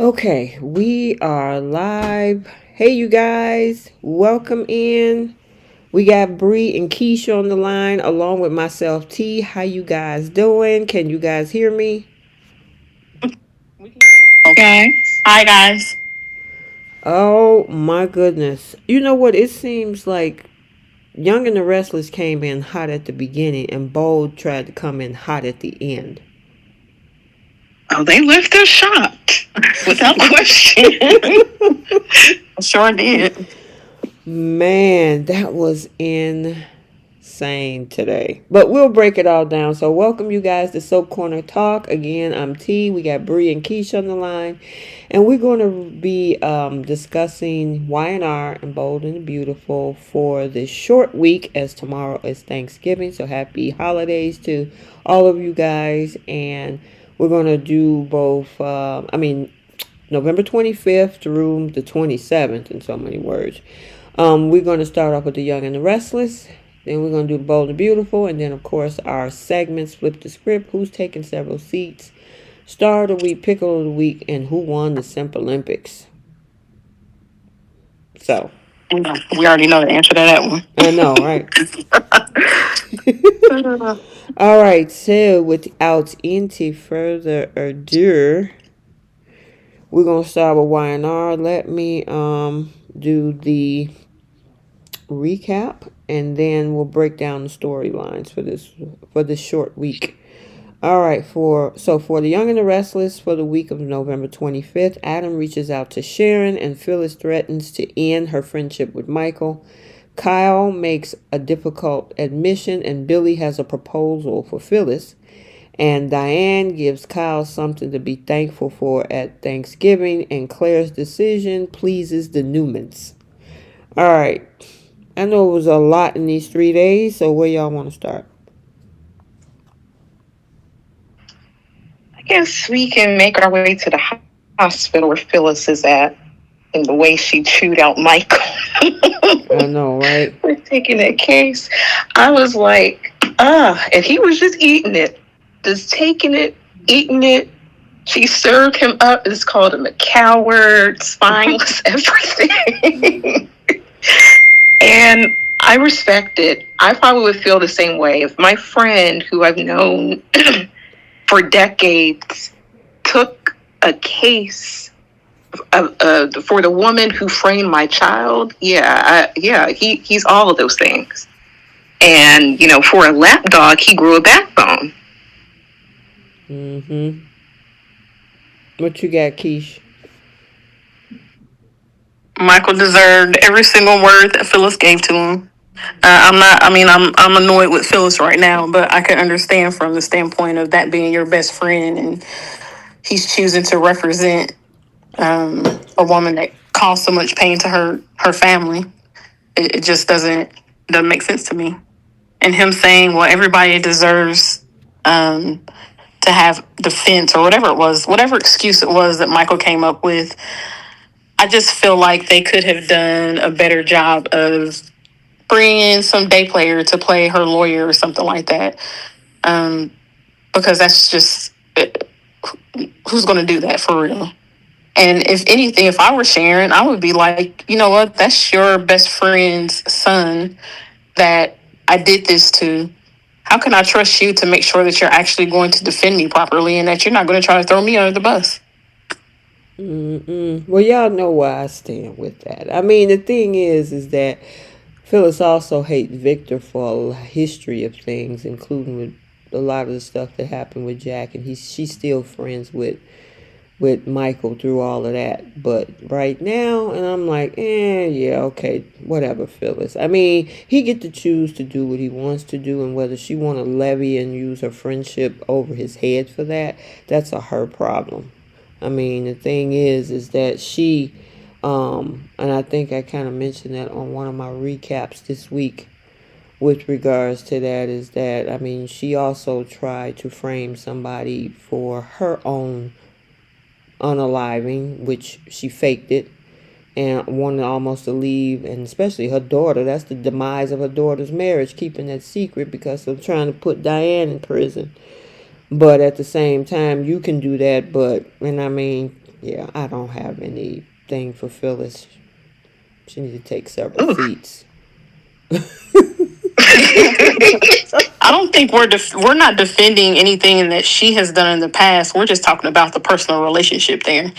Okay, we are live. Hey, you guys, welcome in. We got Bree and Keisha on the line, along with myself, T. How you guys doing? Can you guys hear me? Okay. Hi, guys. Oh my goodness! You know what? It seems like Young and the Restless came in hot at the beginning, and Bold tried to come in hot at the end. Oh, they left us shocked without question. Sure did. Man, that was insane today. But we'll break it all down. So welcome you guys to Soap Corner Talk. Again, I'm T. We got Bree and Keisha on the line. And we're going to be discussing Y&R and Bold and the Beautiful for this short week, as tomorrow is Thanksgiving. So happy holidays to all of you guys. And we're going to do both, November 25th through the 27th, in so many words. We're going to start off with the Young and the Restless. Then we're going to do the Bold and Beautiful. And then, of course, our segments, Flip the Script, Who's Taking Several Seats, Star of the Week, Pickle of the Week, and Who Won the Simp Olympics. So. We already know the answer to that one. I know, right? All right, so without any further ado, we're going to start with Y&R. Let me do the recap, and then we'll break down the storylines for this short week. All right, for the Young and the Restless for the week of November 25th, Adam reaches out to Sharon and Phyllis threatens to end her friendship with Michael. Kyle makes a difficult admission and Billy has a proposal for Phyllis. And Diane gives Kyle something to be thankful for at Thanksgiving, and Claire's decision pleases the Newmans. All right. I know it was a lot in these 3 days, so where y'all want to start? I guess we can make our way to the hospital where Phyllis is at and the way she chewed out Michael. I know, right? We're taking that case. I was like, and he was just eating it. Just taking it, eating it. She served him up. It's called him a coward, spineless, everything. And I respect it. I probably would feel the same way if my friend, who I've known for decades, took a case for the woman who framed my child. He's all of those things. And for a lapdog, he grew a backbone. Mm-hmm. What you got, Keish? Michael deserved every single word that Phyllis gave to him. I'm annoyed with Phyllis right now, but I can understand from the standpoint of that being your best friend, and he's choosing to represent a woman that caused so much pain to her family. It just doesn't make sense to me. And him saying, "Well, everybody deserves to have defense," or whatever it was, whatever excuse it was that Michael came up with. I just feel like they could have done a better job of bringing in some day player to play her lawyer or something like that. Because that's just, who's going to do that for real? And if anything, if I were Sharon, I would be like, you know what? That's your best friend's son that I did this to. How can I trust you to make sure that you're actually going to defend me properly and that you're not going to try to throw me under the bus? Well, y'all know where I stand with that. I mean, the thing is that Phyllis also hates Victor for a history of things, including with a lot of the stuff that happened with Jack, and she's still friends with Michael through all of that. But right now, and I'm like, yeah, okay, whatever, Phyllis. I mean, he get to choose to do what he wants to do, and whether she want to levy and use her friendship over his head for that, that's her problem. I mean, the thing is that she, and I think I kind of mentioned that on one of my recaps this week with regards to that, is that, I mean, she also tried to frame somebody for her own unaliving, which she faked it, and wanted almost to leave, and especially her daughter. That's the demise of her daughter's marriage, keeping that secret because of trying to put Diane in prison. But at the same time, you can do that, and I mean, Yeah, I don't have anything for Phyllis. She needs to take several Ooh. seats. I don't think we're not defending anything that she has done in the past. We're just talking about the personal relationship there.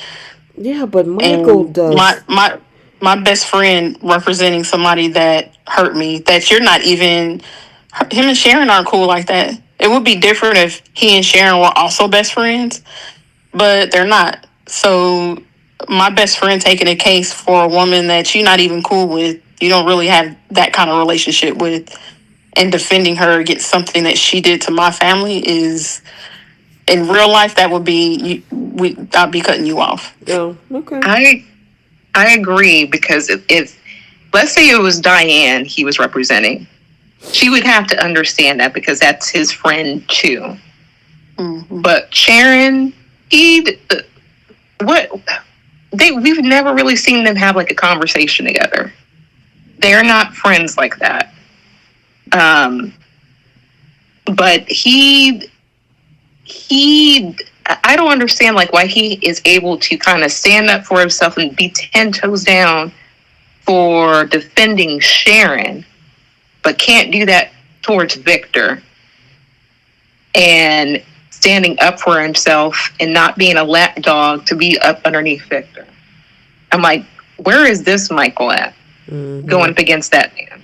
Yeah, but Michael And does. my best friend representing somebody that hurt me, that you're not even, him and Sharon aren't cool like that. It would be different if he and Sharon were also best friends, but they're not. So my best friend taking a case for a woman that you're not even cool with, you don't really have that kind of relationship with, and defending her against something that she did to my family is, in real life, that would be, I'd be cutting you off. Oh, okay. I agree, because if let's say it was Diane he was representing, she would have to understand that, because that's his friend too. Mm-hmm. But Sharon, we've never really seen them have like a conversation together. They're not friends like that. But I don't understand like why he is able to kind of stand up for himself and be 10 toes down for defending Sharon, but can't do that towards Victor, and standing up for himself and not being a lapdog to be up underneath Victor. I'm like, where is this Michael at? Mm-hmm. Going up against that man?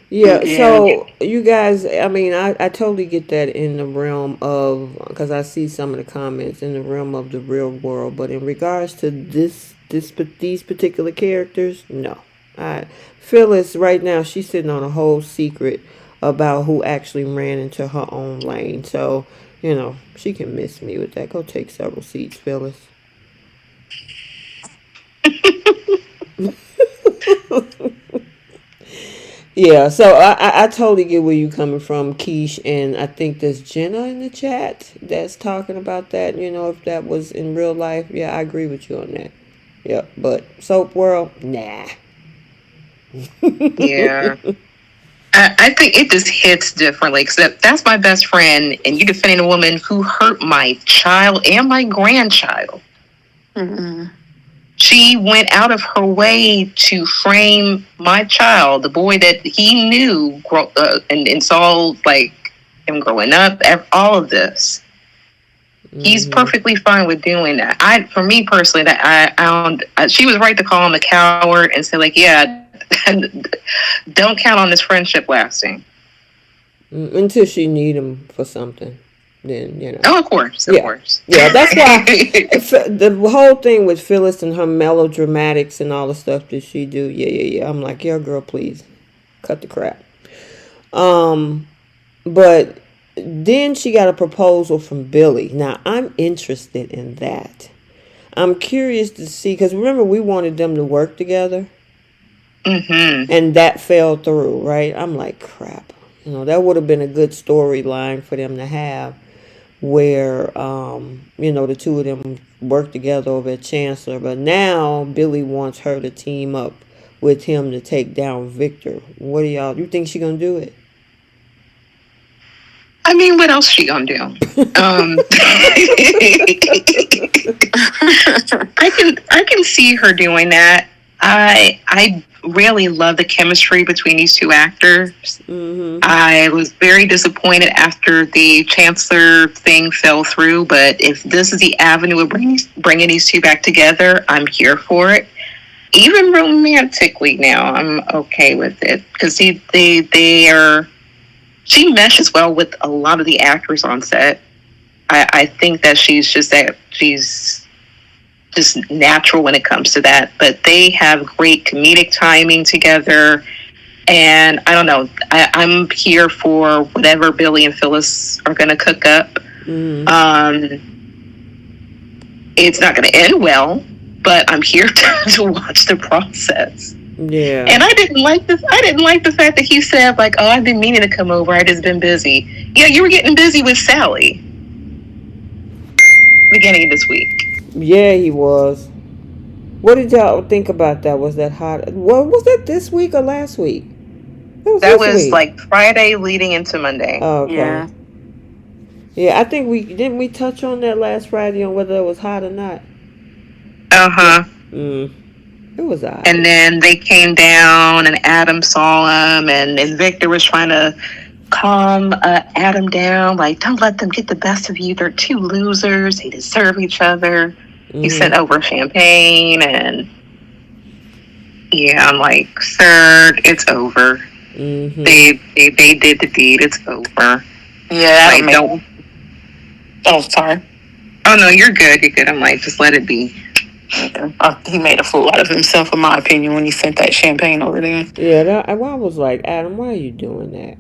Yeah, so you guys, I mean, I totally get that in the realm of, because I see some of the comments in the realm of the real world, but in regards to these particular characters, no. Phyllis right now, she's sitting on a whole secret about who actually ran into her own lane. So, she can miss me with that. Go take several seats, Phyllis. Yeah, so I totally get where you coming from, Keish, and I think there's Jenna in the chat that's talking about that. If that was in real life, yeah, I agree with you on that. Yep, but soap world, nah. Yeah. I think it just hits differently, because that's my best friend, and you defending a woman who hurt my child and my grandchild. Mm-hmm. She went out of her way to frame my child, the boy that he knew, and saw like him growing up, all of this. He's perfectly fine with doing that. For me personally, that she was right to call him a coward and say like, yeah, don't count on this friendship lasting. Until she need him for something. Then. Oh, of course. Yeah, that's why the whole thing with Phyllis and her melodramatics and all the stuff that she do. Yeah. I'm like, yeah, girl, please cut the crap. But then she got a proposal from Billy. Now I'm interested in that. I'm curious to see, because remember we wanted them to work together, and that fell through, right? I'm like, crap. That would have been a good storyline for them to have, where the two of them work together over at Chancellor. But now Billy wants her to team up with him to take down Victor. What do you think she gonna do it? I mean, what else she gonna do? I can see her doing that. I really love the chemistry between these two actors. Mm-hmm. I was very disappointed after the Chancellor thing fell through, but if this is the avenue of bringing these two back together, I'm here for it. Even romantically now, I'm okay with it, because they are. She meshes well with a lot of the actors on set. I think that she's just natural when it comes to that. But they have great comedic timing together. And I don't know, I'm here for whatever Billy and Phyllis are going to cook up. It's not going to end well, but I'm here to watch the process. Yeah. And I didn't like this. I didn't like the fact that he said like, "Oh, I've been meaning to come over. I just been busy." Yeah, you were getting busy with Sally beginning of this week. Yeah, he was. What did y'all think about that? Was that hot? Well, was that this week or last week? That was like Friday leading into Monday. Oh, okay. Yeah, I think we touch on that last Friday on whether it was hot or not. Uh-huh. It was odd. And then they came down, and Adam saw him, and Victor was trying to calm Adam down, like, don't let them get the best of you. They're two losers. They deserve each other. He sent over champagne, and yeah, I'm like, sir, it's over. They did the deed. It's over. Yeah, like, don't. Oh, sorry. Oh no, you're good. You're good. I'm like, just let it be. He made a fool out of himself, in my opinion, when he sent that champagne over there. Yeah, I was like, Adam, why are you doing that?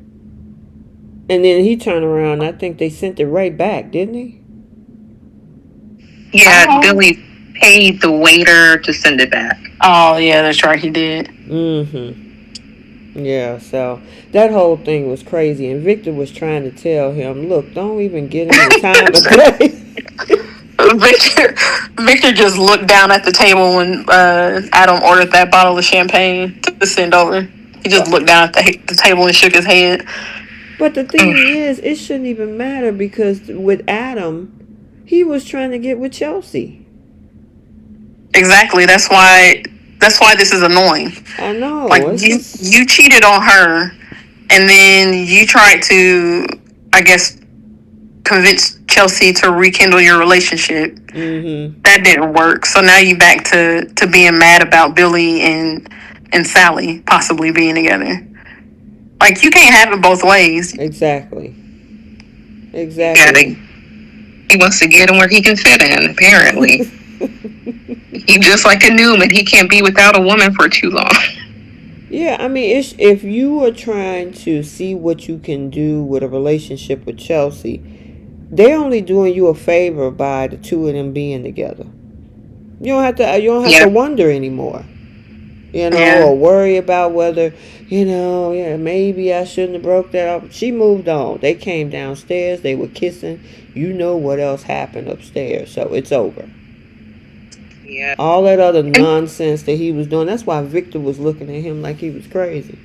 And then he turned around, and I think they sent it right back, didn't he? Yeah, Billy paid the waiter to send it back. Oh, yeah, that's right, he did. Yeah, so that whole thing was crazy, and Victor was trying to tell him, look, don't even get him the time of day. Victor just looked down at the table when Adam ordered that bottle of champagne to send over. He just looked down at the table and shook his head. But the thing is, it shouldn't even matter, because with Adam, he was trying to get with Chelsea. Exactly. That's why this is annoying. I know. Like, you cheated on her, and then you tried to, I guess, convince Chelsea to rekindle your relationship. That didn't work. So now you back to being mad about Billy and Sally possibly being together. Like, you can't have it both ways. Exactly. Yeah, he wants to get him where he can fit in, apparently. He just like a Newman. He can't be without a woman for too long. Yeah, I mean, if you are trying to see what you can do with a relationship with Chelsea, they're only doing you a favor by the two of them being together. You don't have to wonder anymore. Or worry about whether, maybe I shouldn't have broke that up. She moved on. They came downstairs. They were kissing. You know what else happened upstairs. So it's over. Yeah. All that other nonsense that he was doing. That's why Victor was looking at him like he was crazy.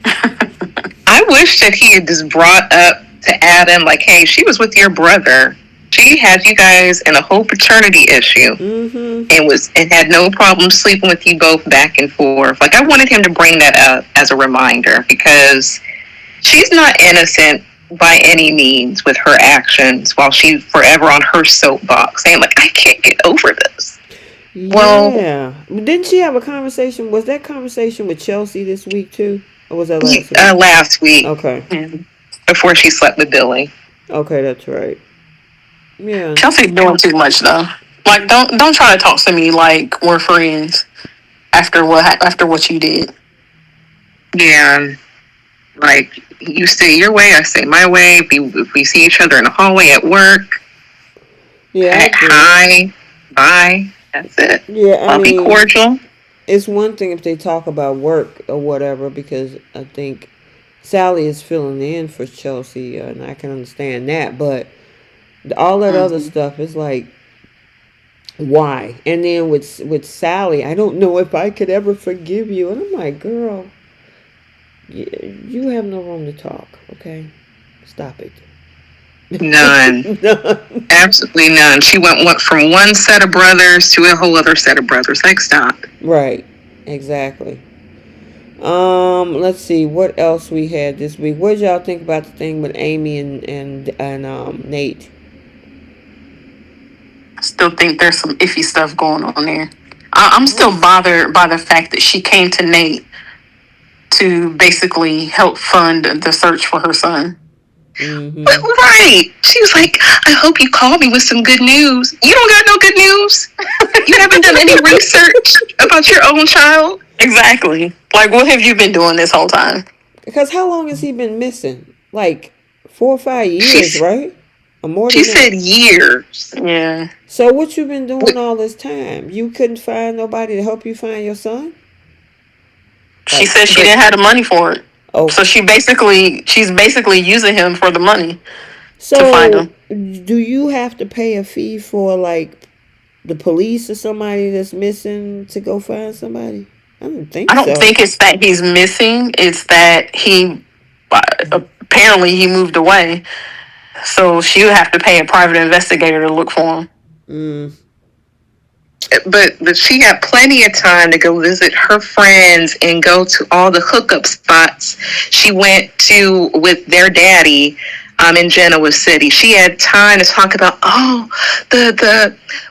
I wish that he had just brought up to Adam, like, hey, she was with your brother. She had you guys in a whole paternity issue, and had no problem sleeping with you both back and forth. Like, I wanted him to bring that up as a reminder, because she's not innocent by any means with her actions, while she's forever on her soapbox saying, like, I can't get over this. Yeah. Well, didn't she have a conversation? Was that conversation with Chelsea this week too, or was that last week? Last week. Okay. Before she slept with Billy. Okay, that's right. Yeah. Chelsea's doing too much though. Like, don't try to talk to me like we're friends after what you did. Yeah. Like, you say your way, I say my way. If we see each other in the hallway at work, hi, bye. That's it. Yeah, I'll be cordial. It's one thing if they talk about work or whatever, because I think Sally is filling in for Chelsea, and I can understand that. But all that other stuff is like, why? And then with Sally, I don't know if I could ever forgive you. And I'm like, girl, you have no room to talk, okay? Stop it. None. Absolutely none. She went from one set of brothers to a whole other set of brothers. Like, stop. Right. Exactly. Let's see what else we had this week. What did y'all think about the thing with Amy and Nate? I still think there's some iffy stuff going on there. I'm still bothered by the fact that she came to Nate to basically help fund the search for her son. Right. She was like, I hope you call me with some good news. You don't got no good news. You haven't done any research about your own child. Exactly. Like, what have you been doing this whole time? Because how long has he been missing? Like 4 or 5 years, right? Or more than that? She said years. Yeah. So what you been doing all this time? You couldn't find nobody to help you find your son? She said she didn't have the money for it. Oh. So she's basically using him for the money to find him. Do you have to pay a fee for, like, the police or somebody that's missing to go find somebody? I don't think it's that he's missing. It's that he apparently he moved away. So she would have to pay a private investigator to look for him. but she got plenty of time to go visit her friends and go to all the hookup spots she went to with their daddy in Genoa City. She had time to talk about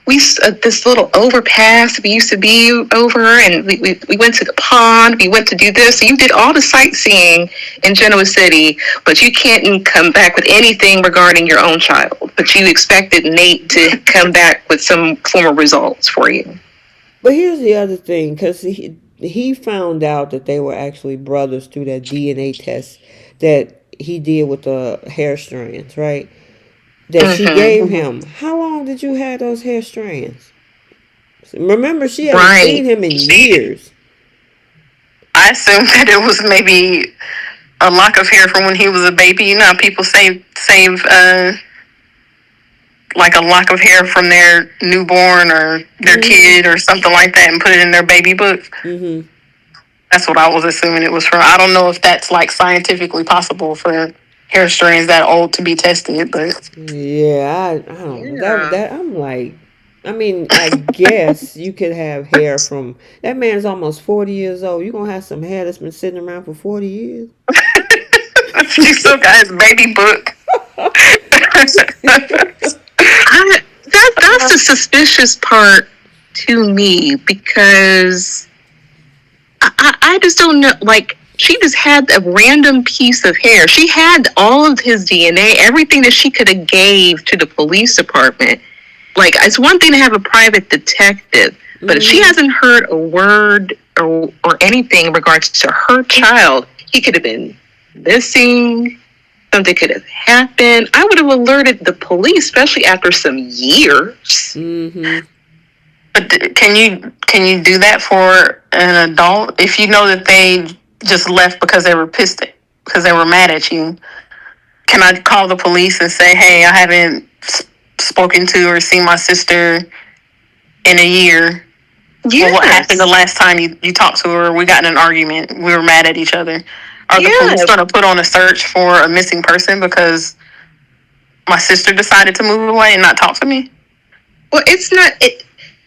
this little overpass we used to be over, and we went to the pond. We went to do this. So you did all the sightseeing in Genoa City, but you can't come back with anything regarding your own child. But you expected Nate to come back with some form of results for you. But here's the other thing, because he found out that they were actually brothers through that DNA test that he did with the hair strands, right? That she gave him. How long did you have those hair strands? Remember, she hadn't seen him in years. I assumed that it was maybe a lock of hair from when he was a baby. You know how people save like a lock of hair from their newborn or their kid or something like that and put it in their baby book. Mm-hmm. That's what I was assuming it was from. I don't know if that's like scientifically possible for hair strands that old to be tested, but yeah, I don't know. That I'm like, I mean, I guess you could have hair from that man's almost 40 years old. You gonna have some hair that's been sitting around for 40 years? he still got his baby book. That's the suspicious part to me, because I just don't know. Like, she just had a random piece of hair. She had all of his DNA, everything that she could have gave to the police department. Like, it's one thing to have a private detective, but if she hasn't heard a word or anything in regards to her child, he could have been missing. Something could have happened. I would have alerted the police, especially after some years. Mm-hmm. But can you do that for an adult if you know that they just left because they were pissed, because they were mad at you? Can I call the police and say, hey, I haven't spoken to or seen my sister in a year? Yes. Well, what happened the last time you talked to her? We got in an argument. We were mad at each other. Are the police going to put on a search for a missing person because my sister decided to move away and not talk to me? Well, it's not.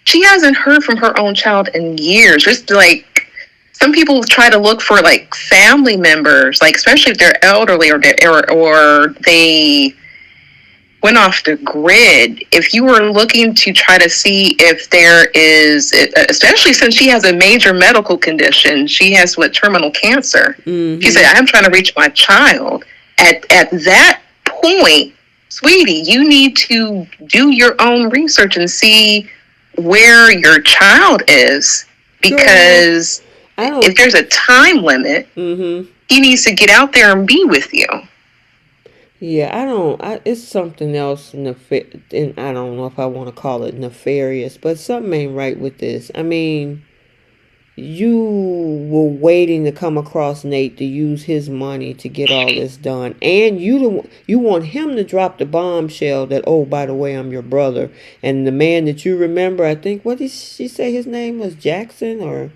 She hasn't heard from her own child in years. Just like some people try to look for like family members, like especially if they're elderly or they went off the grid. If you were looking to try to see if there is, especially since she has a major medical condition, she has terminal cancer. Mm-hmm. She said, I'm trying to reach my child. At that point, sweetie, you need to do your own research and see where your child is, because if there's a time limit, he needs to get out there and be with you. Yeah, it's something else, and I don't know if I want to call it nefarious, but something ain't right with this. I mean, you were waiting to come across Nate to use his money to get all this done, and you want him to drop the bombshell that, oh, by the way, I'm your brother, and the man that you remember, I think, what did she say his name was, Jackson, or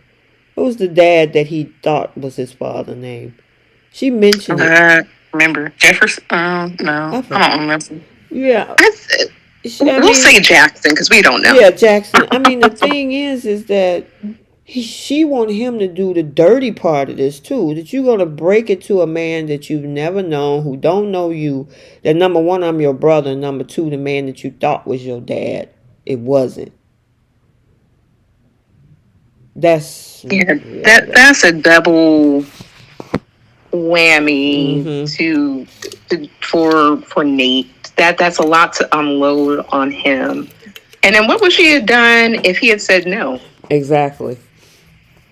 what was the dad that he thought was his father's name? She mentioned it. Remember Jefferson? No, I don't remember. Yeah, we'll say Jackson because we don't know. Yeah, Jackson. I mean, the thing is that she want him to do the dirty part of this too. That you're gonna break it to a man that you've never known, who don't know you. That number one, I'm your brother. And number two, the man that you thought was your dad, it wasn't. That's that's a double whammy for Nate. That's a lot to unload on him. And then what would she have done if he had said no? Exactly.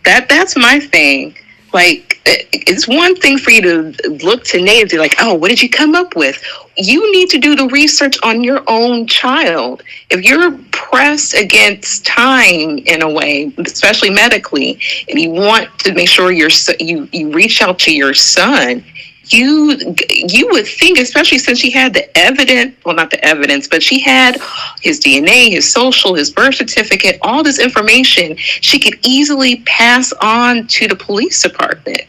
That's my thing. Like, it's one thing for you to look to Nate and be like, oh, what did you come up with? You need to do the research on your own child. If you're pressed against time in a way, especially medically, and you want to make sure you reach out to your son, you would think, especially since she had the evidence, well, not the evidence, but she had his DNA, his social, his birth certificate, all this information she could easily pass on to the police department.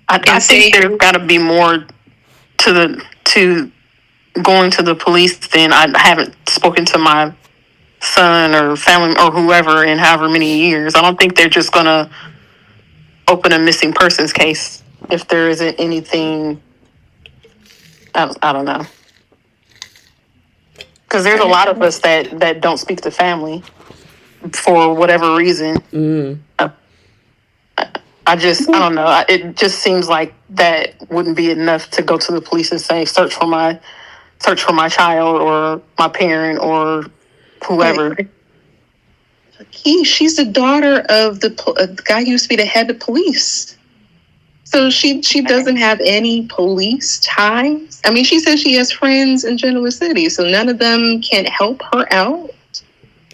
I think there's got to be more to going to the police than I haven't spoken to my son or family or whoever in however many years. I don't think they're just gonna open a missing persons case if there isn't anything. I don't know, because there's a lot of us that don't speak to family for whatever reason. I don't know. It just seems like that wouldn't be enough to go to the police and say search for my child or my parent or whoever. She's the daughter of the guy who used to be the head of police. So she doesn't have any police ties. I mean, she says she has friends in Genoa City, so none of them can help her out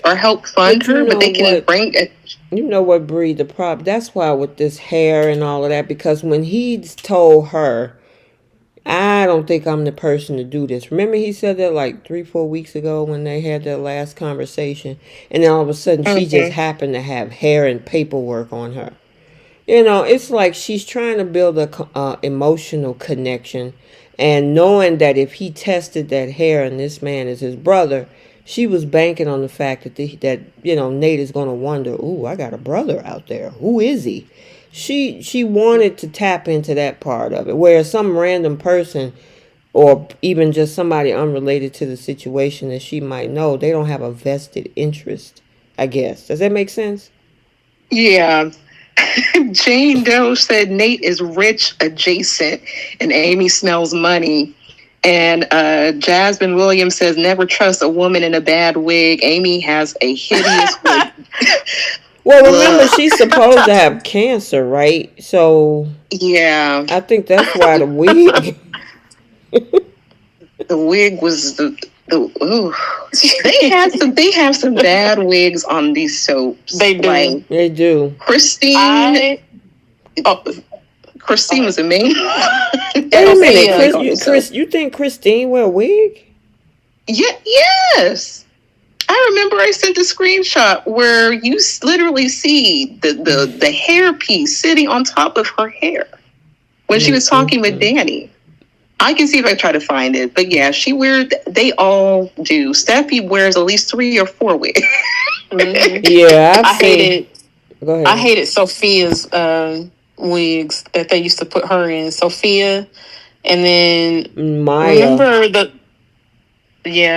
or help fund her, but they can bring it. You know what, Bree, the problem, that's why with this hair and all of that, because when he's told her, I don't think I'm the person to do this. Remember he said that like 3-4 weeks ago when they had their last conversation, and then all of a sudden she just happened to have hair and paperwork on her. You know, it's like she's trying to build a emotional connection, and knowing that if he tested that hair and this man is his brother, she was banking on the fact that Nate is going to wonder, ooh, I got a brother out there. Who is he? She wanted to tap into that part of it, where some random person or even just somebody unrelated to the situation that she might know, they don't have a vested interest, I guess. Does that make sense? Yeah. Jane Doe said Nate is rich adjacent and Amy smells money. And Jasmine Williams says, never trust a woman in a bad wig. Amy has a hideous wig. Well, remember, she's supposed to have cancer, right? So, yeah. I think that's why the wig... the wig was ooh. They have some bad wigs on these soaps. They do. Like, they do. Christine was amazing. Wait a minute, Chris, you think Christine wear a wig? Yeah, yes. I remember I sent a screenshot where you literally see the hair piece sitting on top of her hair when she was talking with Danny. I can see if I try to find it, but yeah, they all do. Steffi wears at least 3 or 4 wigs. Yeah, I hated. Go ahead. I hated Sophia's wigs that they used to put her in. Sophia, and then Maya. Remember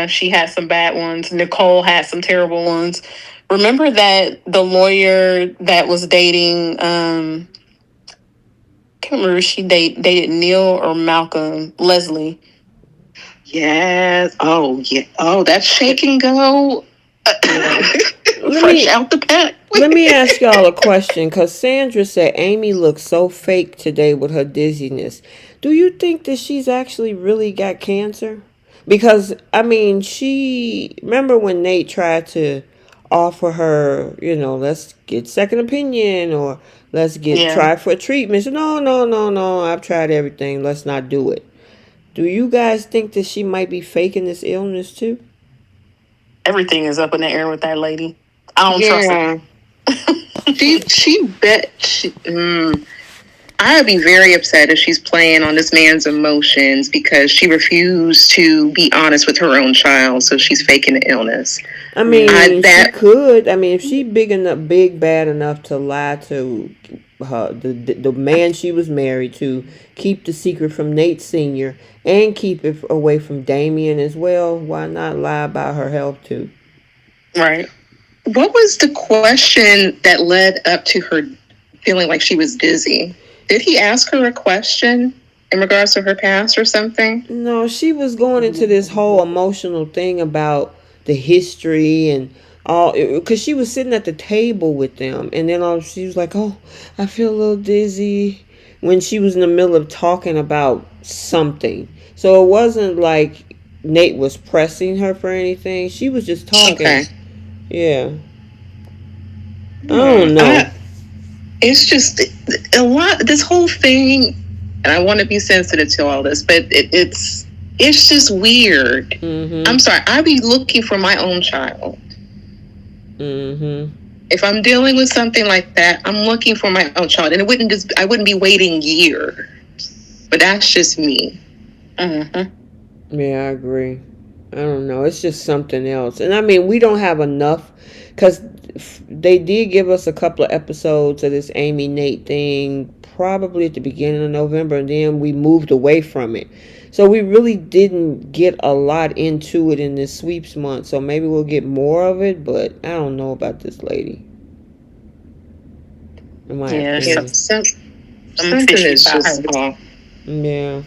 she had some bad ones. Nicole had some terrible ones. Remember that the lawyer that was dating, I can't remember if she dated Neil or Malcolm, Leslie. Yes. Oh, yeah. Oh, that shake and go. Fresh out the pack. Let me ask y'all a question, because Sandra said Amy looks so fake today with her dizziness. Do you think that she's actually really got cancer? Because, I mean, remember when Nate tried to offer her, let's get second opinion or let's try for treatment. No, I've tried everything. Let's not do it. Do you guys think that she might be faking this illness too? Everything is up in the air with that lady. I don't trust her. I'd be very upset if she's playing on this man's emotions because she refused to be honest with her own child, so she's faking the illness. I mean, she could. I mean, if she bad enough to lie to her, the man she was married to, keep the secret from Nate Sr. and keep it away from Damien as well, why not lie about her health too? Right. What was the question that led up to her feeling like she was dizzy? Did he ask her a question in regards to her past or something? No, she was going into this whole emotional thing about the history and all, because she was sitting at the table with them, and then she was like, oh, I feel a little dizzy, when she was in the middle of talking about something. So it wasn't like Nate was pressing her for anything. She was just talking. Okay. Yeah. I don't know. It's just a lot. This whole thing, and I want to be sensitive to all this, but it's just weird. Mm-hmm. I'm sorry. I'd be looking for my own child. Mm-hmm. If I'm dealing with something like that, I'm looking for my own child, and I wouldn't be waiting years. But that's just me. Mm-hmm. Yeah, I agree. I don't know. It's just something else. And I mean, we don't have enough because they did give us a couple of episodes of this Amy Nate thing probably at the beginning of November, and then we moved away from it. So we really didn't get a lot into it in this sweeps month. So maybe we'll get more of it, but I don't know about this lady. In my Yeah, opinion. Something is just off. Yeah.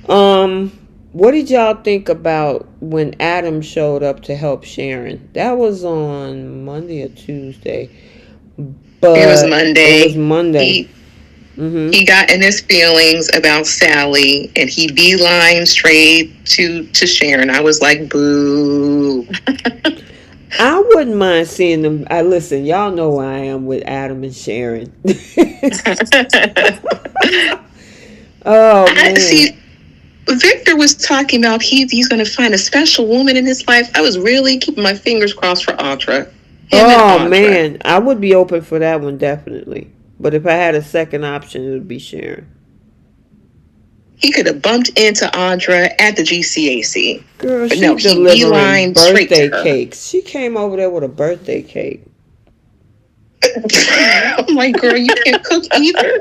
Um, what did y'all think about when Adam showed up to help Sharon? That was on Monday or Tuesday, It was but it was Monday. Monday. He Mm-hmm. he got in his feelings about Sally, and he beeline straight to Sharon. I was like, boo. I wouldn't mind seeing them. I listen. Y'all know where I am with Adam and Sharon. Oh I man. see. Victor was talking about he's going to find a special woman in his life. I was really keeping my fingers crossed for Audra. Him and Oh Audra. man. I would be open for that one definitely. But if I had a second option, it would be Sharon. He could have bumped into Audra at the GCAC. Girl, But she no, he delivering beelined straight to birthday her. cakes. She came over there with a birthday cake. I'm like, girl, you can't cook either.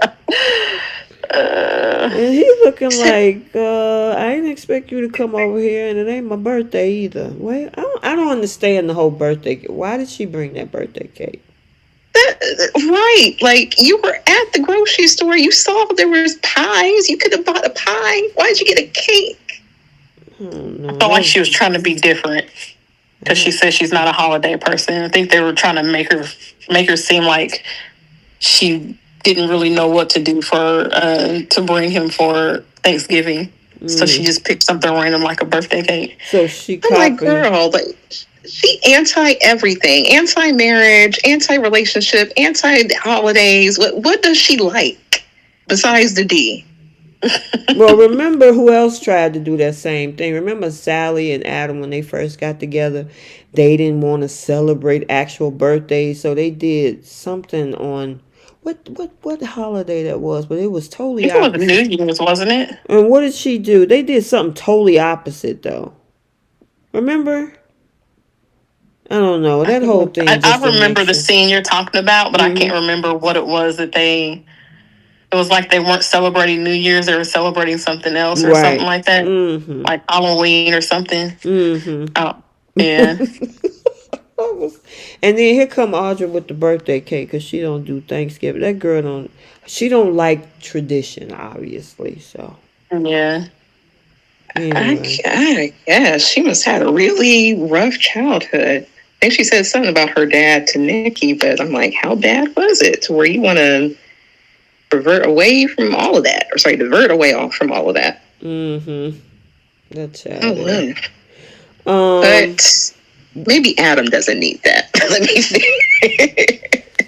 And he's looking like, I didn't expect you to come over here, and it ain't my birthday either. Wait, I don't understand the whole birthday cake. Why did she bring that birthday cake? Right. Like, you were at the grocery store. You saw there was pies. You could have bought a pie. Why did you get a cake? I felt like she was trying to be different because she said she's not a holiday person. I think they were trying to make her seem like she didn't really know what to do for to bring him for Thanksgiving. So she just picked something random like a birthday cake. So she I'm like, copied. girl, like, she anti everything, anti marriage, anti relationship, anti holidays. What does she like besides the D? Well, remember who else tried to do that same thing? Remember Sally and Adam when they first got together? They didn't want to celebrate actual birthdays, so they did something on what holiday that was, but it was I totally think it was New opposite. Year's, wasn't it? And what did she do? They did something totally opposite though. Remember? I don't know. That whole thing I just didn't make remember the sense. scene you're talking about, but I can't remember what it was that they. It was like they weren't celebrating New Year's; they were celebrating something else or something Right. like that, Mm-hmm. like Halloween or something. Mm-hmm. Oh, yeah. And then here come Audra with the birthday cake because she don't do Thanksgiving. That girl don't. She don't like tradition, obviously. So Yeah. anyway, I guess she must have had a really rough childhood. I think she said something about her dad to Nikki, but I'm like, how bad was it to where you want to divert away from all of that? Or sorry, divert away off from all of that. mm-hmm. That's Oh, it. well. But maybe Adam doesn't need that. Let me see.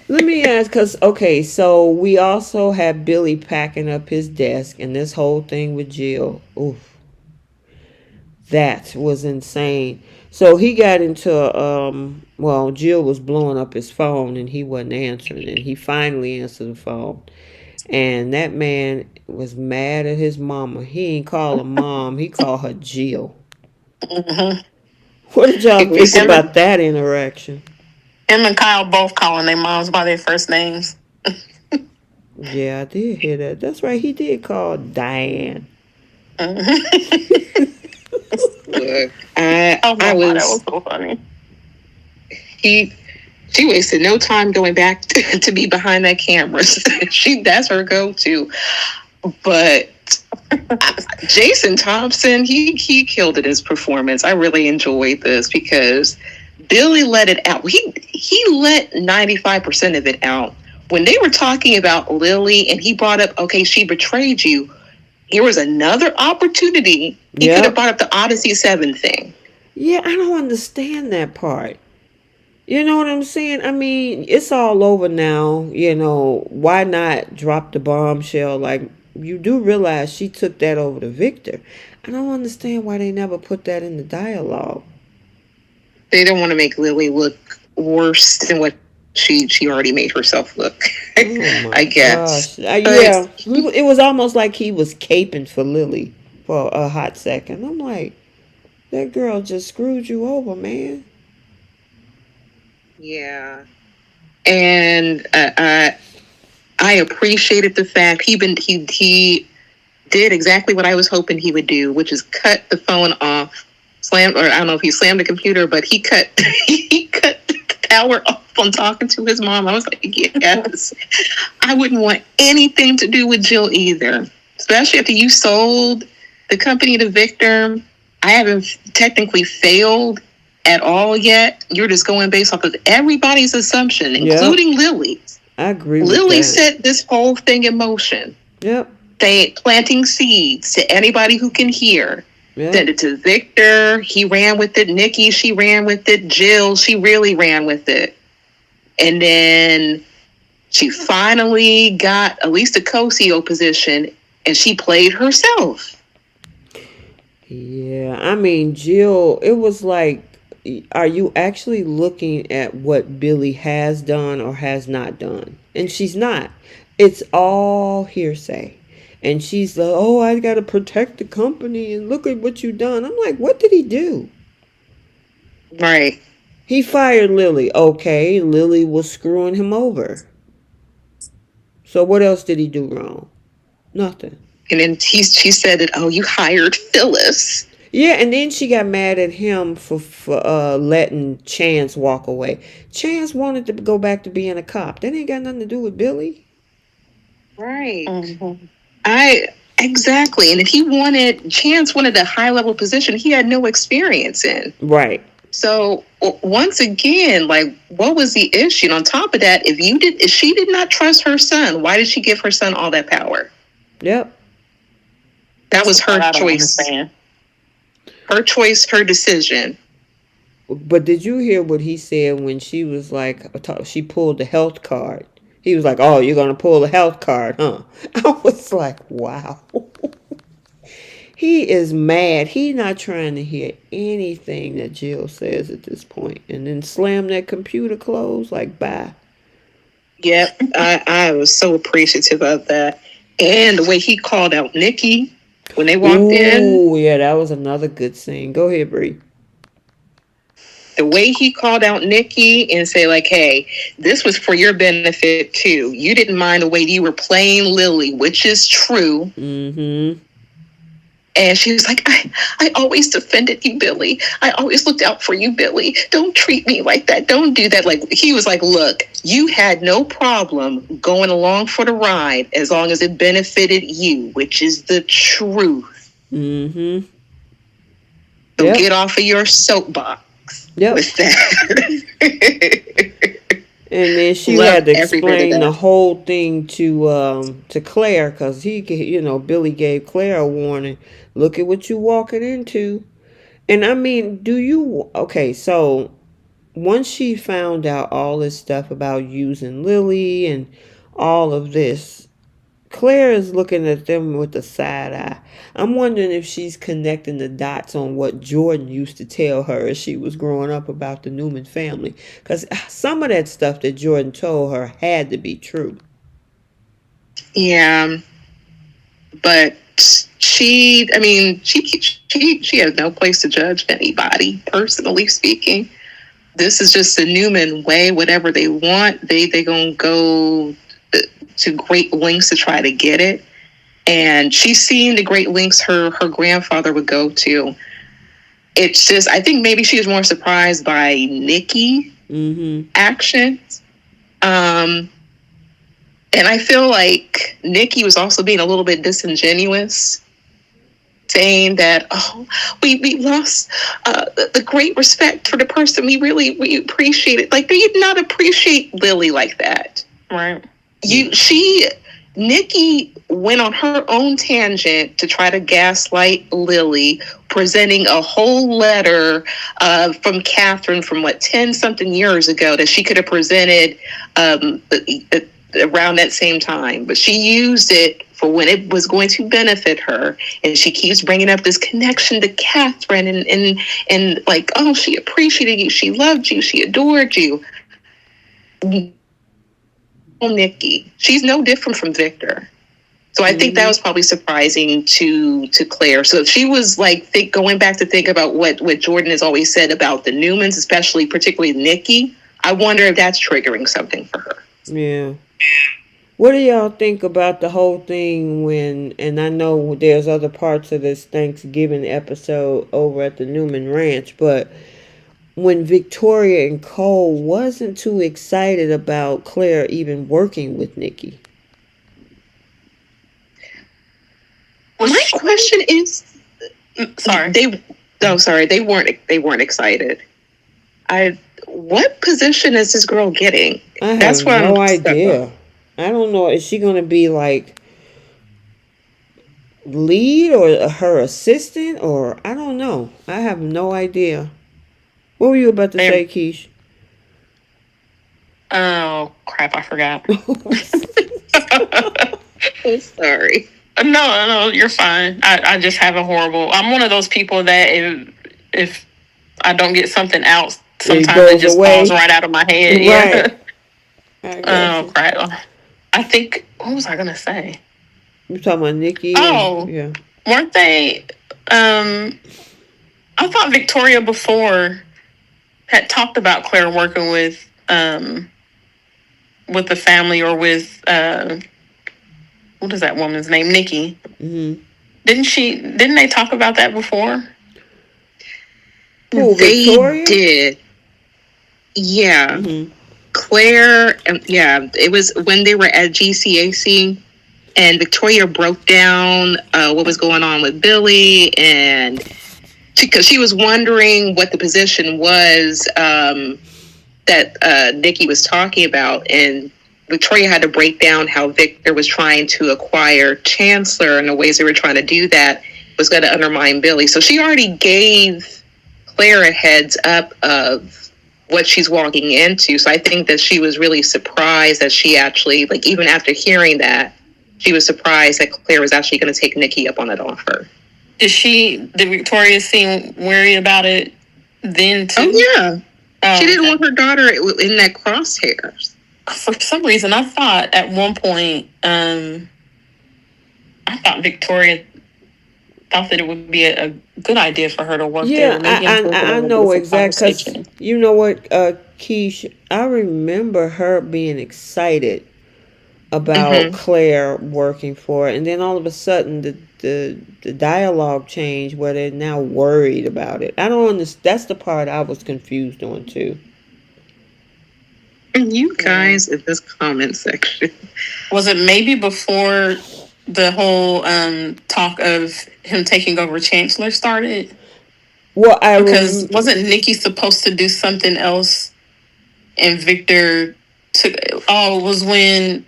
Let me ask, because okay, so we also had Billy packing up his desk, and this whole thing with Jill. Oof, that was insane. So he got into well, Jill was blowing up his phone and he wasn't answering it. He finally answered the phone. And that man was mad at his mama. He ain't call her mom, he called her Jill. Mm-hmm. What did y'all It think was about that interaction? Him and Kyle both calling their moms by their first names. Yeah, I did hear that. That's right, he did call Diane. look, Oh my I God, that was was so funny. she wasted no time going back to be behind that camera. That's her go-to. But Jason Thompson, he killed it, his performance. I really enjoyed this because Billy let it out. He let 95% of it out. When they were talking about Lily and he brought up, okay, she betrayed you. Here was another opportunity. He could have Yep. brought up the Odyssey 7 thing. Yeah, I don't understand that part. You know what I'm saying? I mean, it's all over now. Why not drop the bombshell? Like, you do realize she took that over to Victor. I don't understand why they never put that in the dialogue. They don't want to make Lily look worse than what she already made herself look. Oh my I guess. gosh. Yeah, it was almost like he was caping for Lily for a hot second. I'm like, That girl just screwed you over, man. Yeah. And I appreciated the fact he did exactly what I was hoping he would do, which is cut the phone off, slam, or I don't know if he slammed the computer, but he cut he cut the power off on talking to his mom. I was like, yes, I wouldn't want anything to do with Jill either, especially after you sold the company to Victor. I haven't technically failed at all yet. You're just going based off of everybody's assumption, Yep. including Lily. I agree with Lily that. set this whole thing in motion. Yep. They planting seeds to anybody who can hear. Sent Yep. it to Victor. He ran with it. Nikki, she ran with it. Jill, she really ran with it. And then she finally got at least a co-CEO position, and she played herself. Yeah. I mean, Jill, it was like, are you actually looking at what Billy has done or has not done? And she's not. It's all hearsay. And she's like, oh, I got to protect the company and look at what you done. I'm like, what did he do? Right. He fired Lily. Okay, Lily was screwing him over. So what else did he do wrong? Nothing. And then she said that, oh, you hired Phyllis. Yeah, and then she got mad at him for letting Chance walk away. Chance wanted to go back to being a cop. That ain't got nothing to do with Billy. Right. I exactly. And if he wanted Chance wanted a high level position he had no experience in. Right. So once again, like, what was the issue? And on top of that, if she did not trust her son, why did she give her son all that power? Yep. That was her choice. Her choice, her decision. But did you hear what he said when she was like, she pulled the health card? He was like, oh, you're going to pull the health card, huh? I was like, wow. He is mad. He's not trying to hear anything that Jill says at this point. And then slam that computer closed, like, bye. Yep. I was so appreciative of that. And the way he called out Nikki when they walked in. Oh, yeah, that was another good scene. Go ahead, Bree. The way he called out Nikki and say, like, hey, this was for your benefit too. You didn't mind the way you were playing Lily, which is true. Mm-hmm. And she was like, I always defended you, Billy. I always looked out for you, Billy. Don't treat me like that. Don't do that. Like, he was like, look, you had no problem going along for the ride as long as it benefited you, which is the truth. Mm-hmm. So get off of your soapbox with that. And then she had to explain the whole thing to Claire, because Billy gave Claire a warning. Look at what you walking into. And I mean, okay, so once she found out all this stuff about using Lily and all of this, Claire is looking at them with a side eye. I'm wondering if she's connecting the dots on what Jordan used to tell her as she was growing up about the Newman family. Because some of that stuff that Jordan told her had to be true. Yeah. But she has no place to judge anybody, personally speaking. This is just the Newman way. Whatever they want, they gonna go to great lengths to try to get it. And she's seen the great lengths her grandfather would go to. It's just, I think maybe she was more surprised by Nikki actions. And I feel like Nikki was also being a little bit disingenuous, saying that, oh, we lost the great respect for the person we appreciated. Like, they did not appreciate Lily like that. Right. Nikki went on her own tangent to try to gaslight Lily, presenting a whole letter from Catherine from 10-something years ago that she could have presented around that same time. But she used it for when it was going to benefit her. And she keeps bringing up this connection to Catherine and like, oh, she appreciated you. She loved you. She adored you. Nikki, she's no different from Victor. So I think that was probably surprising to Claire. So if she was like going back to think about what Jordan has always said about the Newmans, especially particularly Nikki, I wonder if that's triggering something for her. Yeah. What do y'all think about the whole thing when, and I know there's other parts of this Thanksgiving episode over at the Newman Ranch, but when Victoria and Cole wasn't too excited about Claire even working with Nikki? My question is, sorry, they weren't excited. What position is this girl getting? I have no idea. I don't know. Is she gonna be like lead or her assistant, or I don't know. I have no idea. What were you about to say, Keish? Oh crap! I forgot. I'm sorry. No, you're fine. I just have a horrible. I'm one of those people that if I don't get something out, sometimes it just falls right out of my head. Right. Yeah. Oh crap! I think, what was I gonna say? You talking about Nikki? Oh, yeah. Weren't they? I thought Victoria before had talked about Claire working with the family, or with what is that woman's name? Nikki. Mm-hmm. Didn't they talk about that before? They Victoria? Did. Yeah. Mm-hmm. Claire, it was when they were at GCAC, and Victoria broke down what was going on with Billy, and because she was wondering what the position was that Nikki was talking about, and Victoria had to break down how Victor was trying to acquire Chancellor, and the ways they were trying to do that was going to undermine Billy. So she already gave Claire a heads up of what she's walking into. So I think that she was really surprised that she actually, like, even after hearing that, she was surprised that Claire was actually going to take Nikki up on that offer. Did Victoria seem worried about it then too? Oh yeah. She didn't want her daughter in that crosshairs. For some reason, I thought at one point, I thought Victoria thought that it would be a good idea for her to work there. Maybe I know exactly. Because you know what, Keish, I remember her being excited about Claire working for it, and then all of a sudden the dialogue changed where they're now worried about it. I don't understand. That's the part I was confused on too. You guys in this comment section. Was it maybe before the whole talk of him taking over Chancellor started? Well, because wasn't Nikki supposed to do something else, and Victor took? Oh, it was when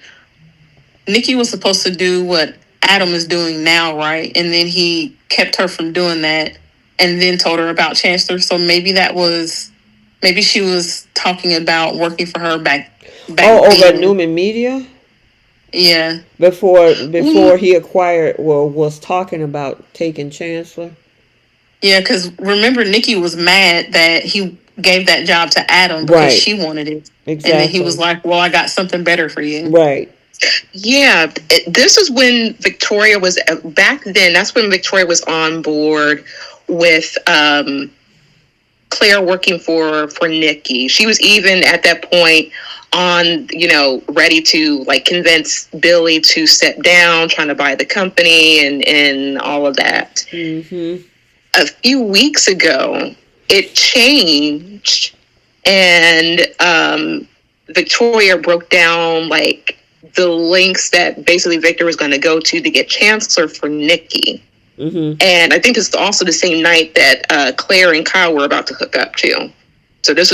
Nikki was supposed to do what Adam is doing now, right? And then he kept her from doing that, and then told her about Chancellor. So maybe she was talking about working for her back over Newman Media. Yeah. Before he acquired, was talking about taking Chancellor. Yeah, because remember, Nikki was mad that he gave that job to Adam because she wanted it. Exactly. And then he was like, well, I got something better for you. Right. Yeah. This is when Victoria was, back then, that's when Victoria was on board with Claire working for Nikki. She was even at that point on, ready to like convince Billy to step down, trying to buy the company and all of that. Mm-hmm. A few weeks ago, it changed, and Victoria broke down like the links that basically Victor was going to go to get Chancellor for Nikki. Mm-hmm. And I think this is also the same night that Claire and Kyle were about to hook up too. So this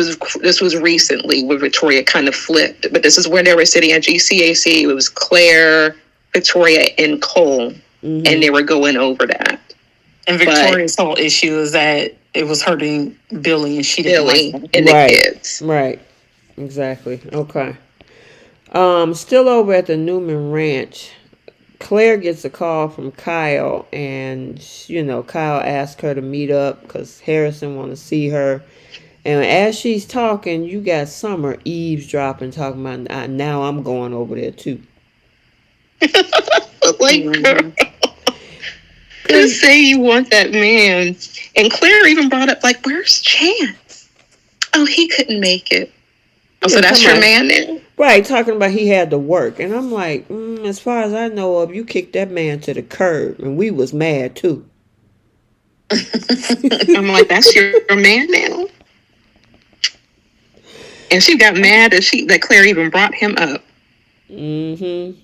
was recently where Victoria kind of flipped. But this is where they were sitting at GCAC. It was Claire, Victoria, and Cole, and they were going over that. And Victoria's whole issue is that it was hurting Billy, and she didn't like that. And the kids. Right. Exactly. Okay. Still over at the Newman Ranch, Claire gets a call from Kyle, and Kyle asked her to meet up because Harrison want to see her. And as she's talking, you got Summer eavesdropping, talking about, now I'm going over there too. Like, Mhm. just say you want that man. And Claire even brought up, like, where's Chance? Oh, he couldn't make it. Oh, so Yeah, that's talking your about man now? right, talking about he had to work, and I'm like, as far as I know of, you kicked that man to the curb, and we was mad too. I'm like, that's your man now? And she got mad that Claire even brought him up. Mm-hmm.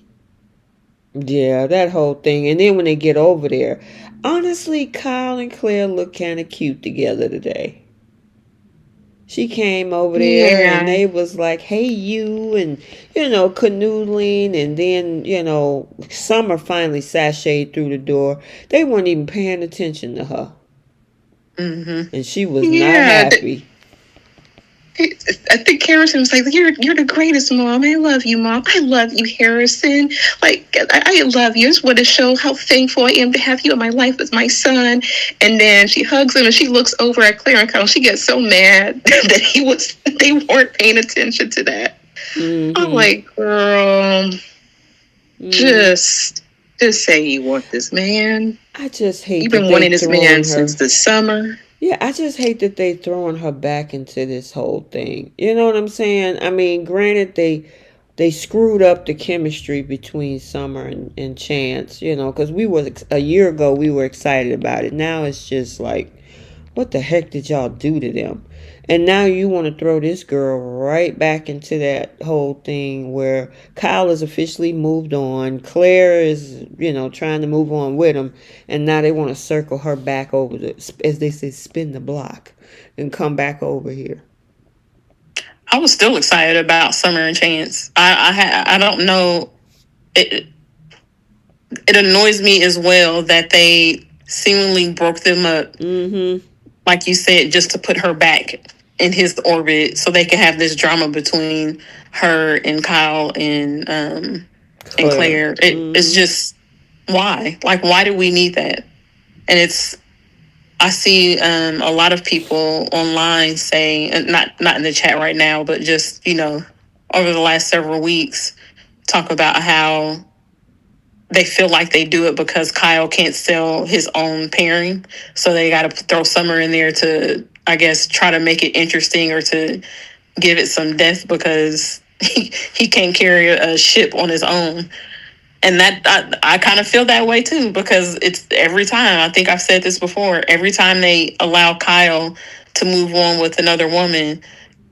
Yeah, that whole thing, and then when they get over there, honestly, Kyle and Claire look kind of cute together today. She came over there and Yeah. they was like, "Hey, you," and canoodling, and then Summer finally sashayed through the door. They weren't even paying attention to her, Mhm. and she was not Yeah. happy. I think Harrison was like, "You're the greatest, Mom. I love you, Mom. I love you, Harrison. Like, I love you. I just want to show how thankful I am to have you in my life as my son." And then she hugs him and she looks over at Claire and Kyle. She gets so mad that they weren't paying attention to that. I'm Mm-hmm. like, girl, Mm. just say you want this man. I just hate You've that been they wanting this man throwing since her. the summer. Yeah, I just hate that they throwing her back into this whole thing. You know what I'm saying? I mean, granted, they screwed up the chemistry between Summer and Chance. Because a year ago we were excited about it. Now it's just like, what the heck did y'all do to them? And now you want to throw this girl right back into that whole thing where Kyle is officially moved on. Claire is, trying to move on with him. And now they want to circle her back over as they say, spin the block and come back over here. I was still excited about Summer and Chance. I don't know. It it annoys me as well that they seemingly broke them up, Mm-hmm. like you said, just to put her back in his orbit so they can have this drama between her and Kyle and Claire. Claire. It's Mm-hmm. just why? Like, why do we need that? And I see a lot of people online saying, not in the chat right now, but just over the last several weeks, talk about how they feel like they do it because Kyle can't sell his own pairing, so they got to throw Summer in there to, I guess, try to make it interesting or to give it some depth because he can't carry a ship on his own. And that I kind of feel that way too, because it's every time, I think I've said this before, every time they allow Kyle to move on with another woman,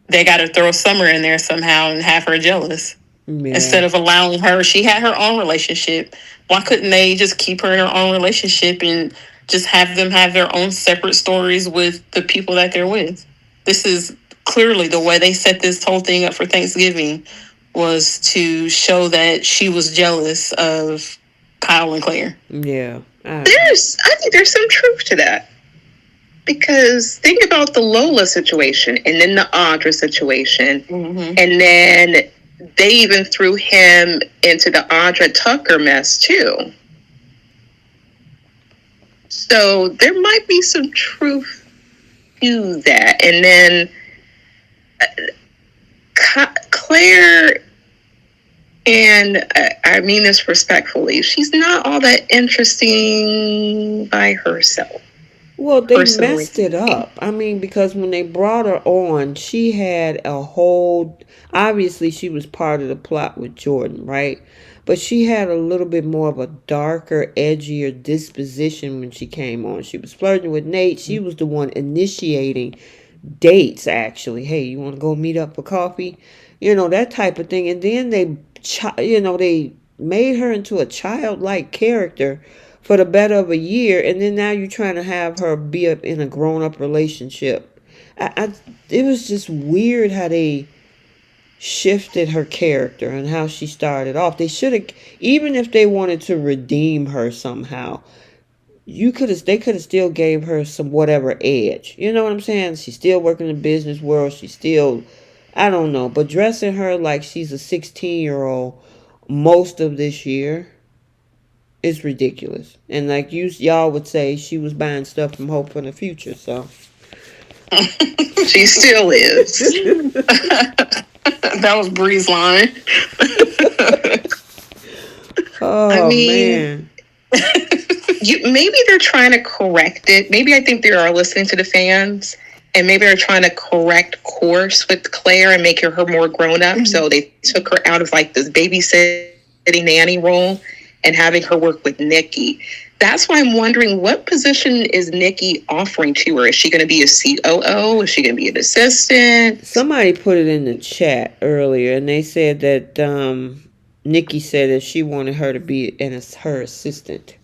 they got to throw Summer in there somehow and have her jealous. Yeah. Instead of allowing her, she had her own relationship. Why couldn't they just keep her in her own relationship and just have them have their own separate stories with the people that they're with? This is clearly the way they set this whole thing up for Thanksgiving, was to show that she was jealous of Kyle and Claire. Yeah. I think there's some truth to that. Because think about the Lola situation and then the Audra situation. Mm-hmm. And then they even threw him into the Audra Tucker mess too. So there might be some truth to that. And then Claire, and I mean this respectfully, she's not all that interesting by herself. Well, they messed it up. I mean, because when they brought her on, she had a whole. Obviously, she was part of the plot with Jordan, right? But she had a little bit more of a darker, edgier disposition when she came on. She was flirting with Nate. She was the one initiating dates, actually. Hey, you want to go meet up for coffee? That type of thing. And then they made her into a childlike character for the better of a year, and then now you're trying to have her be up in a grown-up relationship. It was just weird how they shifted her character and how she started off. They should have, even if they wanted to redeem her somehow, they could have still gave her some whatever edge. You know what I'm saying? She's still working in the business world. She's still, I don't know, but dressing her like she's a 16-year-old most of this year, it's ridiculous. And like y'all would say, she was buying stuff from Hope for the Future. So she still is. That was Bree's line. I Oh mean, man. maybe they're trying to correct it. Maybe I think they are listening to the fans, and maybe they're trying to correct course with Claire and make her more grown up. So they took her out of like this babysitting nanny role and having her work with Nikki. That's why I'm wondering, what position is Nikki offering to her? Is she going to be a COO? Is she going to be an assistant? Somebody put it in the chat earlier, and they said that Nikki said that she wanted her to be her assistant.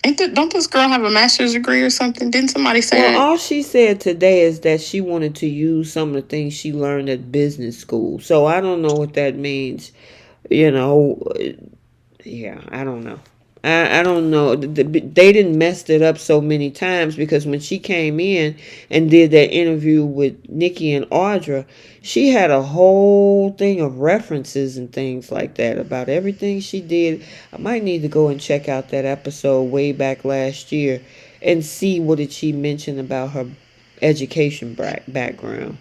Don't this girl have a master's degree or something? Didn't somebody say Well, that? all she said today is that she wanted to use some of the things she learned at business school. So I don't know what that means. You know, yeah, I don't know. I don't know. They didn't mess it up so many times because when she came in and did that interview with Nikki and Audra, she had a whole thing of references and things like that about everything she did. I might need to go and check out that episode way back last year and see what did she mention about her education background.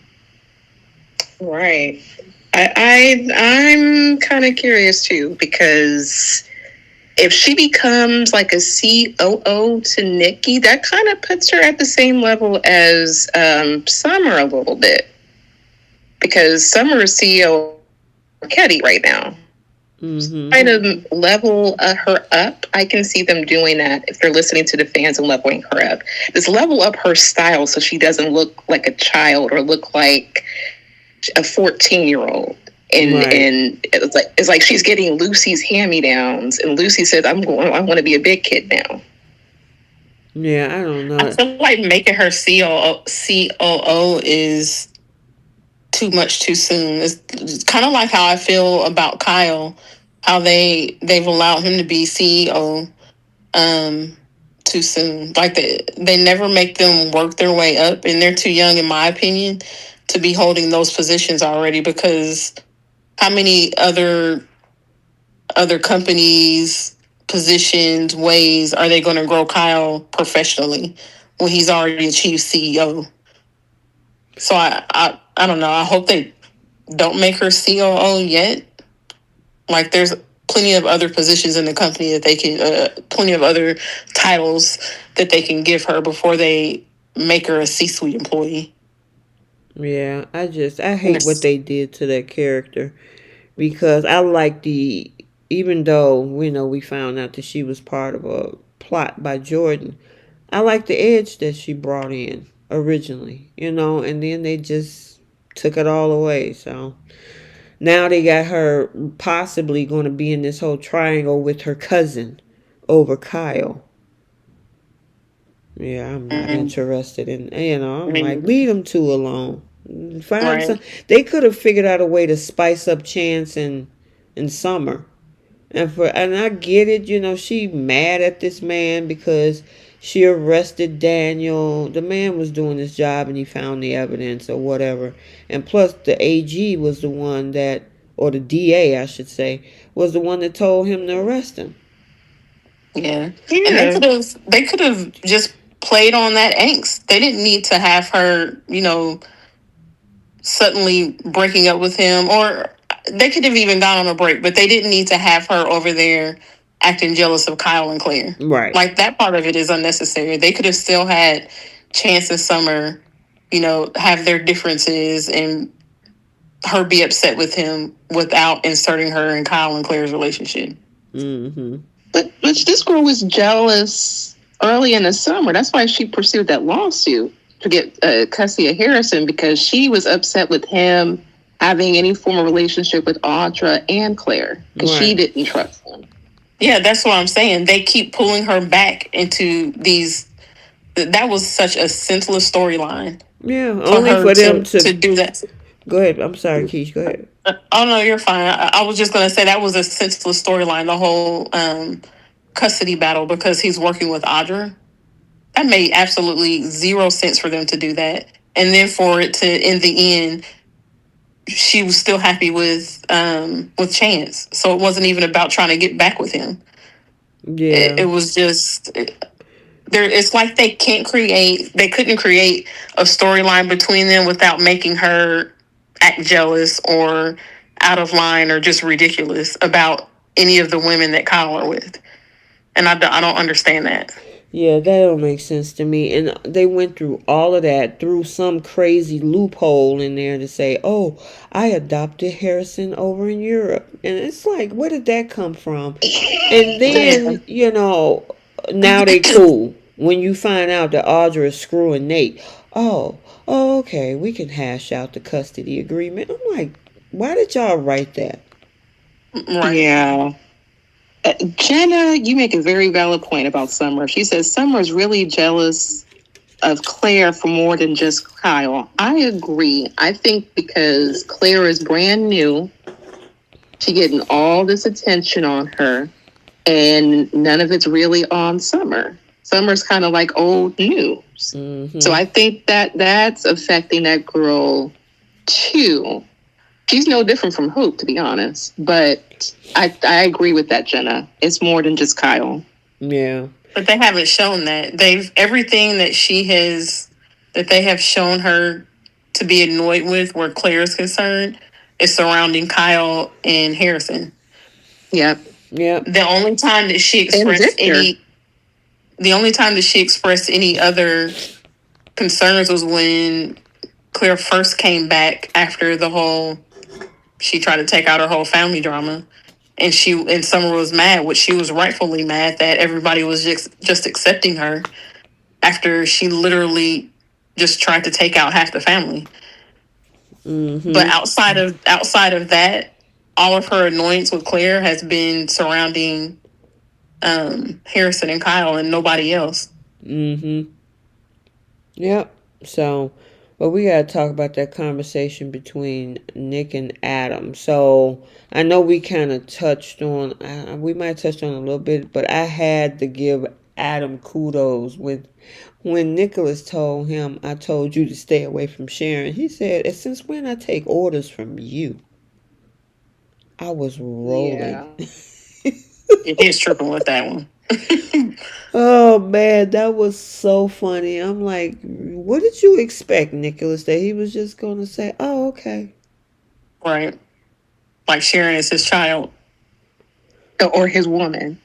Right. I'm kind of curious too, because if she becomes like a COO to Nikki, that kind of puts her at the same level as Summer a little bit, because Summer is CEO of Marchetti right now. Mm-hmm. Kind of level her up. I can see them doing that if they're listening to the fans and leveling her up. Just level up her style so she doesn't look like a child or look like a 14-year-old. Right. And it's like she's getting Lucy's hand-me-downs, and Lucy says, I want to be a big kid now. Yeah, I don't I know. feel like making her COO is too much too soon. It's kind of like how I feel about Kyle, how they've allowed him to be CEO too soon. Like they never make them work their way up, and they're too young, in my opinion, to be holding those positions already. Because how many other companies, positions, ways are they going to grow Kyle professionally when he's already achieved CEO? So I don't know. I hope they don't make her COO yet. Like there's plenty of other positions in the company that they can, plenty of other titles that they can give her before they make her a C-suite employee. Yeah, I hate what they did to that character because I like even though we found out that she was part of a plot by Jordan, I like the edge that she brought in originally, and then they just took it all away. So now they got her possibly going to be in this whole triangle with her cousin over Kyle. Yeah, I'm not interested in, I'm like, leave them two alone. Find some. Right. They could have figured out a way to spice up Chance and Summer. And I get it, she mad at this man because she arrested Daniel. The man was doing his job and he found the evidence or whatever. And plus the AG was the one that, or the DA I should say, was the one that told him to arrest him. Yeah. And they could have just played on that angst. They didn't need to have her, suddenly breaking up with him, or they could have even gone on a break, but they didn't need to have her over there acting jealous of Kyle and Claire. Right. Like that part of it is unnecessary. They could have still had Chance and Summer, have their differences and her be upset with him without inserting her in Kyle and Claire's relationship. Mm-hmm. But this girl was jealous early in the summer. That's why she pursued that lawsuit to get custody of Harrison, because she was upset with him having any form of relationship with Audra and Claire, because she didn't trust him. Yeah, that's what I'm saying. They keep pulling her back into these. That was such a senseless storyline. Yeah, For only her for them to do that. Go ahead. I'm sorry, Keish. Go ahead. Oh no, you're fine. I was just gonna say that was a senseless storyline. The whole custody battle, because he's working with Audra. That made absolutely zero sense for them to do that. And then for it to, in the end, she was still happy with Chance. So it wasn't even about trying to get back with him. Yeah. It was just it's like they couldn't create a storyline between them without making her act jealous or out of line or just ridiculous about any of the women that Kyle are with. And I don't understand that. Yeah, that don't make sense to me. And they went through all of that through some crazy loophole in there to say, "Oh, I adopted Harrison over in Europe," and it's like, where did that come from? And then now they cool. When you find out that Audra is screwing Nate, okay, we can hash out the custody agreement. I'm like, why did y'all write that? Right. Yeah. Jenna, you make a very valid point about Summer. She says Summer's really jealous of Claire for more than just Kyle. I agree. I think because Claire is brand new, she's getting all this attention on her, and none of it's really on Summer. Summer's kind of like old news. Mm-hmm. So I think that's affecting that girl too. She's no different from Hope, to be honest. But I agree with that, Jenna. It's more than just Kyle. Yeah. But they haven't shown that. Everything that they have shown her to be annoyed with where Claire is concerned is surrounding Kyle and Harrison. Yep. Yep. The only time that she expressed any other concerns was when Claire first came back after the whole, she tried to take out her whole family drama, and Summer was mad, which she was rightfully mad that everybody was just accepting her after she literally just tried to take out half the family. Mm-hmm. But outside of that, all of her annoyance with Claire has been surrounding Harrison and Kyle and nobody else. Mm-hmm. Yep. So, but we got to talk about that conversation between Nick and Adam. So, I know we kind of touched on, we might have touched on a little bit, but I had to give Adam kudos when Nicholas told him, "I told you to stay away from Sharon." He said, "Since when I take orders from you?" I was rolling. Yeah. He's tripping with that one. Oh man, that was so funny. I'm like, what did you expect, Nicholas? That he was just going to say, "Oh, okay." Right. Like Sharon is his child. Or his woman.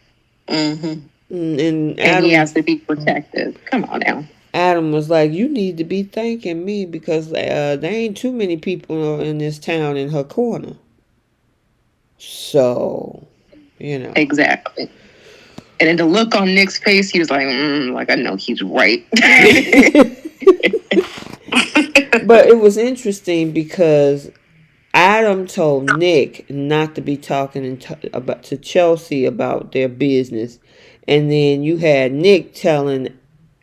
Mm-hmm. And Adam, he has to be protected. Come on now. Adam was like, "You need to be thanking me because there ain't too many people in this town in her corner." So, Exactly. And then the look on Nick's face, he was like, I know he's right. But it was interesting because Adam told Nick not to be talking to Chelsea about their business. And then you had Nick telling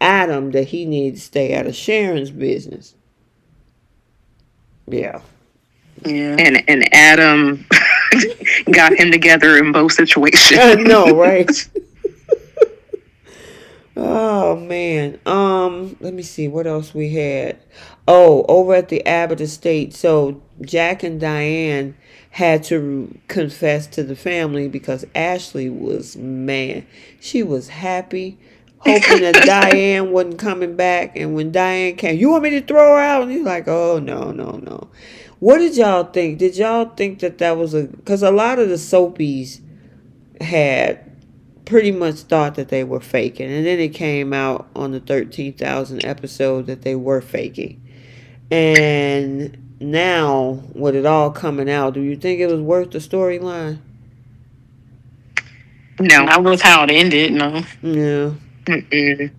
Adam that he needed to stay out of Sharon's business. Yeah. Yeah. And Adam got him together in both situations. I know, right? Oh man. Let me see what else we had. Oh, over at the Abbott estate. So Jack and Diane had to confess to the family because Ashley was mad. She was happy, hoping that Diane wasn't coming back. And when Diane came, "You want me to throw her out?" And he's like, "Oh, no. What did y'all think? Did y'all think that was because a lot of the soapies had pretty much thought that they were faking, and then it came out on the 13,000 episode that they were faking. And now with it all coming out, do you think it was worth the storyline? No, not with how it ended. No. Yeah. Mm-mm.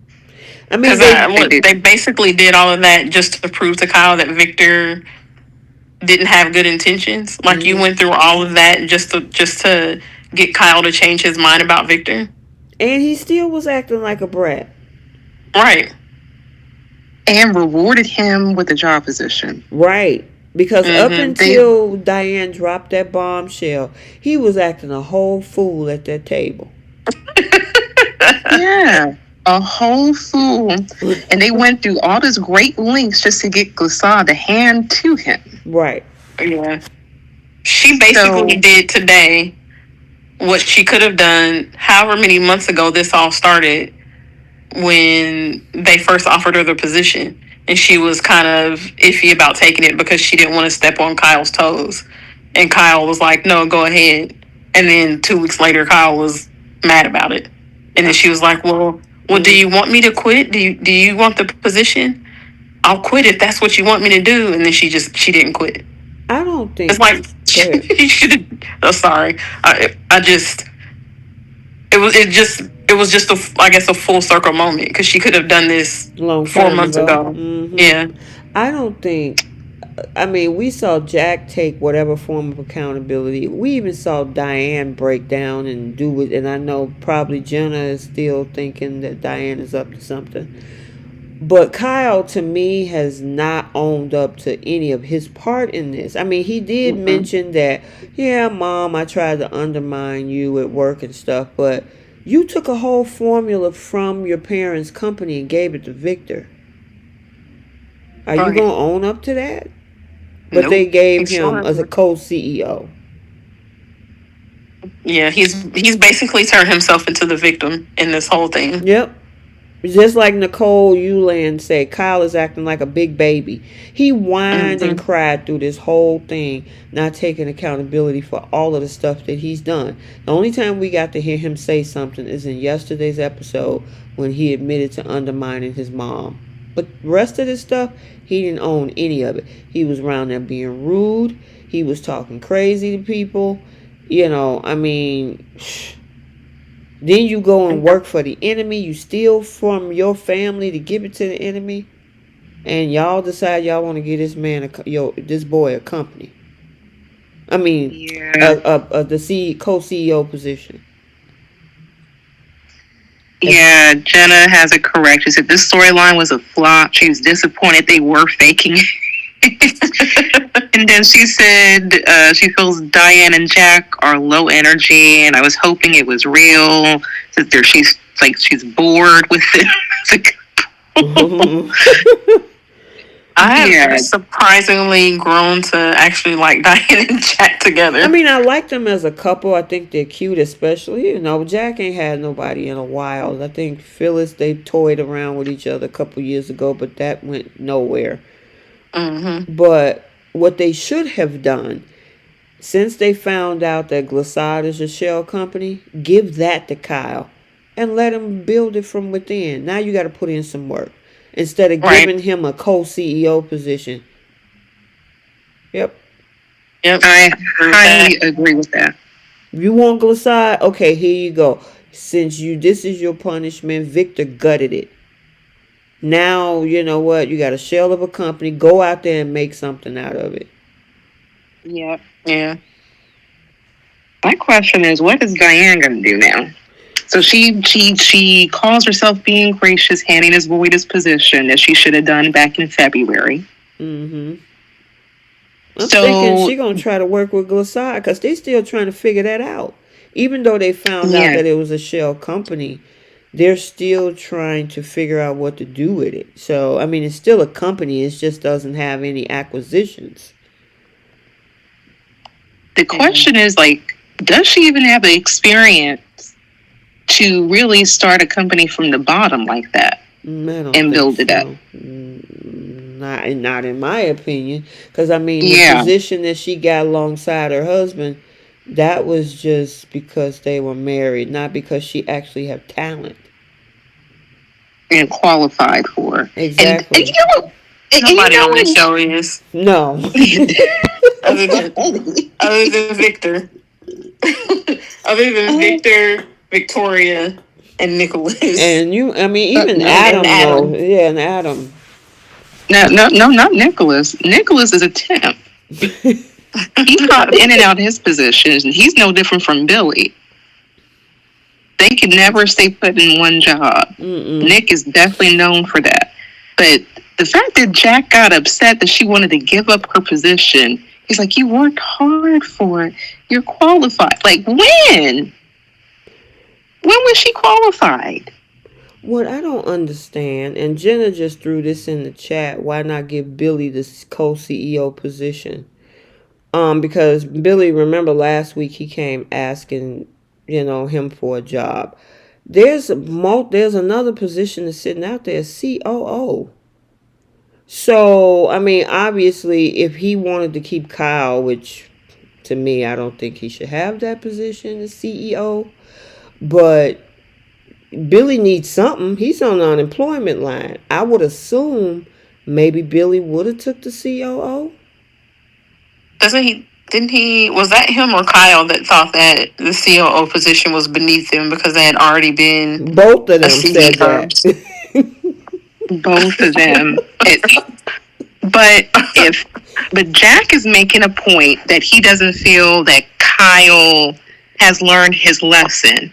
I mean, they basically did all of that just to prove to Kyle that Victor didn't have good intentions. Like, you went through all of that just to get Kyle to change his mind about Victor. And he still was acting like a brat. Right. And rewarded him with a job position. Right. Because up until Diane dropped that bombshell, he was acting a whole fool at that table. Yeah. A whole fool. And they went through all this great lengths just to get Glissade to hand to him. Right. Yeah. She basically did today what she could have done however many months ago this all started, when they first offered her the position. And she was kind of iffy about taking it because she didn't want to step on Kyle's toes. And Kyle was like, no, go ahead. And then 2 weeks later, Kyle was mad about it. And then she was like, well, do you want me to quit? Do you want the position? I'll quit if that's what you want me to do. And then she didn't quit. I don't It's think. like Go ahead. you should. Oh, sorry. I just it was just I guess a full circle moment because she could have done this Long four time months ago. ago. Yeah. I don't think. I mean, we saw Jack take whatever form of accountability. We even saw Diane break down and do it. And I know probably Jenna is still thinking that Diane is up to something. But Kyle, to me, has not owned up to any of his part in this. I mean, he did mention that, yeah, Mom, I tried to undermine you at work and stuff, but you took a whole formula from your parents' company and gave it to Victor. Are you Right. going to own up to that? But Nope. they gave He him sure as a isn't. co-CEO. Yeah, he's basically turned himself into the victim in this whole thing. Yep. Just like Nicole Uland said, Kyle is acting like a big baby. He whined and Hmm. cried through this whole thing, not taking accountability for all of the stuff that he's done. The only time we got to hear him say something is in yesterday's episode when he admitted to undermining his mom. But the rest of this stuff, he didn't own any of it. He was around there being rude. He was talking crazy to people. I mean, then you go and work for the enemy. You steal from your family to give it to the enemy, and y'all decide y'all want to give this man this boy a company. I mean, Yeah. the co-CEO position. Yeah, Jenna has it correct. She said this storyline was a flop. She was disappointed they were faking it. And then she said she feels Diane and Jack are low energy, and I was hoping it was real. She's bored with it. I have Yeah. surprisingly grown to actually like Diane and Jack together. I mean, I like them as a couple. I think they're cute, especially. Jack ain't had nobody in a while. I think Phyllis, they toyed around with each other a couple years ago, but that went nowhere. But what they should have done, since they found out that Glissade is a shell company, give that to Kyle and let him build it from within. Now you got to put in some work instead of Right. giving him a co-CEO position. Yep. Yep. I highly agree with that. You want Glissade? Okay, here you go. Since this is your punishment, Victor gutted it. Now, you know what? You got a shell of a company. Go out there and make something out of it. Yeah. Yeah. My question is, what is Diane going to do now? So she calls herself being gracious, handing this boy this position that she should have done back in February. I'm thinking she gonna try to work with Glissade because they still trying to figure that out. Even though they found out that it was a shell company, they're still trying to figure out what to do with it. So I mean, it's still a company. It just doesn't have any acquisitions. The question is, does she even have the experience to really start a company from the bottom like that and build it up? Not in my opinion, because I mean the position that she got alongside her husband, that was just because they were married, not because she actually have talent and qualified for. Exactly. And Nobody on this show is. No. other than Victor. Other than Victor, Victoria, and Nicholas. And even Adam. Yeah, and Adam. No, not Nicholas. Nicholas is a temp. He's not in and out of his positions, and he's no different from Billy. They can never stay put in one job. Nick is definitely known for that. But the fact that Jack got upset that she wanted to give up her position, he's like, you worked hard for it. You're qualified. Like, when? When was she qualified? What I don't understand, and Jenna just threw this in the chat, why not give Billy this co-CEO position? Because Billy, remember last week he came asking, him for a job. There's another position that's sitting out there, COO. So, I mean, obviously, if he wanted to keep Kyle, which to to me, I don't think he should have that position as CEO. But Billy needs something. He's on the unemployment line. I would assume maybe Billy would have took the COO. Doesn't he? Didn't he? Was that him or Kyle that thought that the COO position was beneath him because they had already been Both of a them said CEO? that. Both of them. But if but Jack is making a point that he doesn't feel that Kyle has learned his lesson.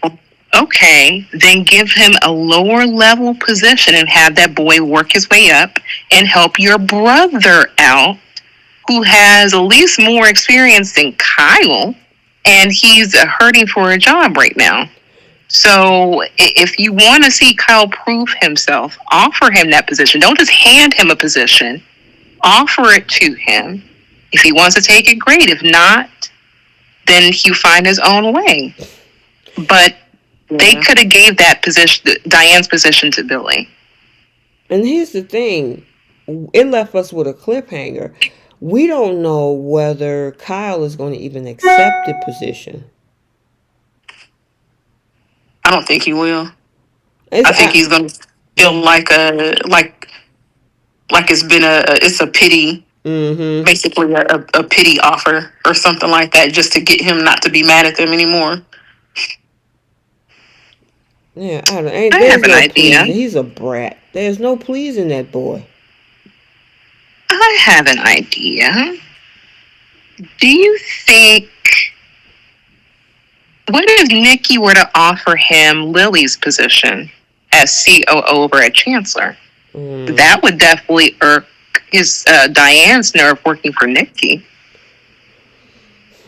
Okay, then give him a lower level position and have that boy work his way up and help your brother out, who has at least more experience than Kyle, and he's hurting for a job right now. So if you want to see Kyle prove himself, offer him that position. Don't just hand him a position. Offer it to him. If he wants to take it, great. If not, then he'll find his own way. But they could have gave that position, Diane's position, to Billy. And here's the thing. It left us with a cliffhanger. We don't know whether Kyle is going to even accept the position. I don't think he will. I think he's going to feel like it's a pity, basically a pity offer or something like that, just to get him not to be mad at them anymore. Yeah, I have an idea. He's a brat. There's no pleasing that boy. I have an idea. Do you think, what if Nikki were to offer him Lily's position as COO over at Chancellor? That would definitely irk his Diane's nerve working for Nikki.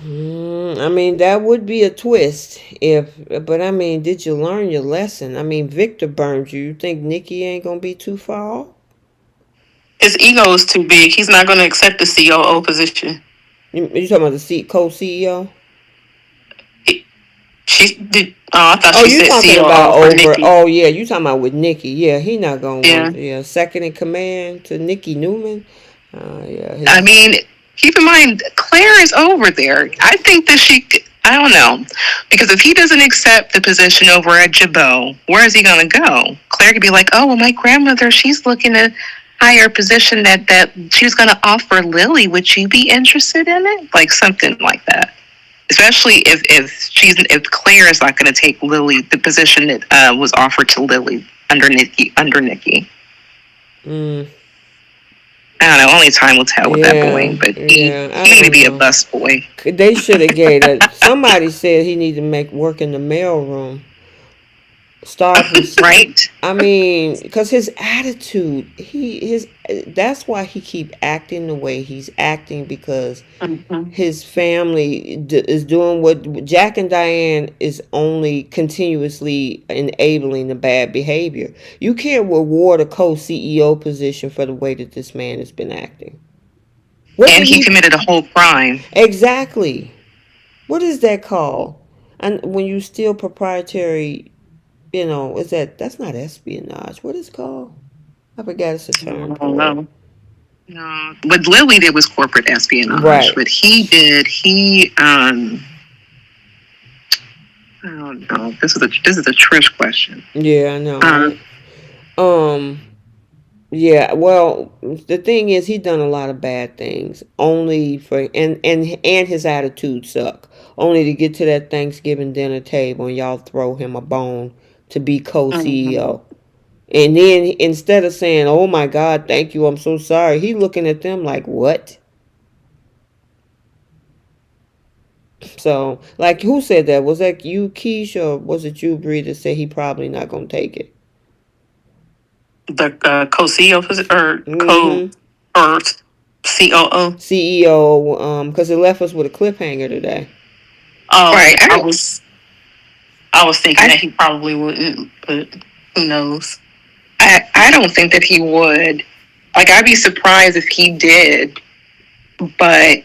I mean, that would be a twist but I mean, did you learn your lesson? I mean, Victor burned you. You think Nikki ain't gonna be too far off? His ego is too big. He's not going to accept the COO position. You talking about the co-CEO? She did. I thought she said talking COO about for over. Nikki. Oh yeah, you talking about with Nikki? Yeah, he not going. Yeah. Second in command to Nikki Newman. Yeah. I mean, keep in mind, Claire is over there. I think that I don't know, because if he doesn't accept the position over at Jabot, where is he going to go? Claire could be like, oh, well, my grandmother, she's looking at higher position that she's going to offer Lily. Would you be interested in it? Like something like that. Especially if Claire is not going to take Lily, the position that was offered to Lily under Nikki. I don't know. Only time will tell with that boy, but he need to be a bus boy. They should have gave that. Somebody said he need to make work in the mailroom. Start from right. I mean, because his attitude, that's why he keep acting the way he's acting, because his family is doing what Jack and Diane is only continuously enabling the bad behavior. You can't reward a co-CEO position for the way that this man has been acting. And he committed a whole crime. Exactly. What is that called? And when you steal proprietary, that's not espionage. What is it called? I forgot it's a term. No. What Lily did was corporate espionage. Right. What he did, I don't know. This is a Trish question. Yeah, I know. Yeah, well, the thing is, he done a lot of bad things. Only for and his attitude suck. Only to get to that Thanksgiving dinner table and y'all throw him a bone to be co-CEO. And then instead of saying, oh my God, thank you, I'm so sorry, he looking at them like, what? So, like, who said that? Was that you, Keish, or was it you, Bree, that said he probably not going to take it? The co-CEO or COO? CEO, because it left us with a cliffhanger today. Oh, right. I was thinking that he probably wouldn't, but who knows? I don't think that he would. Like, I'd be surprised if he did, but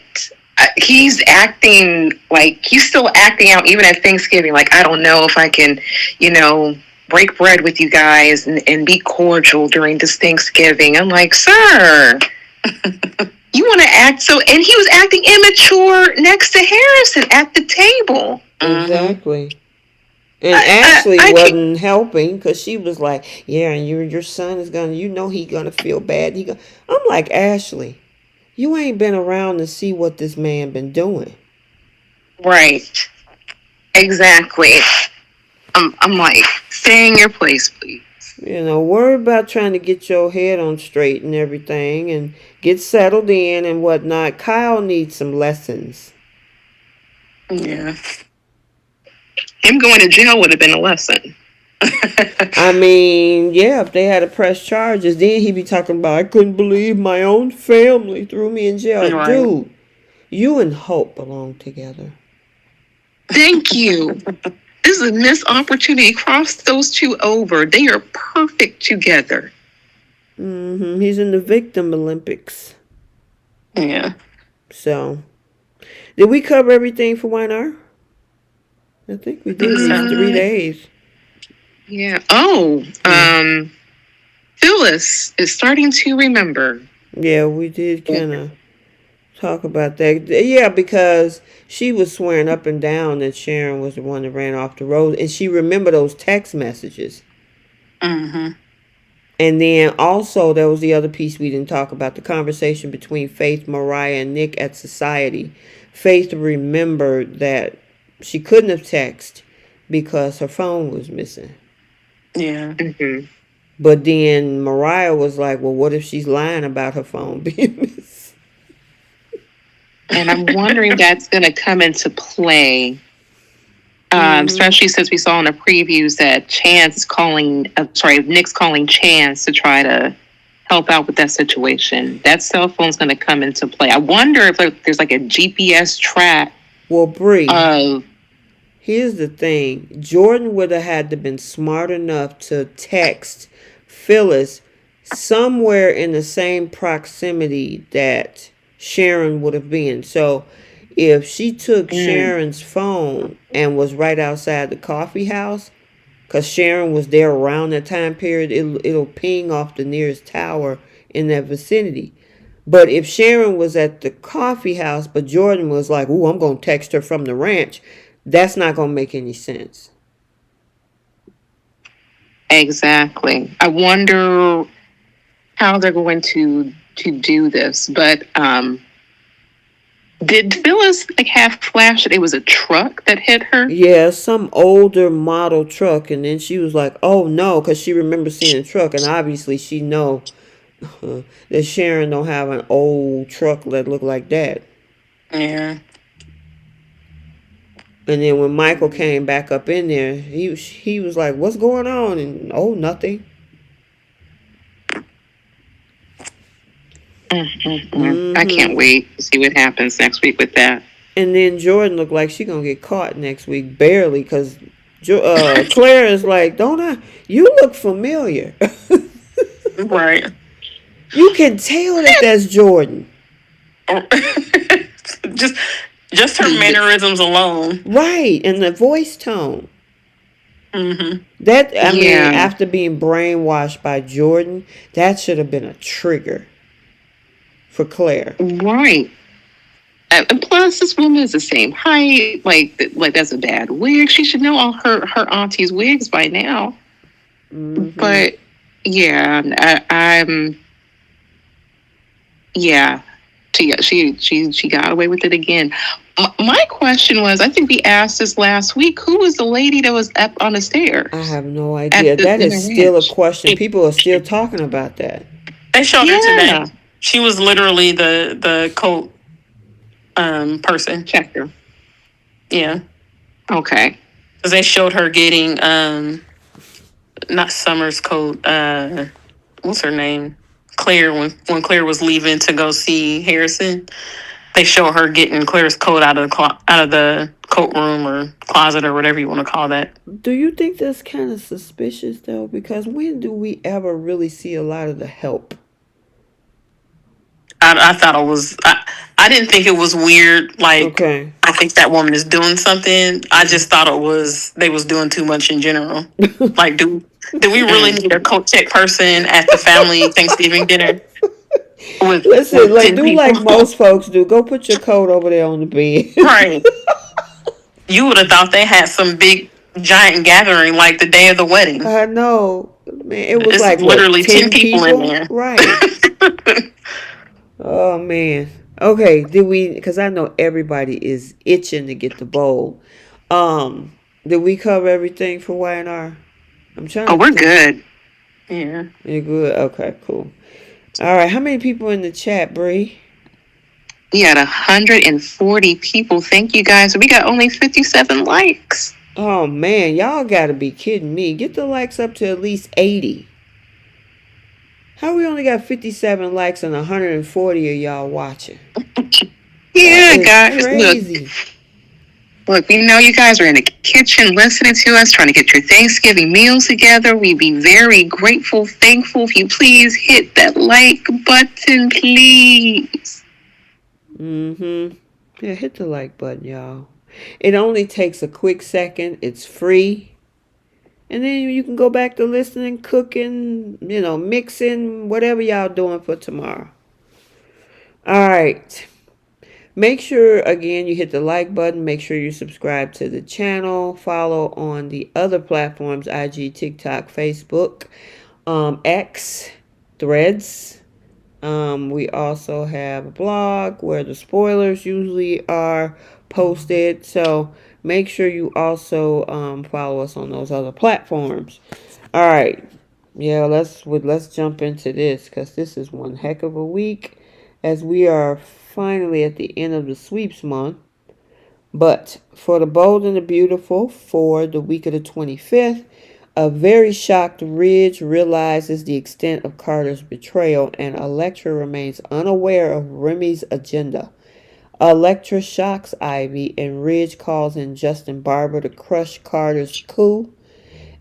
he's acting like he's still acting out even at Thanksgiving. Like, I don't know if I can, break bread with you guys and be cordial during this Thanksgiving. I'm like, sir, you want to act and he was acting immature next to Harrison at the table. Exactly. And Ashley wasn't helping because she was like, "Yeah, and your son is gonna, he gonna feel bad." I'm like, Ashley, you ain't been around to see what this man been doing. Right. Exactly. I'm like, stay in your place, please. Worry about trying to get your head on straight and everything, and get settled in and whatnot. Kyle needs some lessons. Yeah. Him going to jail would have been a lesson. I mean, yeah, if they had to press charges, then he'd be talking about, I couldn't believe my own family threw me in jail. Right. Dude, you and Hope belong together. Thank you. This is a missed opportunity. Cross those two over. They are perfect together. He's in the Victim Olympics. Yeah. So, did we cover everything for YNR? I think we did these 3 days. Yeah. Phyllis is starting to remember. Yeah, we did kind of talk about that. Yeah, because she was swearing up and down that Sharon was the one that ran off the road, and she remembered those text messages. Mm-hmm. And then also there was the other piece we didn't talk about, the conversation between Faith, Mariah, and Nick at Society. Faith remembered that she couldn't have texted because her phone was missing. Yeah. Mm-hmm. But then Mariah was like, well, what if she's lying about her phone being missing? And I'm wondering if that's going to come into play, especially since we saw in the previews that Nick's calling Chance to try to help out with that situation. That cell phone's going to come into play. I wonder if there's like a GPS track. Well, Bree, here's the thing. Jordan would have had to been smart enough to text Phyllis somewhere in the same proximity that Sharon would have been. So if she took Sharon's phone and was right outside the coffee house, because Sharon was there around that time period, it'll ping off the nearest tower in that vicinity. But if Sharon was at the coffee house, but Jordan was like, ooh, I'm going to text her from the ranch, that's not going to make any sense. Exactly. I wonder how they're going to do this. But did Phyllis have flashed that it was a truck that hit her? Yeah, some older model truck. And then she was like, oh no, because she remembers seeing a truck. And obviously she know that Sharon don't have an old truck that look like that. Yeah. And then when Michael came back up in there, he was like, what's going on? And nothing. I can't wait to see what happens next week with that. And then Jordan looked like she gonna get caught next week, barely, because Claire is like, you look familiar. Right. You can tell that's Jordan. Just her mannerisms alone. Right, and the voice tone. Mm-hmm. I mean, after being brainwashed by Jordan, that should have been a trigger for Claire. Right. And plus, this woman is the same height. Like that's a bad wig. She should know all her auntie's wigs by now. Mm-hmm. But yeah, she got away with it again. My question was, I think we asked this last week, who was the lady that was up on the stairs? I have no idea. That is still a question. People are still talking about that. They showed her today. She was literally the coat person. Checker. Yeah. Okay. Because they showed her getting not Summer's coat. What's her name? Claire. When Claire was leaving to go see Harrison, they show her getting Claire's coat out of the coat room or closet or whatever you want to call that. Do you think that's kind of suspicious though? Because when do we ever really see a lot of the help? I thought it was. I didn't think it was weird. Like, okay. I think that woman is doing something. I just thought they was doing too much in general. Like, do we really need a coat check person at the family Thanksgiving dinner? Listen, with like 10 do people. like most folks do. Go put your coat over there on the bed. Right. You would have thought they had some big giant gathering like the day of the wedding. I know, man. It was It's like what, literally 10 10 people in people, there. right? Oh man. Okay, did we? Because I know everybody is itching to get the bowl. Um, did we cover everything for Y&R? I'm trying Oh, to we're think. good. Yeah. You're good. Okay, cool. All right. How many people in the chat, Bree? We had 140 people. Thank you guys. We got only 57 likes. Oh man, y'all gotta be kidding me. Get the likes up to at least 80. How we only got 57 likes and 140 of y'all watching? That Yeah, is guys. crazy. Look, we know you guys are in the kitchen listening to us, trying to get your Thanksgiving meals together. We'd be very grateful, thankful if you please hit that like button, please. Mm-hmm. Yeah, hit the like button, y'all. It only takes a quick second. It's free. And then you can go back to listening, cooking, mixing, whatever y'all doing for tomorrow. All right. Make sure, again, you hit the like button. Make sure you subscribe to the channel. Follow on the other platforms, IG, TikTok, Facebook, X, Threads. We also have a blog where the spoilers usually are posted. So make sure you also follow us on those other platforms. All right. Yeah, let's jump into this because this is one heck of a week as we are finally at the end of the sweeps month. But for the bold and the beautiful, for the week of the 25th, a very shocked Ridge realizes the extent of Carter's betrayal, and Elektra remains unaware of Remy's agenda. Elektra shocks Ivy, and Ridge calls in Justin Barber to crush Carter's coup.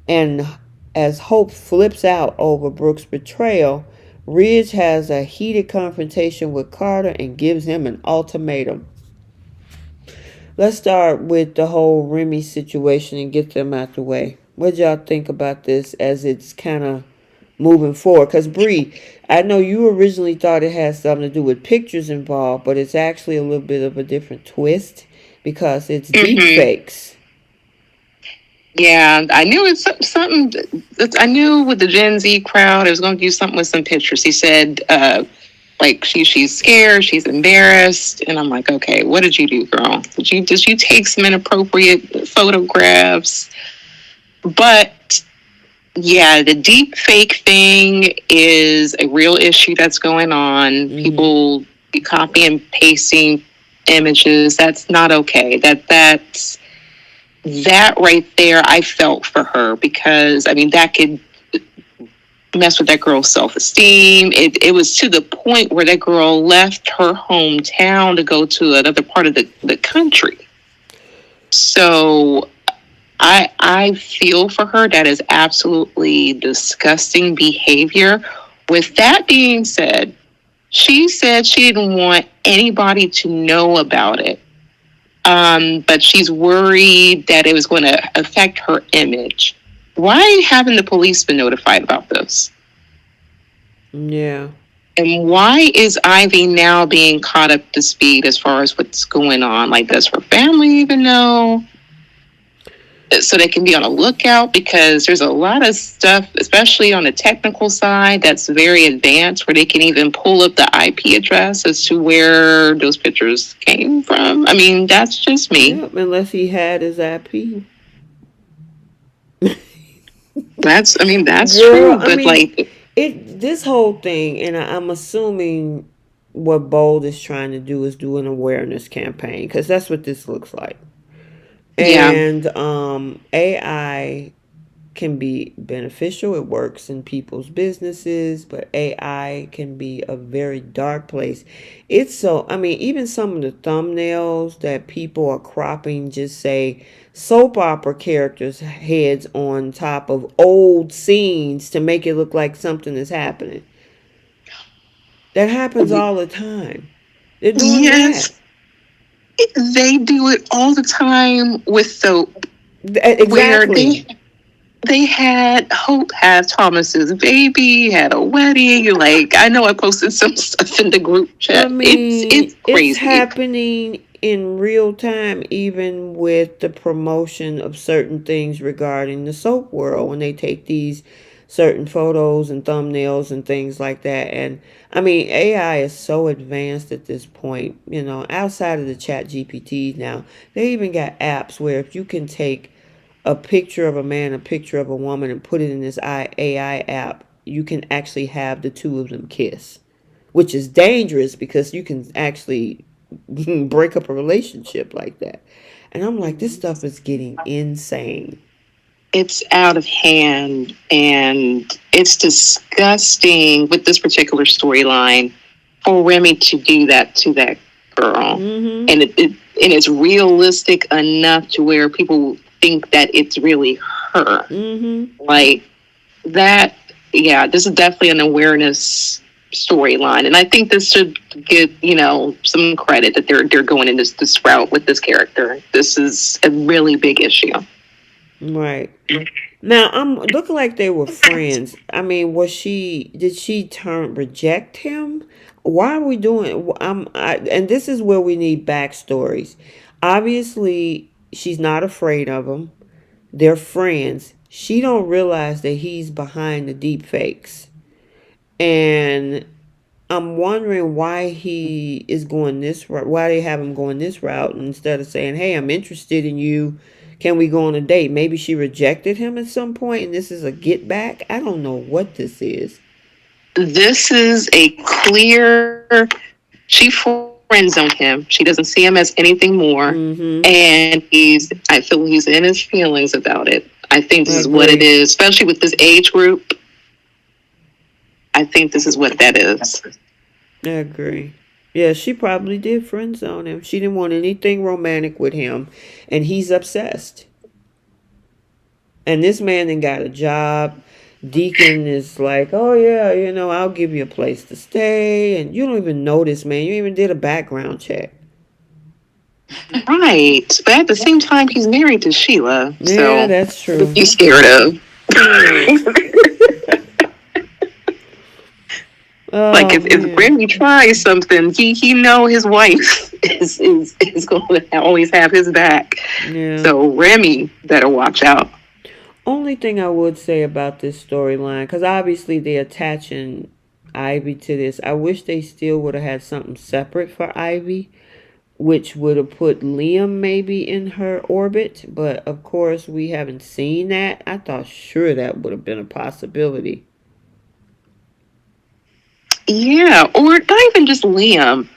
And as Hope flips out over Brooke's betrayal, Ridge has a heated confrontation with Carter and gives him an ultimatum. Let's start with the whole Remy situation and get them out the way. What y'all think about this as it's kind of moving forward? Because Bree, I know you originally thought it had something to do with pictures involved, but it's actually a little bit of a different twist because it's deep fakes. Yeah, I knew it's something. I knew with the Gen Z crowd, it was going to do something with some pictures. He said, like she's scared, she's embarrassed, and I'm like, okay, what did you do, girl? Did you take some inappropriate photographs? But yeah, the deep fake thing is a real issue that's going on. Mm-hmm. People copy and pasting images. That's not okay. That right there, I felt for her because, I mean, that could mess with that girl's self-esteem. It was to the point where that girl left her hometown to go to another part of the country. So I feel for her. That is absolutely disgusting behavior. With that being said, she said she didn't want anybody to know about it. But she's worried that it was going to affect her image. Why haven't the police been notified about this? Yeah. And why is Ivy now being caught up to speed as far as what's going on? Like, does her family even know? So they can be on a lookout, because there's a lot of stuff, especially on the technical side, that's very advanced, where they can even pull up the IP address as to where those pictures came from. I mean, that's just me. Yep, unless he had his IP. That's Girl, true. But this whole thing, and I'm assuming what Bold is trying to do is do an awareness campaign, because that's what this looks like. And AI can be beneficial. It works in people's businesses, but AI can be a very dark place. Even some of the thumbnails that people are cropping just say soap opera characters' heads on top of old scenes to make it look like something is happening. That happens all the time. They're doing that. They do it all the time with soap. Exactly. they had Hope have Thomas's baby, had a wedding. Like, I know I posted some stuff in the group I chat. mean, It's it's crazy. happening in real time, even with the promotion of certain things regarding the soap world when they take these certain photos and thumbnails and things like that. And I mean, AI is so advanced at this point, outside of the chat GPT now, they even got apps where if you can take a picture of a man, a picture of a woman, and put it in this AI app, you can actually have the two of them kiss, which is dangerous because you can actually break up a relationship like that. And I'm like, this stuff is getting insane. It's out of hand, and it's disgusting with this particular storyline for Remy to do that to that girl. Mm-hmm. And it's realistic enough to where people think that it's really her. Mm-hmm. Like that, yeah, this is definitely an awareness storyline. And I think this should get, some credit that they're going in this route with this character. This is a really big issue. Right. Now I'm looking like they were friends. I mean, did she reject him? Why are we doing and this is where we need backstories. Obviously, she's not afraid of him. They're friends. She don't realize that he's behind the deep fakes. And I'm wondering why he is going this route, why they have him going this route instead of saying, "Hey, I'm interested in you. Can we go on a date?" Maybe she rejected him at some point and this is a get back. I don't know what this is. This is a clear, she friends on him. She doesn't see him as anything more. Mm-hmm. And I feel he's in his feelings about it. I think I this is what it agree. is, especially with this age group. I think this is what that is. I agree. Yeah, she probably did friend zone him. She didn't want anything romantic with him, and he's obsessed. And this man then got a job. Deacon is like, "Oh yeah, I'll give you a place to stay," and you don't even know this man. You even did a background check. Right. But at the same time, he's married to Sheila. Yeah, So, that's what true. are you scared of? Yeah. Like, Oh if man. Remy tries something, he know his wife is going to always have his back. Yeah. So, Remy better watch out. Only thing I would say about this storyline, because obviously they're attaching Ivy to this. I wish they still would have had something separate for Ivy, which would have put Liam maybe in her orbit. But of course, we haven't seen that. I thought sure that would have been a possibility. Yeah, or not even just Liam.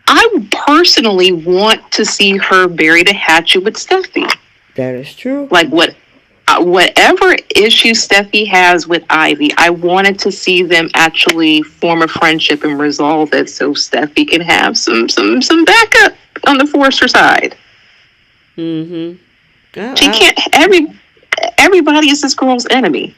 I personally want to see her bury the hatchet with Steffi. That is true. Like whatever issue Steffi has with Ivy, I wanted to see them actually form a friendship and resolve it, so Steffi can have some backup on the Forrester side. Mm-hmm. She can't. Everybody is this girl's enemy.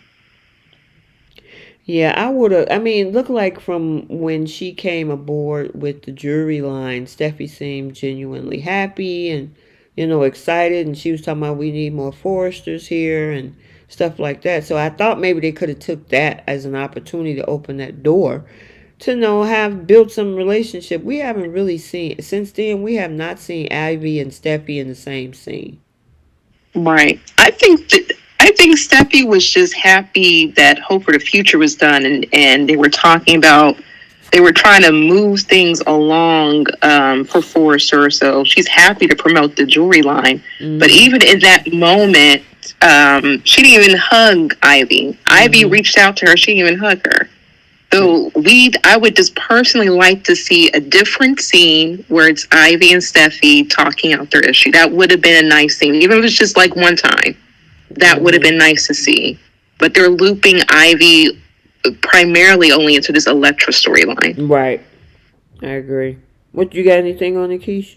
Yeah, I would have. I mean, look like from when she came aboard with the jury line, Steffi seemed genuinely happy and, excited. And she was talking about we need more Foresters here and stuff like that. So I thought maybe they could have took that as an opportunity to open that door to have built some relationship. We haven't really seen since then. We have not seen Ivy and Steffi in the same scene. Right. I think Steffi was just happy that Hope for the Future was done, and they were trying to move things along for Forrester. So she's happy to promote the jewelry line. Mm-hmm. But even in that moment, she didn't even hug Ivy. Mm-hmm. Ivy reached out to her. She didn't even hug her. So I would just personally like to see a different scene where it's Ivy and Steffi talking out their issue. That would have been a nice scene, even if it was just like one time. That would have been nice to see. But they're looping Ivy primarily only into this Elektra storyline. Right. I agree. What, you got anything on it, Keish?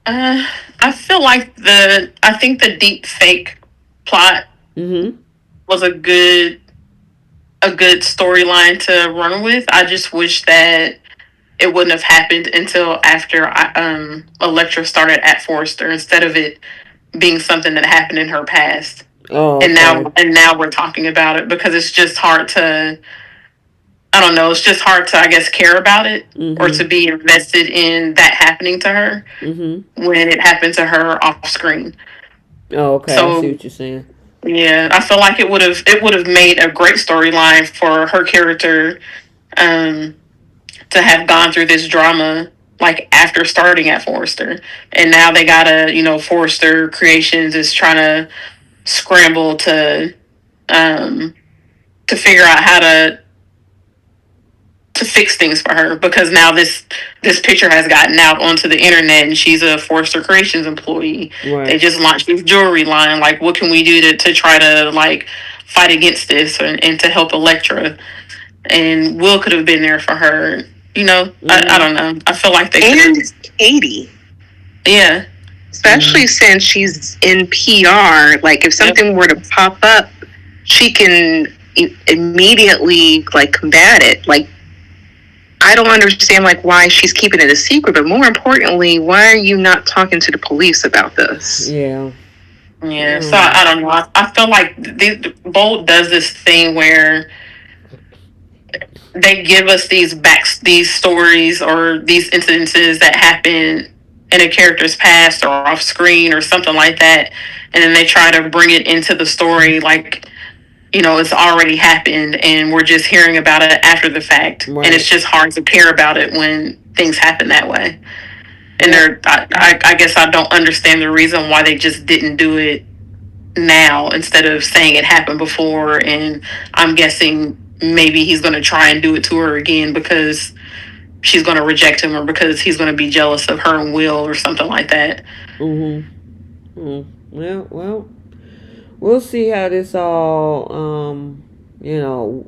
I feel like I think the deep fake plot was a good storyline to run with. I just wish that it wouldn't have happened until after Elektra started at Forrester, instead of it being something that happened in her past. Oh, And okay. now we're talking about it because it's just hard to, I don't know, it's just hard to, I guess, care about it or to Mm-hmm. be invested in that happening to her Mm-hmm. when it happened to her off screen. Oh, okay. I see So what you're saying. yeah, I feel like it would have made a great storyline for her character, um, to have gone through this drama like after starting at Forrester, and now they gotta, Forrester Creations is trying to scramble um, to figure out how to fix things for her because now this picture has gotten out onto the internet and she's a Forrester Creations employee. They Right. just launched this jewelry line. Like, what can we do to try to like fight against this and to help Electra? And Will could have been there for her. I Mm-hmm. don't know. I feel like they And could. Katie, Yeah. especially since she's in PR, like if Yep. something were to pop up, she can immediately like combat it. Like I don't understand like why she's keeping it a secret, but more importantly, why are you not talking to the police about this? Yeah. I Yeah. So don't know. I don't know. I feel like Bolt does this thing where they give us these stories or these incidences that happen in a character's past or off screen or something like that, and then they try to bring it into the story like it's already happened and we're just hearing about it after the fact, and it's Right. just hard to care about it when things happen that way. And Yep. I guess I don't understand the reason why they just didn't do it now instead of saying it happened before. And I'm guessing maybe he's going to try and do it to her again because she's going to reject him or because he's going to be jealous of her and Will or something like that. Mm-hmm. Well, we'll see how this all, you know,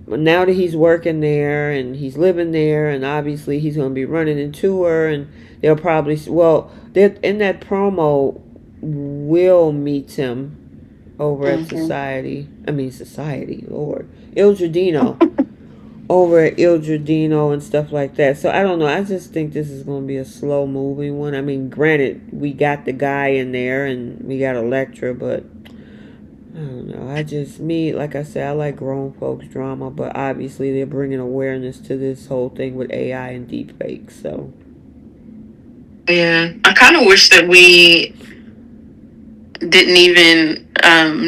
now that he's working there and he's living there, and obviously he's going to be running into her, and they'll probably, well, in that promo, Will meets him over at Mm-hmm. Society, Lord, Il Giardino, over at Il Giardino and stuff like that. So I don't know. I just think this is going to be a slow moving one. I mean, granted, we got the guy in there and we got Electra, but I don't know. Like I said, I like grown folks drama, but obviously they're bringing awareness to this whole thing with AI and deepfakes. So Yeah, I kind of wish that we didn't even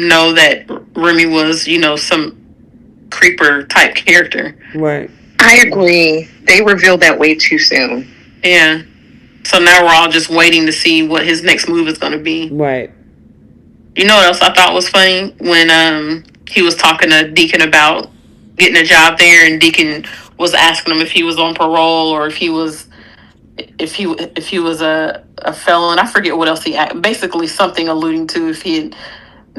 know that Remy was, some creeper type character. right, I agree. They revealed that way too soon. Yeah. So now we're all just waiting to see what his next move is going to be. right. You know what else I thought was funny when he was talking to Deacon about getting a job there, and Deacon was asking him if he was on parole or if he was a felon. I forget what else basically something alluding to if he had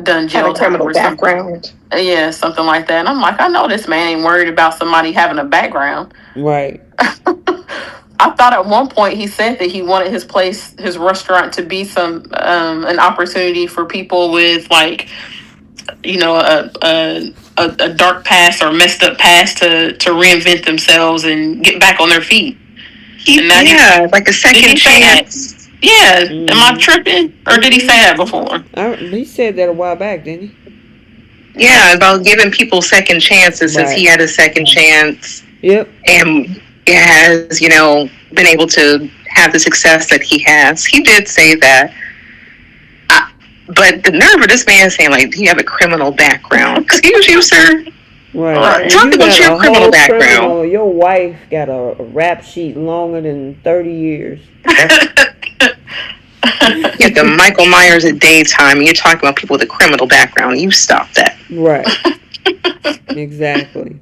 done Had a jail time criminal or something. background. Yeah, something like that. And I'm like, I know this man ain't worried about somebody having a background. Right. I thought at one point he said that he wanted his restaurant to be an opportunity for people with like a dark past or messed up past to reinvent themselves and get back on their feet. And now Like a did second he say that? chance. Yeah, am I Mm-hmm. tripping or did he say that before? He said that a while back, didn't he? Yeah, about giving people second chances since he Right. had a second chance Yep. and has, been able to have the success that he has. He did say that. But the nerve of this man saying, like, do you have a criminal background? Excuse you, sir. Right. And Talk you about got your a criminal whole background. criminal. Your wife got a rap sheet longer than 30 years. You have the Michael Myers at daytime, and you're talking about people with a criminal background. You stop that. Right. Exactly.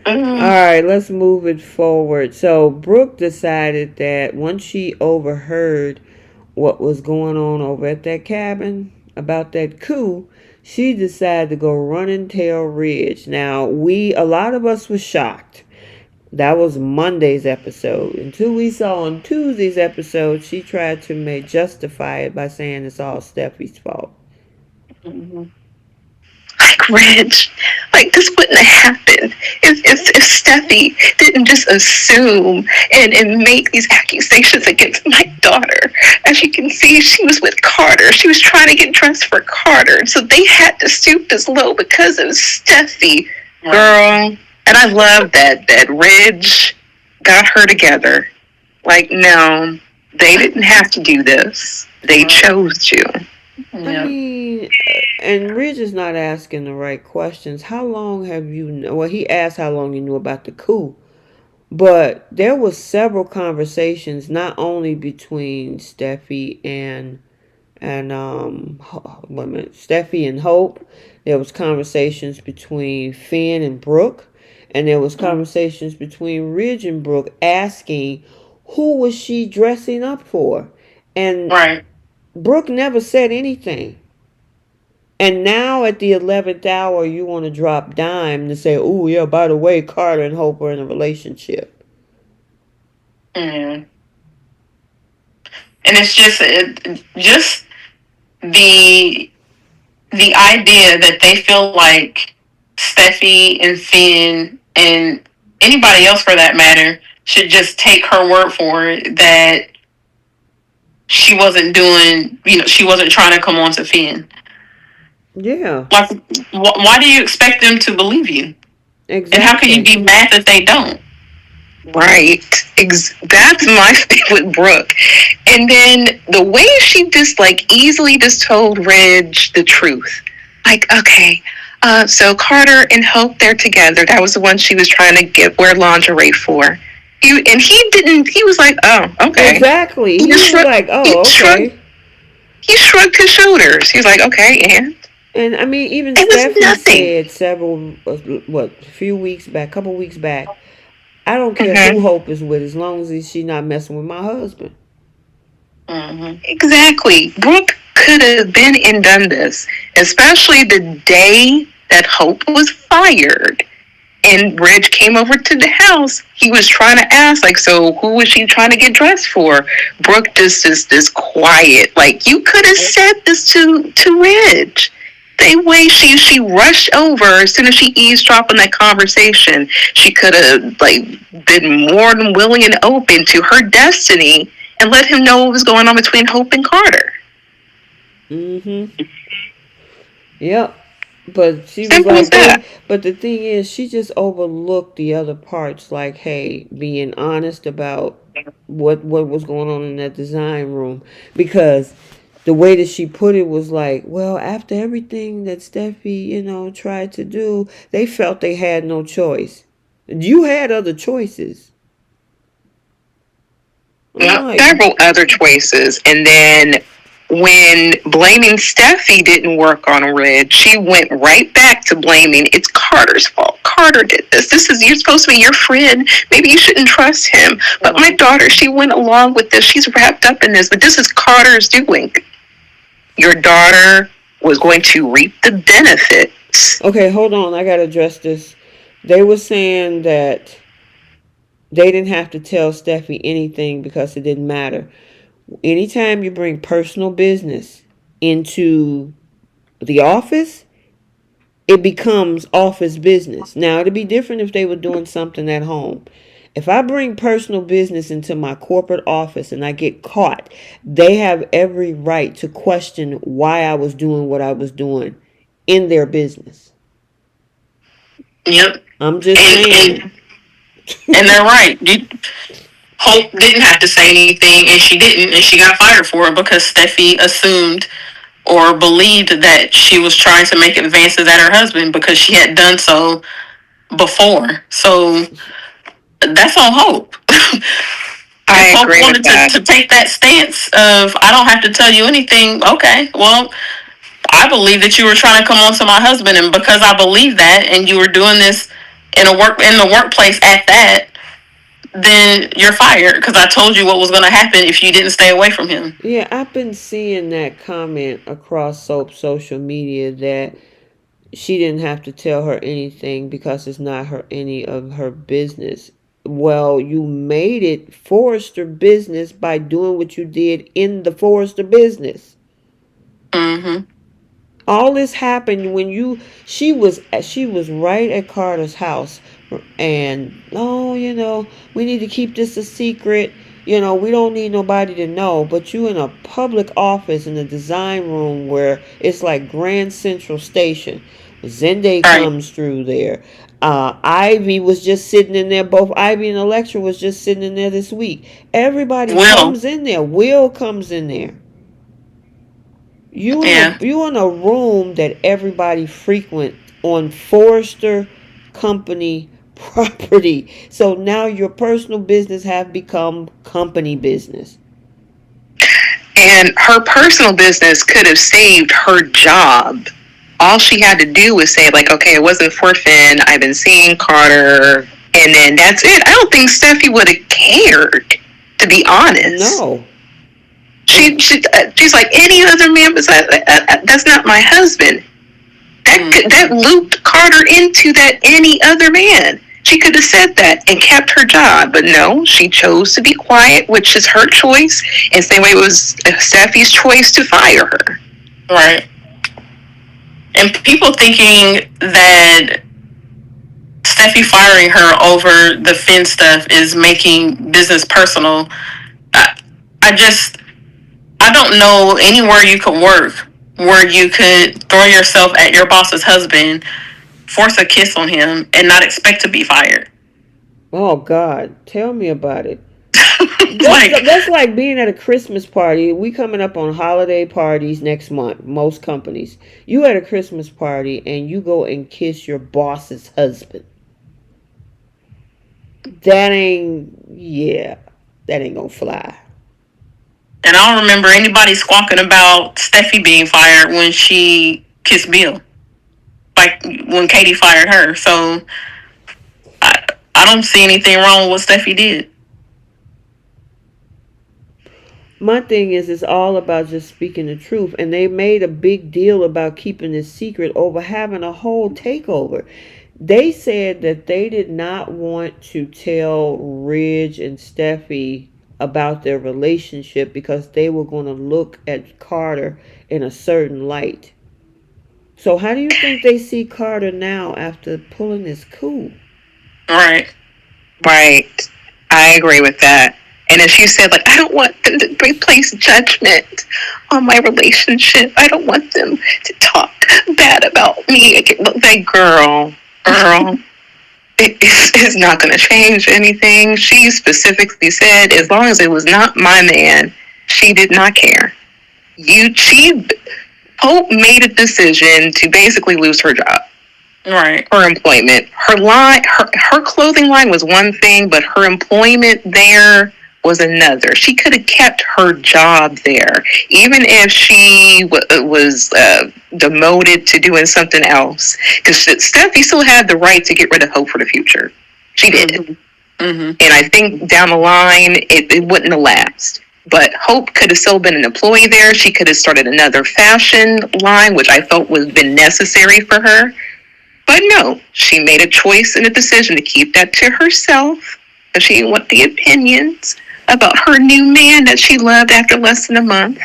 All right, let's move it forward. So Brooke decided that once she overheard what was going on over at that cabin about that coup, she decided to go run and tell Ridge. Now, a lot of us were shocked. That was Monday's episode. Until we saw on Tuesday's episode, she tried to justify it by saying it's all Steffi's fault. Mm-hmm. Like, Reg, like, this wouldn't have happened if Steffi didn't just assume and make these accusations against my daughter. As you can see, she was with Carter. She was trying to get dressed for Carter. So they had to stoop this low because of Steffi. Girl. And I love that Reg got her together. Like, no, they didn't have to do this. They chose to. I mean, and Ridge is not asking the right questions. How long have you Well, he asked how long you knew about the coup, but there was several conversations not only between Steffi and wait a minute, Steffi and Hope. There was conversations between Finn and Brooke, and there was conversations between Ridge and Brooke asking who was she dressing up for, and Right. Brooke never said anything. And now at the 11th hour, you want to drop dime to say, "Oh yeah, by the way, Carter and Hope are in a relationship." Mm. And it's just the the idea that they feel like Steffi and Finn and anybody else for that matter should just take her word for it that she wasn't doing, she wasn't trying to come on to Finn. Yeah, Like, why do you expect them to believe you? And how can you exactly. be mad that they don't? Right. That's my thing with Brooke. And then the way she just like easily just told Reg the truth. Like, okay, so Carter and Hope, they're together. That was the one she was trying to wear lingerie for. And he didn't, he was like, oh, okay. Exactly. He He just was shrugged, like, he "Oh, shrugged, okay." he shrugged his shoulders. He was like, okay, and And I mean, even it was Steffi nothing. said few weeks back, couple weeks back, "I don't care who Mm-hmm. Hope is with, as long as she's not messing with my husband." Mm-hmm. Exactly. Brooke could have been and done this, especially the day that Hope was fired. And Reg came over to the house. He was trying to ask, like, so who was she trying to get dressed for? Brooke just is this quiet. Like, you could have said this to Reg. The way she rushed over as soon as she eavesdropped on that conversation, she could have like been more than willing and open to her destiny and let him know what was going on between Hope and Carter. Mm-hmm. Yep. But she was Simple as like, that. but the thing is, she just overlooked the other parts, like, hey, being honest about what was going on in that design room, because the way that she put it was like, well, after everything that Steffi, tried to do, they felt they had no choice. You had other choices. I'm like, Several other choices. And then when blaming Steffi didn't work on Red, she went right back to blaming it's Carter's fault. Carter did this. You're supposed to be your friend. Maybe you shouldn't trust him. But my daughter, she went along with this. She's wrapped up in this. But this is Carter's doing. Your daughter was going to reap the benefits. okay, hold on, I gotta address this. They were saying that they didn't have to tell Steffi anything because it didn't matter. Anytime you bring personal business into the office, it becomes office business. Now, it'd be different if they were doing something at home. If I bring personal business into my corporate office and I get caught, they have every right to question why I was doing what I was doing in their business. Yep. I'm just And, saying. and they're right. Hope didn't have to say anything, and she didn't, and she got fired for it because Steffi assumed or believed that she was trying to make advances at her husband because she had done so before. So that's on Hope. If I Hope agree with wanted that. to take that stance of I don't have to tell you anything, okay, well, I believe that you were trying to come on to my husband, and because I believe that, and you were doing this in the workplace at that, then you're fired because I told you what was going to happen if you didn't stay away from him. Yeah, I've been seeing that comment across Soap social media that she didn't have to tell her anything because it's not her any of her business. Well, you made it Forrester business by doing what you did in the Forrester business. Mm-hmm. All this happened when she was right at Carter's house, and oh, we need to keep this a secret. We don't need nobody to know. But you in a public office in the design room where it's like Grand Central Station. Zende Right. comes through there. Ivy was just sitting in there. Both Ivy and Electra was just sitting in there this week. Everybody Will. comes in there. Will comes in there. You in a Yeah. you in a room that everybody frequent on Forrester company property. So now your personal business have become company business. And her personal business could have saved her job. All she had to do was say, like, okay, it wasn't for Finn. I've been seeing Carter. And then that's it. I don't think Steffi would have cared, to be honest. No. She's like, any other man besides, that's not my husband. That looped Carter into that any other man. She could have said that and kept her job, but no, she chose to be quiet, which is her choice. And same way it was Steffi's choice to fire her. Right. And people thinking that Steffi firing her over the Finn stuff is making business personal. I don't know anywhere you could work where you could throw yourself at your boss's husband, force a kiss on him, and not expect to be fired. Oh God, tell me about it. Like, That's like being at a Christmas party. We coming up on holiday parties next month. Most companies, you at a Christmas party and you go and kiss your boss's husband. That ain't gonna fly. and I don't remember anybody squawking about Steffi being fired when she kissed Bill, like when Katie fired her. So I don't see anything wrong with what Steffi did. My thing is, it's all about just speaking the truth, and they made a big deal about keeping this secret over having a whole takeover. They said that they did not want to tell Ridge and Steffi about their relationship because they were going to look at Carter in a certain light. So how do you think they see Carter now after pulling this coup? Right. Right. I agree with that. And then she said, like, I don't want them to place judgment on my relationship. I don't want them to talk bad about me. Like, girl, it's not going to change anything. She specifically said, as long as it was not my man, she did not care. Hope made a decision to basically lose her job. Right. Her employment. Her clothing line was one thing, but her employment there was another. She could have kept her job there, even if she was demoted to doing something else. Because Steffi still had the right to get rid of Hope for the future. She did. Mm-hmm. And I think down the line, it wouldn't have lasted. But Hope could have still been an employee there. She could have started another fashion line, which I felt would have been necessary for her. But no, she made a choice and a decision to keep that to herself. Because she didn't want the opinions about her new man that she loved after less than a month.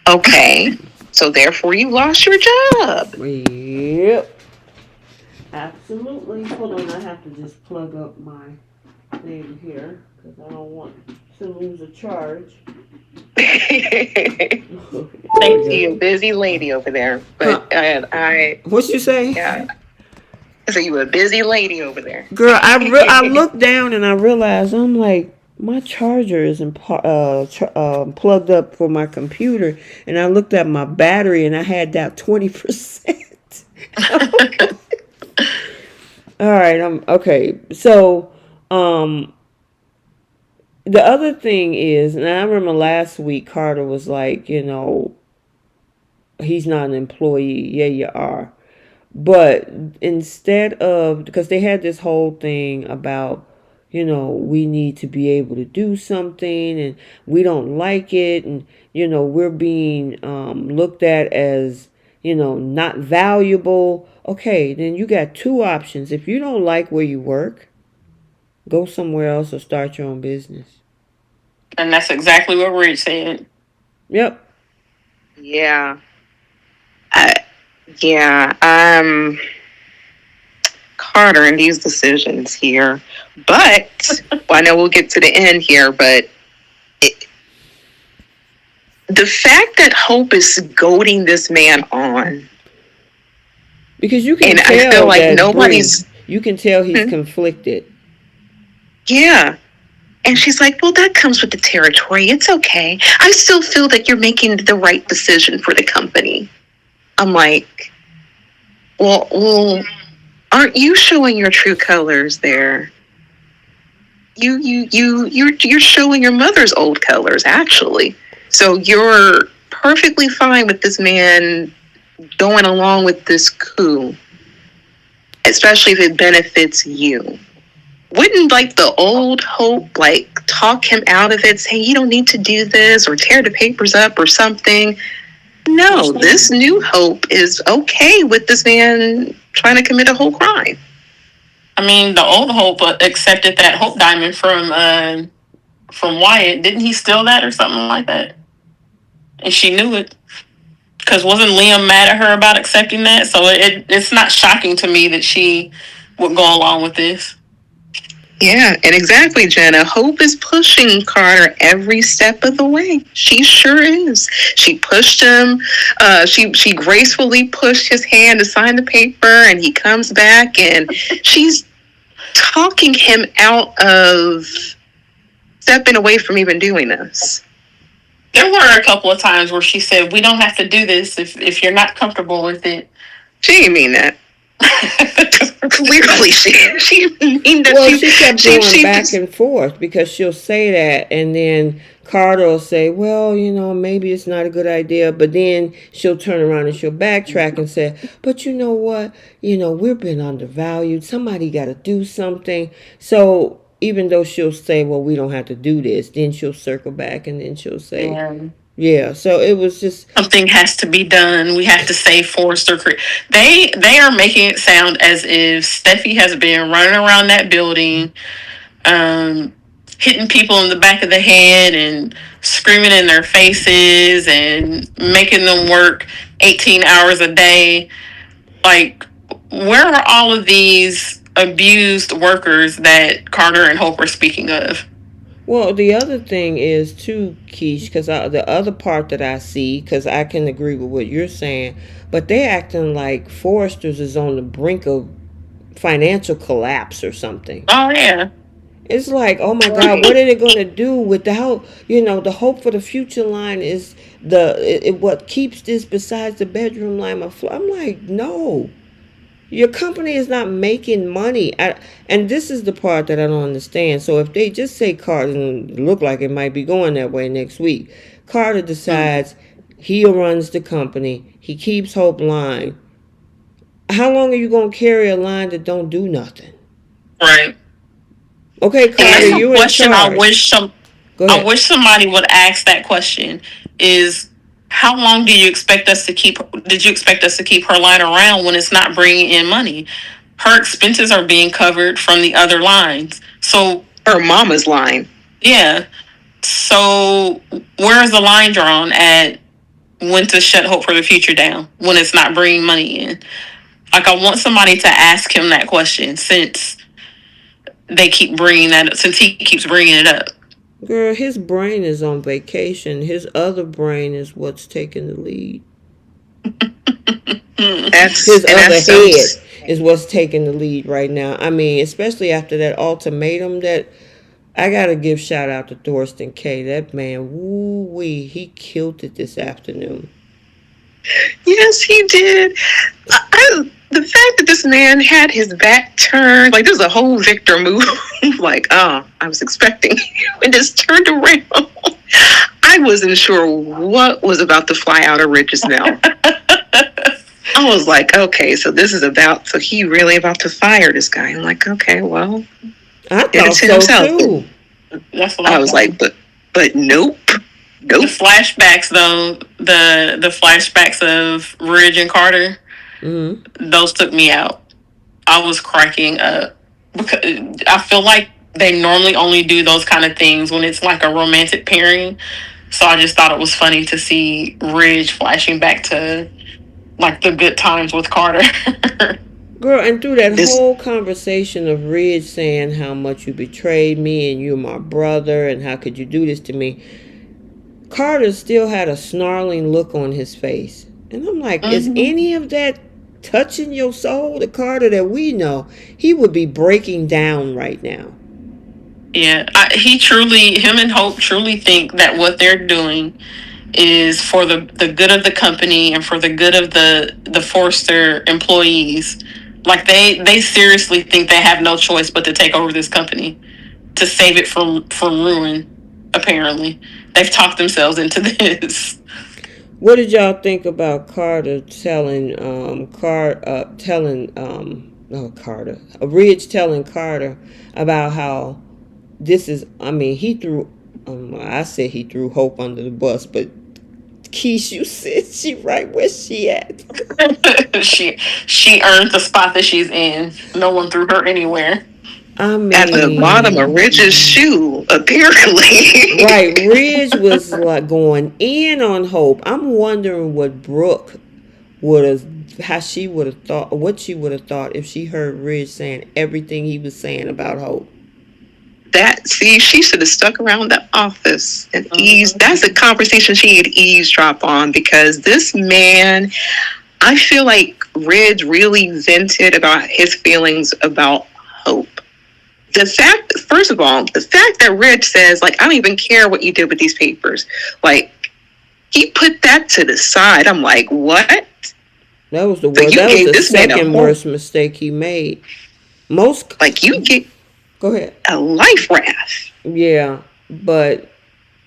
Okay, so therefore you lost your job. Yep. Absolutely. Hold on, I have to just plug up my thing here because I don't want to lose a charge. Thank you, busy lady over there. But What you say? Yeah. So you were a busy lady over there. Girl, I looked down and I realized I'm like, my charger isn't plugged up for my computer, and I looked at my battery and I had that 20%. All right, I'm okay. So, the other thing is, and I remember last week Carter was like, he's not an employee. Yeah, you are. But instead of, because they had this whole thing about, we need to be able to do something and we don't like it. And, we're being looked at as, not valuable. Okay, then you got two options. If you don't like where you work, go somewhere else or start your own business. And that's exactly what Ridge said. Yep. Yeah. Yeah, Carter and these decisions here. But well, I know we'll get to the end here, but it, the fact that Hope is goading this man on, Because you can and I feel tell like that nobody's, you can tell he's hmm, conflicted. yeah. And she's like, well, that comes with the territory. It's okay. I still feel that you're making the right decision for the company. I'm like, well, aren't you showing your true colors there? You're showing your mother's old colors, actually. So you're perfectly fine with this man going along with this coup, especially if it benefits you. Wouldn't like the old Hope like talk him out of it, say you don't need to do this or tear the papers up or something? No, this new Hope is okay with this man trying to commit a whole crime. I mean, the old Hope accepted that Hope Diamond from Wyatt. Didn't he steal that or something like that? And she knew it. Because wasn't Liam mad at her about accepting that? So it's not shocking to me that she would go along with this. Yeah, and exactly, Jenna. Hope is pushing Carter every step of the way. She sure is. She pushed him. She gracefully pushed his hand to sign the paper, and he comes back, and she's talking him out of stepping away from even doing this. There were a couple of times where she said, "We don't have to do this if you're not comfortable with it." She didn't mean that. Clearly, she didn't mean that. Well, she kept going back and forth because she'll say that, and then Carter will say, well, maybe it's not a good idea, but then she'll turn around and she'll backtrack and say, but you know what? We're being undervalued. Somebody got to do something. So even though she'll say, well, we don't have to do this, then she'll circle back and then she'll say, yeah, so it was just something has to be done. We have to save Forrester Creek. They are making it sound as if Steffi has been running around that building, hitting people in the back of the head and screaming in their faces and making them work 18 hours a day. Like, where are all of these abused workers that Carter and Hope are speaking of? Well, the other thing is too, Keish, because the other part that I see, because I can agree with what you're saying, but they're acting like Forrester's is on the brink of financial collapse or something. Oh, yeah. It's like, oh my God, what are they going to do without, the hope for the future line is what keeps this besides the bedroom line of floor. I'm like, no. Your company is not making money. And this is the part that I don't understand. So if they just say Carter, and it look like it might be going that way next week, Carter decides he runs the company. He keeps Hope line. How long are you going to carry a line that don't do nothing? Right. Okay, Carter, you in charge. I wish somebody would ask that question is, how long did you expect us to keep her line around when it's not bringing in money? Her expenses are being covered from the other lines. So her mama's line. Yeah. So where is the line drawn at when to shut Hope for the Future down when it's not bringing money in? Like, I want somebody to ask him that question since he keeps bringing it up. Girl, his brain is on vacation. His other brain is what's taking the lead. His other head is what's taking the lead right now. I mean, especially after that ultimatum that I gotta give shout out to Thorsten K. That man, woo-wee, he killed it this afternoon. Yes, he did. The fact that this man had his back turned, like, this is a whole Victor move. Like, I was expecting when this turned around. I wasn't sure what was about to fly out of Rich's mouth. I was like, okay, so he really about to fire this guy. I'm like, okay, well, I thought so too. That's what I was like, but nope. The flashbacks, though, the flashbacks of Ridge and Carter, those took me out. I was cracking up because I feel like they normally only do those kind of things when it's like a romantic pairing. So I just thought it was funny to see Ridge flashing back to like the good times with Carter. Girl, and through that This whole conversation of Ridge saying how much you betrayed me and you're my brother and how could you do this to me, Carter still had a snarling look on his face. And I'm like, is Hmm. any of that touching your soul? The Carter that we know, he would be breaking down right now. Yeah, him and Hope truly think that what they're doing is for the good of the company and for the good of the Forster employees. Like they seriously think they have no choice but to take over this company to save it from ruin. Apparently, they've talked themselves into this. What did y'all think about Carter telling no Carter, Ridge telling Carter about how this is, I mean, he threw, I said he threw Hope under the bus, but Keish, you said she right where she at. She earned the spot that she's in. No one threw her anywhere. I at the bottom of Ridge's mean, shoe, apparently. right, Ridge was like going in on Hope. I'm wondering what Brooke would have, how she would have thought, what she would have thought if she heard Ridge saying everything he was saying about Hope. She should have stuck around the office and ease. Mhm. That's a conversation she had eavesdrop on, because this man, I feel like Ridge really vented about his feelings about Hope. First of all, the fact that Ridge says, like, I don't even care what you did with these papers. Like, he put that to the side. I'm like, what? That was the So worst. you That was gave the this man a second whole, worst mistake he made. Most. like, you get Go ahead. a life raft. Yeah, but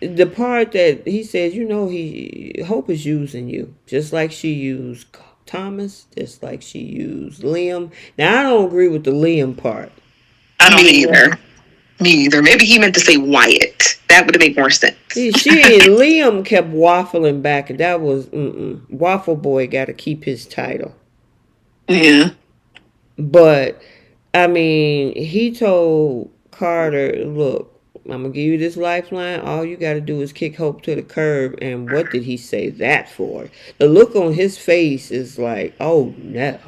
the part that he says, you know, he Hope is using you just like she used Thomas, just like she used Liam. Now I don't agree with the Liam part. I don't Me either. either. Me either. Maybe he meant to say Wyatt. That would have made more sense. She and Liam kept waffling back, and that was Waffle Boy got to keep his title. Yeah. But I mean, he told Carter, "Look, I'm gonna give you this lifeline. All you got to do is kick Hope to the curb." And what did he say that for? The look on his face is like, "Oh no,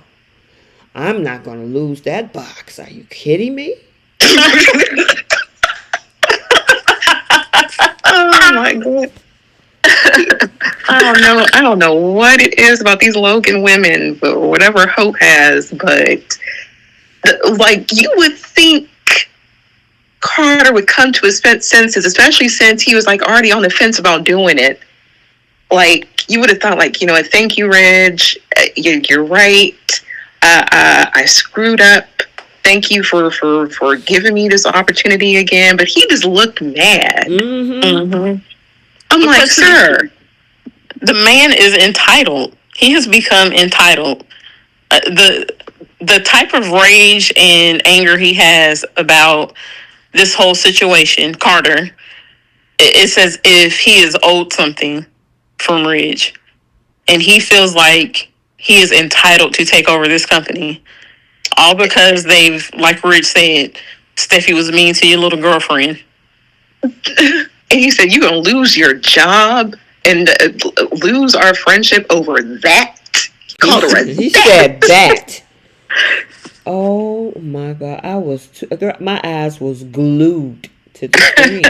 I'm not gonna lose that box. Are you kidding me?" Oh my god. I don't know. I don't know what it is about these Logan women, but whatever Hope has, but like, you would think Carter would come to his senses, especially since he was like already on the fence about doing it. Like, you would have thought, like, you know what, thank you, Ridge. You're right. I screwed up. Thank you for giving me this opportunity again. But he just looked mad. Mm-hmm. Mm-hmm. I'm like, Because sir. the man is entitled. He has become entitled. The type of rage and anger he has about this whole situation, Carter, it's as if he is owed something from Ridge, and he feels like he is entitled to take over this company, all because they've, like Ridge said, Steffi was mean to your little girlfriend. And he said, you're going to lose your job and lose our friendship over that. He called her a He that. said that. Oh my god, my eyes was glued to the screen.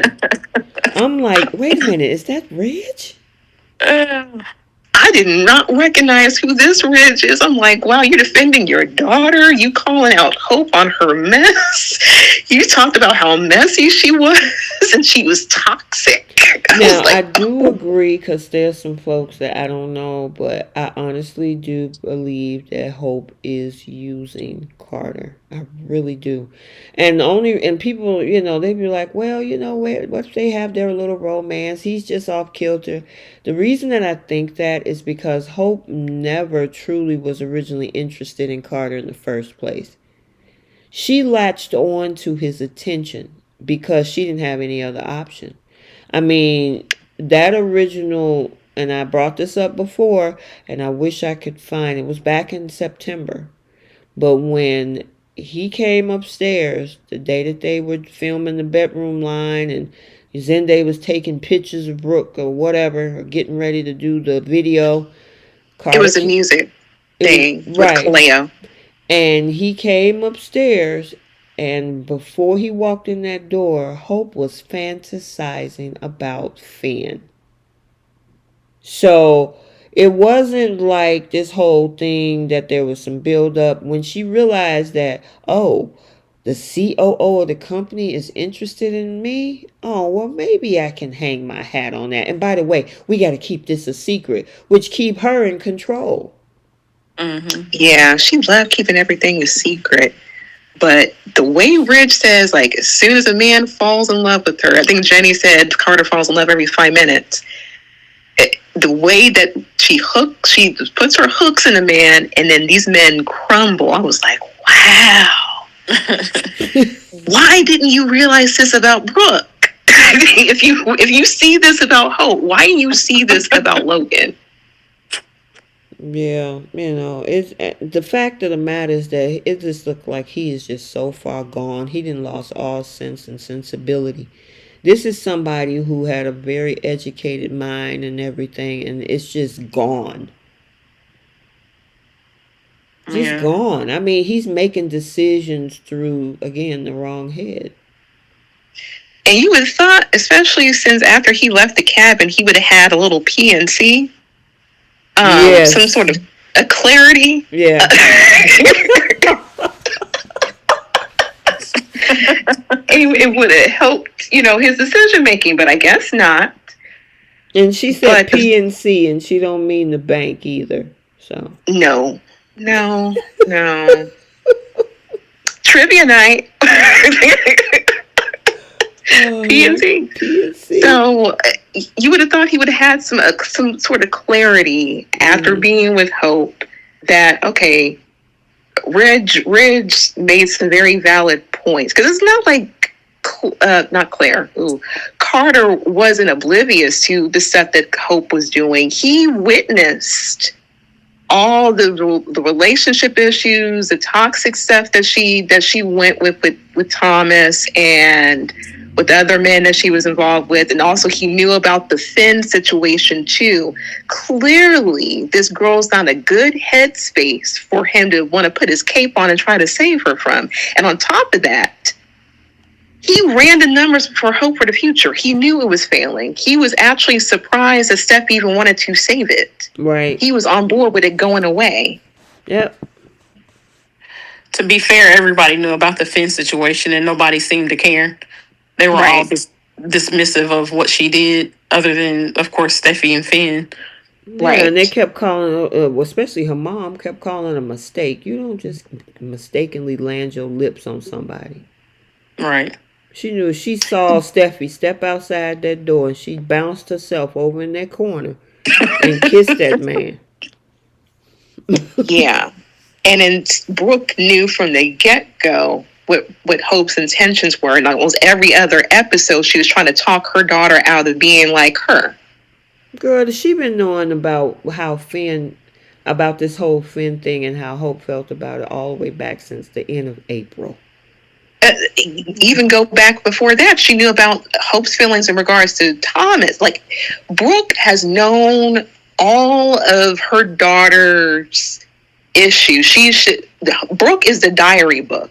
I'm like, wait a minute, is that Ridge? I did not recognize who this Ridge is. I'm like, wow, you're defending your daughter. You calling out Hope on her mess. You talked about how messy she was and she was toxic. Now, I do agree because there's some folks that I don't know, but I honestly do believe that Hope is using Carter. I really do. And people, they be like, well, what if they have their little romance? He's just off kilter. The reason that I think that is because Hope never truly was originally interested in Carter in the first place. She latched on to his attention because she didn't have any other option. I mean, that original, and I brought this up before, and I wish I could find it was back in September. But when he came upstairs the day that they were filming the bedroom line, and Zende was taking pictures of Brooke or whatever, or getting ready to do the video. It was the music. It was thing with right. Cleo. And he came upstairs, and before he walked in that door, Hope was fantasizing about Finn. So it wasn't like this whole thing that there was some build up when she realized that, oh, the COO of the company is interested in me. Oh, well, maybe I can hang my hat on that. And by the way, we got to keep this a secret, which keep her in control. Mm-hmm. Yeah, she loved keeping everything a secret. But the way Ridge says, like, as soon as a man falls in love with her, I think Jenny said Carter falls in love every 5 minutes. The way that she puts her hooks in a man, and then these men crumble. I was like, wow. Why didn't you realize this about Brooke? if you see this about Hope, why didn't you see this about Logan? Yeah, it's the fact of the matter is that it just looked like he is just so far gone. He didn't lost all sense and sensibility. This is somebody who had a very educated mind and everything, and it's just gone. Just gone. I mean, he's making decisions through, again, the wrong head. And you would have thought, especially since after he left the cabin, he would have had a little PNC. Yes. Some sort of a clarity. Yeah. It would have helped, his decision making, but I guess not. And she said PNC, and she don't mean the bank either. So no. Trivia night. PNC. So you would have thought he would have had some sort of clarity after being with Hope that, okay, Ridge made some very valid points, because it's not like not Claire. Carter wasn't oblivious to the stuff that Hope was doing. He witnessed all the relationship issues, the toxic stuff that she went with Thomas and with the other men that she was involved with. And also he knew about the Finn situation too. Clearly, this girl's not a good headspace for him to want to put his cape on and try to save her from. And on top of that, he ran the numbers for Hope for the future. He knew it was failing. He was actually surprised that Steph even wanted to save it. Right. He was on board with it going away. Yep. To be fair, everybody knew about the Finn situation and nobody seemed to care. They were all dismissive of what she did, other than, of course, Steffy and Finn. Right. And they kept calling, especially her mom, kept calling it a mistake. You don't just mistakenly land your lips on somebody. Right. She knew she saw Steffi step outside that door, and she bounced herself over in that corner and kissed that man. Yeah. And then Brooke knew from the get-go what Hope's intentions were. And almost every other episode, she was trying to talk her daughter out of being like her. Girl, has she been knowing about about this whole Finn thing and how Hope felt about it all the way back since the end of April? Even go back before that, she knew about Hope's feelings in regards to Thomas. Like, Brooke has known all of her daughter's issues. Brooke is the diary book.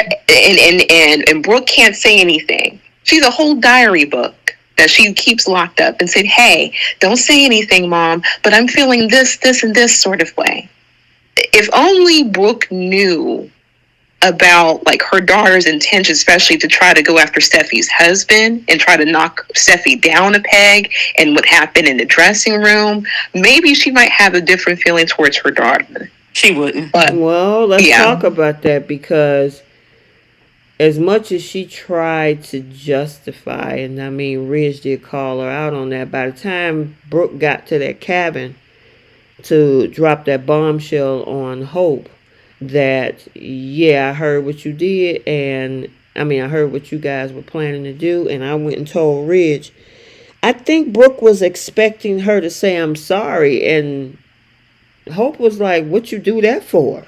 and Brooke can't say anything. She's a whole diary book that she keeps locked up and said, hey, don't say anything, Mom, but I'm feeling this, and this sort of way. If only Brooke knew about like her daughter's intention, especially to try to go after Steffi's husband and try to knock Steffi down a peg, and what happened in the dressing room, maybe she might have a different feeling towards her daughter. She wouldn't. But, well, let's talk about that, because as much as she tried to justify, and I mean, Ridge did call her out on that, by the time Brooke got to that cabin to drop that bombshell on Hope, that, yeah, I heard what you did, and I heard what you guys were planning to do, and I went and told Ridge. I think Brooke was expecting her to say, I'm sorry, and Hope was like, what you do that for?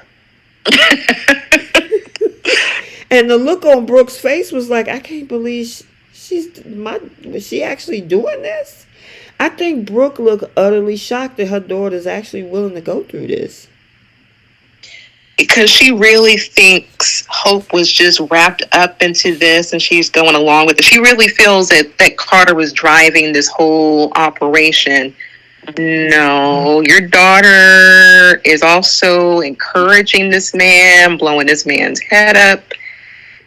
And the look on Brooke's face was like, I can't believe Was she actually doing this? I think Brooke looked utterly shocked that her daughter's actually willing to go through this. Because she really thinks Hope was just wrapped up into this and she's going along with it. She really feels that Carter was driving this whole operation. No, your daughter is also encouraging this man, blowing this man's head up,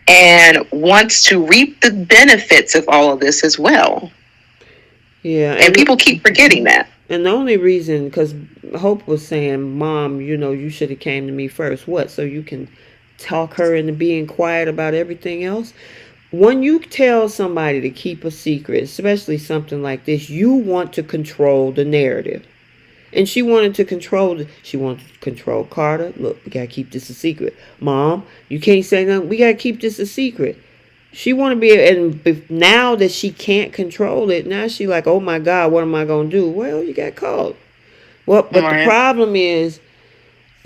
and wants to reap the benefits of all of this as well. Yeah. And people keep forgetting that. And the only reason, because Hope was saying, Mom, you should have came to me first. What? So you can talk her into being quiet about everything else? When you tell somebody to keep a secret, especially something like this, you want to control the narrative. And she wanted to control Carter. Look, we got to keep this a secret. Mom, you can't say nothing. We got to keep this a secret. She want to be, and now that she can't control it, now she like, oh my God, what am I going to do? Well, you got caught. Well, but the problem is,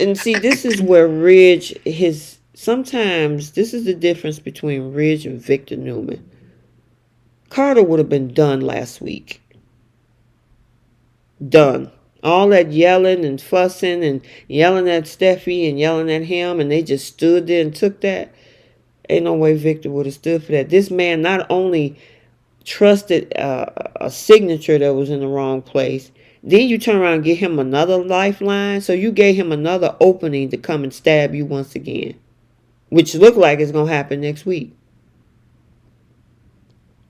and see, this is where Ridge, sometimes this is the difference between Ridge and Victor Newman. Carter would have been done last week. Done. All that yelling and fussing and yelling at Steffy and yelling at him, and they just stood there and took that. Ain't no way Victor would have stood for that. This man not only trusted a signature that was in the wrong place, then you turn around and give him another lifeline. So you gave him another opening to come and stab you once again, which looked like it's going to happen next week.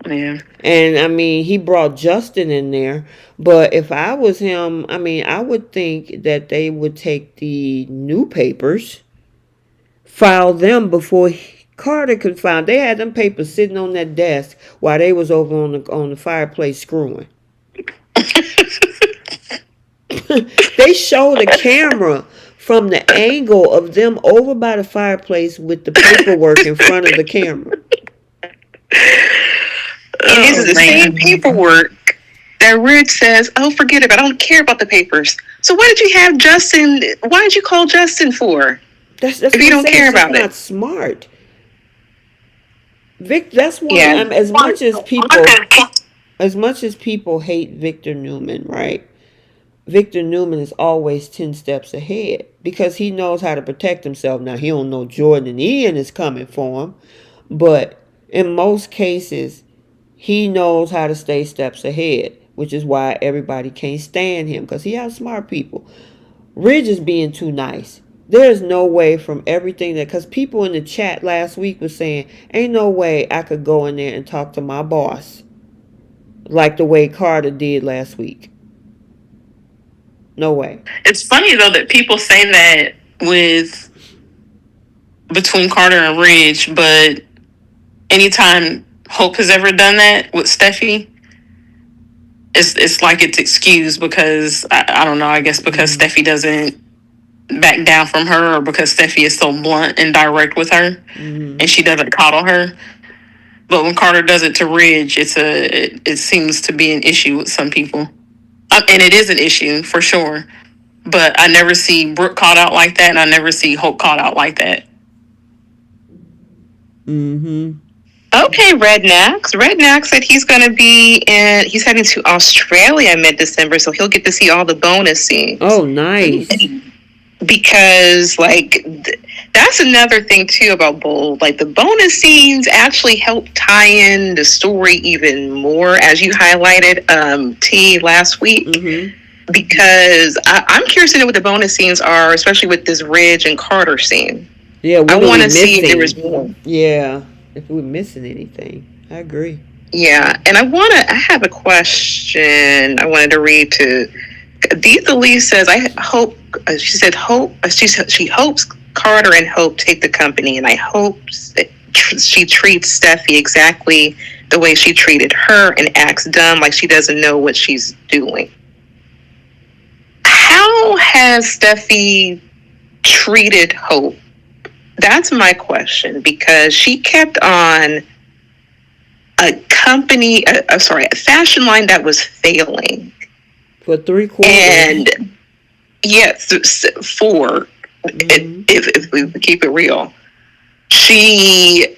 Yeah. And I mean, he brought Justin in there, but if I was him, I mean, I would think that they would take the new papers, file them before Carter could find. They had them papers sitting on that desk while they was over on the fireplace screwing. They showed a camera from the angle of them over by the fireplace with the paperwork in front of the camera. And this is the same paperwork that Ridge says, oh, forget it, I don't care about the papers. So why did you have Justin, why did you call Justin for? That's if you don't care about it. That's not smart. Vic, that's why as much as people hate Victor Newman, right? Victor Newman is always 10 steps ahead because he knows how to protect himself. Now, he don't know Jordan and Ian is coming for him, but in most cases, he knows how to stay steps ahead, which is why everybody can't stand him because he outsmart people. Ridge is being too nice. There's no way from everything because people in the chat last week were saying, ain't no way I could go in there and talk to my boss like the way Carter did last week. No way. It's funny though that people say that between Carter and Ridge, but anytime Hope has ever done that with Steffi, it's like it's excused because I don't know, I guess because Steffi doesn't back down from her, or because Steffi is so blunt and direct with her, and she doesn't coddle her. But when Carter does it to Ridge, it seems to be an issue with some people, and it is an issue for sure. But I never see Brooke called out like that, and I never see Hope called out like that. Okay, Redknack said he's going to he's heading to Australia mid-December, so he'll get to see all the bonus scenes. Oh, nice. Because, that's another thing, too, about Bold. The bonus scenes actually help tie in the story even more, as you highlighted, T, last week. Because I'm curious to know what the bonus scenes are, especially with this Ridge and Carter scene. Yeah, I want to see if there was more. Yeah, if we're missing anything. I agree. Yeah, and I have a question I wanted to read to Deetha Lee says, she hopes Carter and Hope take the company, and I hope she treats Steffi exactly the way she treated her and acts dumb like she doesn't know what she's doing. How has Steffi treated Hope? That's my question, because she kept on a fashion line that was failing. For 3 quarters. And yes, 4, if we keep it real. She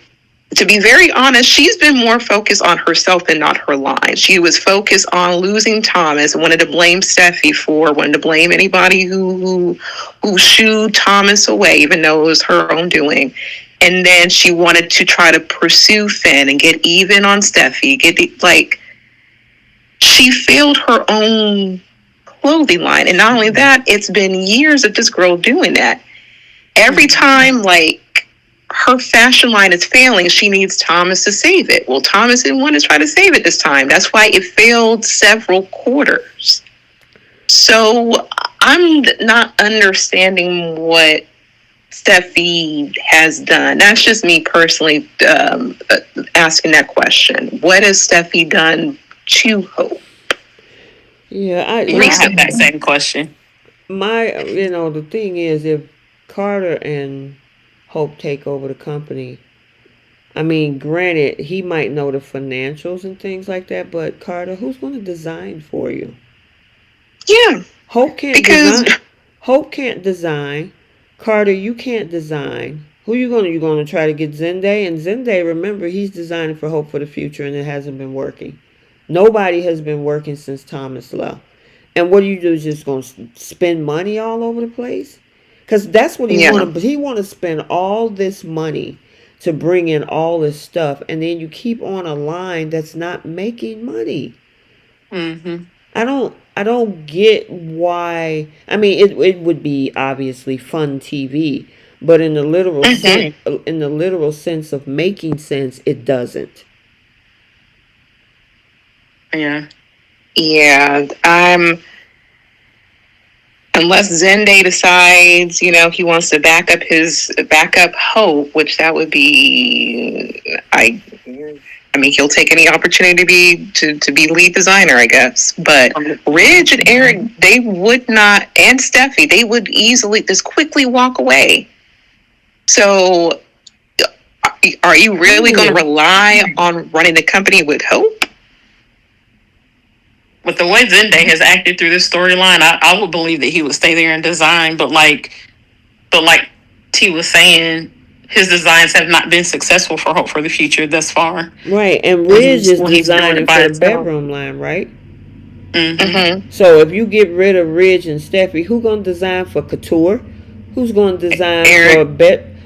to be very honest, she's been more focused on herself than not her line. She was focused on losing Thomas and wanted to blame Steffy wanted to blame anybody who shooed Thomas away, even though it was her own doing. And then she wanted to try to pursue Finn and get even on Steffy. She failed her own clothing line. And not only that, it's been years of this girl doing that. Every time, her fashion line is failing, she needs Thomas to save it. Well, Thomas didn't want to try to save it this time. That's why it failed several quarters. So I'm not understanding what Steffi has done. That's just me personally asking that question. What has Steffi done to Hope? Yeah, I have that same question. The thing is, if Carter and Hope take over the company, I mean, granted, he might know the financials and things like that, but Carter, who's going to design for you? Yeah. Hope can't design. Carter, you can't design. Who you going to try to get Zende? And Zende, remember, he's designing for Hope for the future, and it hasn't been working. Nobody has been working since Thomas left. And what do you do? Just going to spend money all over the place? Because that's what he wanted. But he want to spend all this money to bring in all this stuff, and then you keep on a line that's not making money. Mm-hmm. I don't get why. I mean, it would be obviously fun TV, but in the literal sense of making sense, it doesn't. Yeah. Yeah. Unless Zende decides, he wants to back up Hope, which that would be, I mean, he'll take any opportunity to be lead designer, I guess. But Ridge and Eric, they would not, and Steffi, they would easily just quickly walk away. So, are you really going to rely on running the company with Hope? With the way Zende has acted through this storyline, I would believe that he would stay there and design. But like T was saying, his designs have not been successful for Hope for the Future thus far. Right, and Ridge is designing for the bedroom line, right? Mm-hmm. So if you get rid of Ridge and Steffi, who's going to design for Couture? Who's going to design for a bed?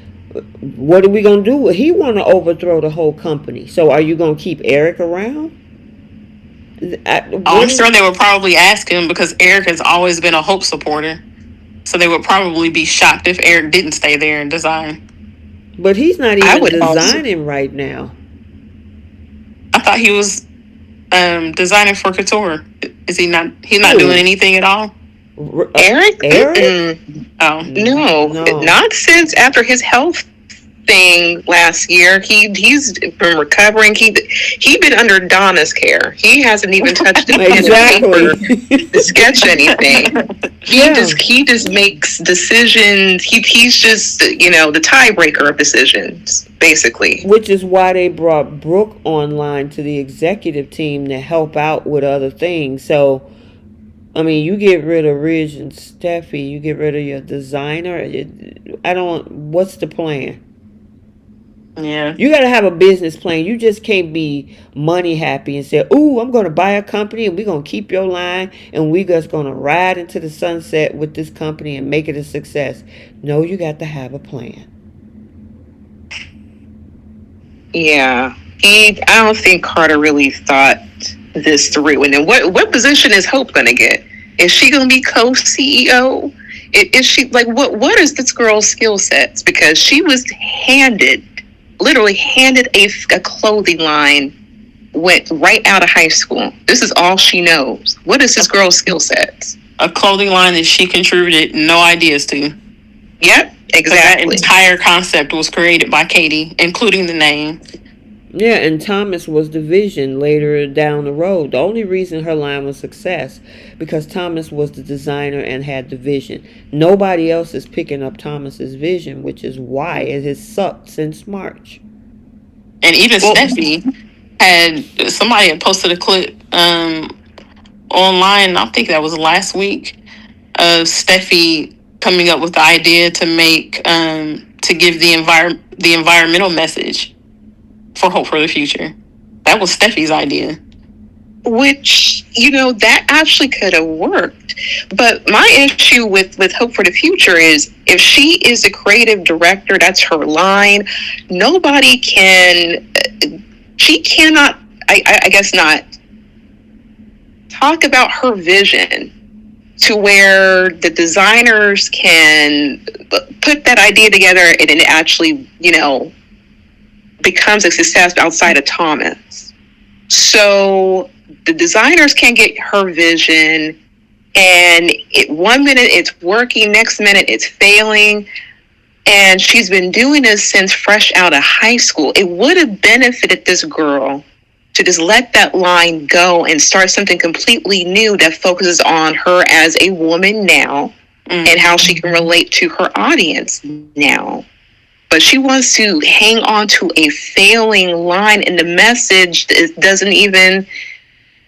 What are we going to do? He want to overthrow the whole company. So are you going to keep Eric around? I'm sure they would probably ask him, because Eric has always been a Hope supporter. So they would probably be shocked if Eric didn't stay there and design. But he's not even designing right now. I thought he was designing for Couture. Is he not? He's not doing anything at all? Eric? Oh. No, not since after his health thing last year. He's been recovering. He been under Donna's care. He hasn't even touched the pen and paper to sketch anything. He just makes decisions. He's just the tiebreaker of decisions, basically. Which is why they brought Brooke online to the executive team to help out with other things. So, I mean, you get rid of Ridge and Steffi, you get rid of your designer. What's the plan? Yeah. You got to have a business plan. You just can't be money happy and say, ooh, I'm going to buy a company and we're going to keep your line and we're just going to ride into the sunset with this company and make it a success. No, you got to have a plan. Yeah. I don't think Carter really thought this through. And then what position is Hope going to get? Is she going to be co-CEO? Is she, what is this girl's skill sets? Because she was literally handed a clothing line, went right out of high school. This is all she knows. What is this girl's skill sets? A clothing line that she contributed no ideas to. Yep, exactly. That entire concept was created by Katie, including the name. Yeah, and Thomas was the vision later down the road. The only reason her line was success because Thomas was the designer and had the vision. Nobody else is picking up Thomas's vision, which is why it has sucked since March. And even Steffi somebody had posted a clip online, I think that was last week, of Steffi coming up with the idea to make to give the environmental message for Hope for the Future. That was Steffi's idea. Which, that actually could have worked. But my issue with Hope for the Future is, if she is a creative director, that's her line. She cannot, I guess not, talk about her vision to where the designers can put that idea together and it actually, becomes a success outside of Thomas. So the designers can't get her vision, and 1 minute it's working, next minute it's failing. And she's been doing this since fresh out of high school. It would have benefited this girl to just let that line go and start something completely new that focuses on her as a woman now and how she can relate to her audience now. But she wants to hang on to a failing line, and the message doesn't even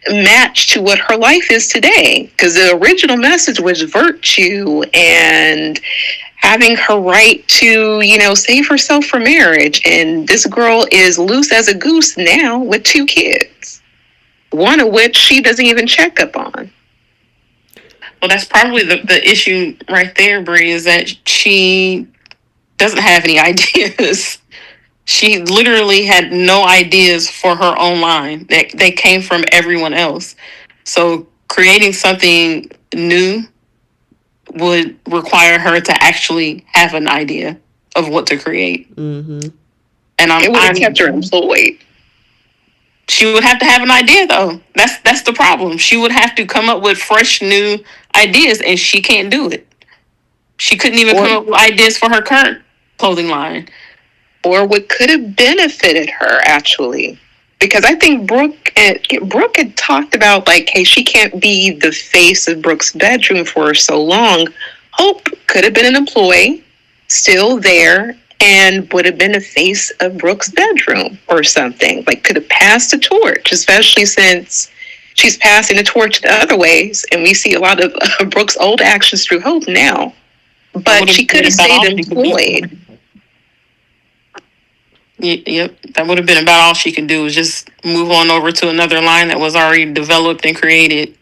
match to what her life is today. Because the original message was virtue and having her right to, save herself for marriage. And this girl is loose as a goose now with 2 kids, one of which she doesn't even check up on. Well, that's probably the issue right there, Brie, is that she doesn't have any ideas. She literally had no ideas for her own line. They came from everyone else. So creating something new would require her to actually have an idea of what to create. Mm-hmm. And it would have kept her employed. She would have to have an idea, though. That's the problem. She would have to come up with fresh, new ideas, and she can't do it. She couldn't even come up with ideas for her current clothing line. Or what could have benefited her, actually. Because I think Brooke had talked about, like, hey, she can't be the face of Brooke's bedroom for so long. Hope could have been an employee, still there, and would have been the face of Brooke's bedroom or something. Like, could have passed the torch, especially since she's passing the torch the other ways, and we see a lot of Brooke's old actions through Hope now. But she could have stayed employed. Yep, that would have been about all she could do, was just move on over to another line that was already developed and created.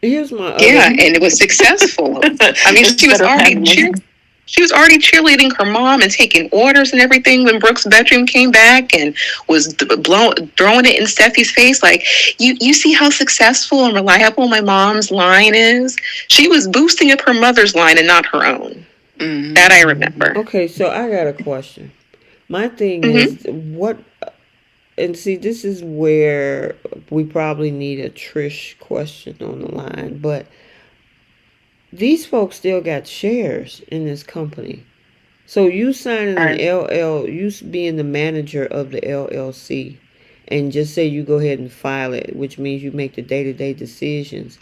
Here's my and it was successful. I mean, she was already cheerleading her mom and taking orders and everything when Brooke's bedroom came back, and was throwing it in Steffi's face like, you see how successful and reliable my mom's line is? She was boosting up her mother's line and not her own. Mm-hmm. That I remember. Okay, so I got a question. My thing is, and see, this is where we probably need a Trish question on the line, but these folks still got shares in this company. So you signing an you being the manager of the LLC, and just say you go ahead and file it, which means you make the day-to-day decisions,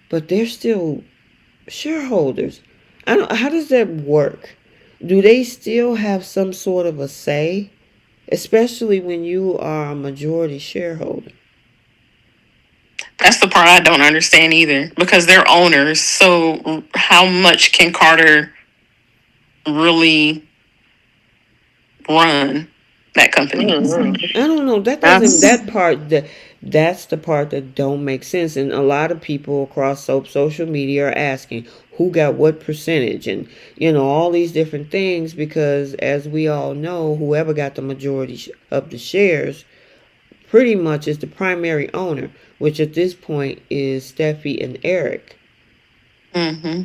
but they're still shareholders. How does that work? Do they still have some sort of a say, especially when you are a majority shareholder? That's the part I don't understand either, because they're owners. So how much can Carter really run that company? Mm-hmm. I don't know. That's the part that don't make sense. And a lot of people across social media are asking who got what percentage, and all these different things, because as we all know, whoever got the majority of the shares pretty much is the primary owner, which at this point is Steffi and Eric. Mm-hmm.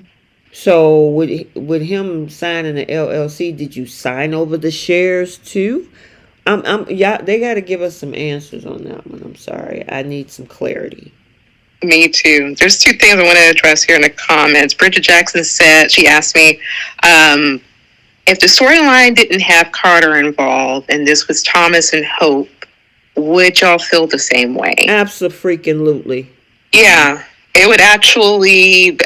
So with him signing the LLC, did you sign over the shares too? Yeah, they got to give us some answers on that one. I'm sorry, I need some clarity. Me too. There's 2 things I want to address here in the comments. Bridget Jackson said, she asked me, if the storyline didn't have Carter involved and this was Thomas and Hope, would y'all feel the same way? Absolutely. Yeah. It would actually,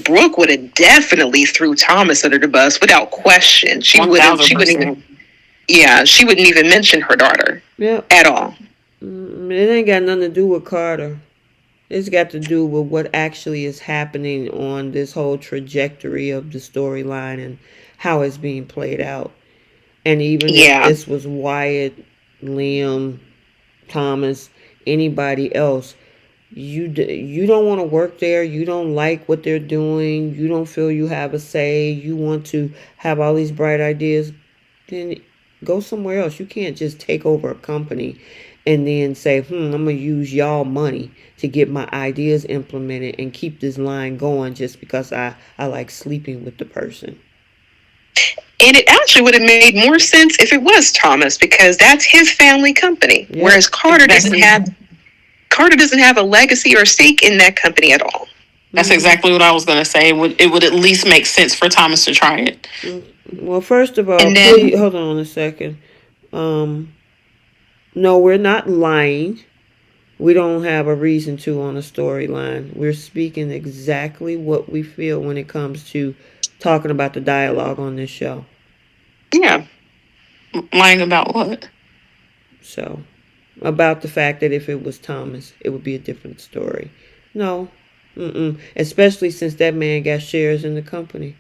Brooke would have definitely threw Thomas under the bus without question. She wouldn't even mention her daughter at all. It ain't got nothing to do with Carter. It's got to do with what actually is happening on this whole trajectory of the storyline and how it's being played out. And even if this was Wyatt Liam, Thomas, anybody else, you don't want to work there, you don't like what they're doing, you don't feel you have a say, you want to have all these bright ideas, then go somewhere else. You can't just take over a company and then say, I'm gonna use y'all money to get my ideas implemented and keep this line going just because I like sleeping with the person. And it actually would have made more sense if it was Thomas, because that's his family company. Yep. Whereas Carter doesn't have a legacy or stake in that company at all. That's exactly what I was gonna say. It would at least make sense for Thomas to try it. Well, first of all, And then please hold on a second. No, we're not lying. We don't have a reason to on a storyline. We're speaking exactly what we feel when it comes to talking about the dialogue on this show. yeah, Lying about what? So, about the fact that if it was Thomas, it would be a different story. No, especially since that man got shares in the company.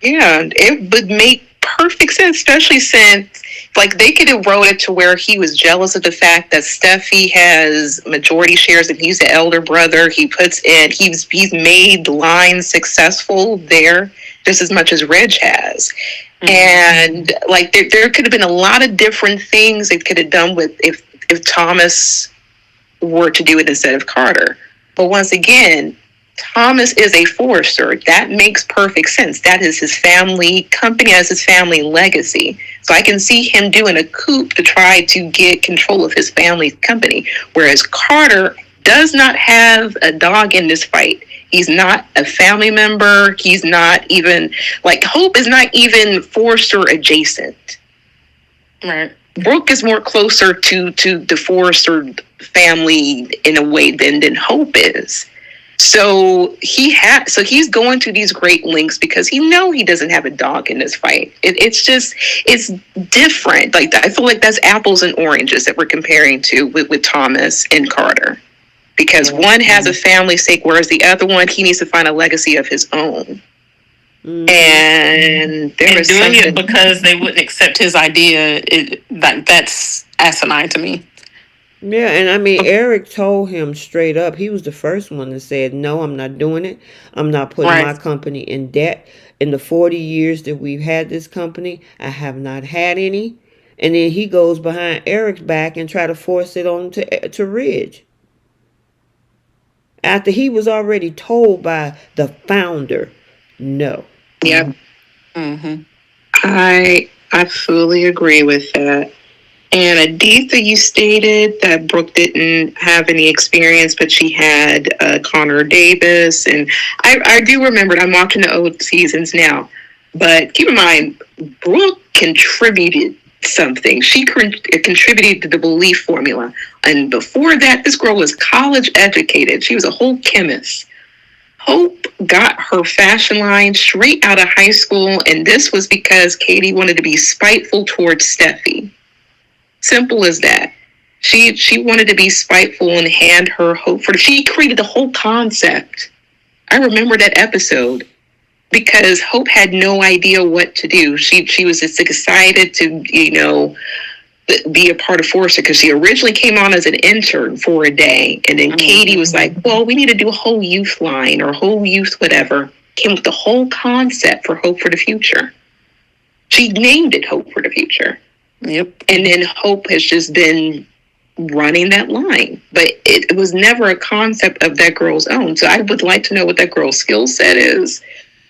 yeah, it would make perfect sense, especially since like they could have wrote it to where he was jealous of the fact that Steffi has majority shares and he's the elder brother. He's made the line successful there just as much as Reg has. And like there could have been a lot of different things they could have done with if Thomas were to do it instead of Carter. But once again, Thomas is a forester. That makes perfect sense. That is his family company, as his family legacy. So I can see him doing a coup to try to get control of his family's company. Whereas Carter does not have a dog in this fight. He's not a family member. He's not even, like, Hope is not even Forrester adjacent. Right. Brooke is more closer to the Forrester family in a way than Hope is. So he's going to these great lengths because he doesn't have a dog in this fight. It's different. Like, I feel like that's apples and oranges that we're comparing to with Thomas and Carter. Because one has a family stake, whereas the other one, he needs to find a legacy of his own. And there was doing something it because they wouldn't accept his idea. That's asinine to me. Yeah, and I mean, Eric told him straight up. He was the first one that said, "No, I'm not doing it. I'm not putting my company in debt. In the 40 years that we've had this company, I have not had any." And then he goes behind Eric's back and try to force it on to Ridge. After he was already told by the founder, no. Yeah. I fully agree with that. And Aditha, you stated that Brooke didn't have any experience, but she had Connor Davis. And I do remember, I'm watching the old seasons now. But keep in mind, Brooke contributed something. She contributed to the belief formula. And before that, this girl was college educated. She was a whole chemist. Hope got her fashion line straight out of high school, and this was because Katie wanted to be spiteful towards Steffi. Simple as that. She wanted to be spiteful and hand her Hope for. She created the whole concept. I remember that episode because Hope had no idea what to do. She was just excited to be a part of Forrester because she originally came on as an intern for a day, and then Katie was like, "Well, we need to do a whole youth line or whole youth whatever." Came with the whole concept for Hope for the Future. She named it Hope for the Future. Yep. And then Hope has just been running that line. But it was never a concept of that girl's own. So I would like to know what that girl's skill set is.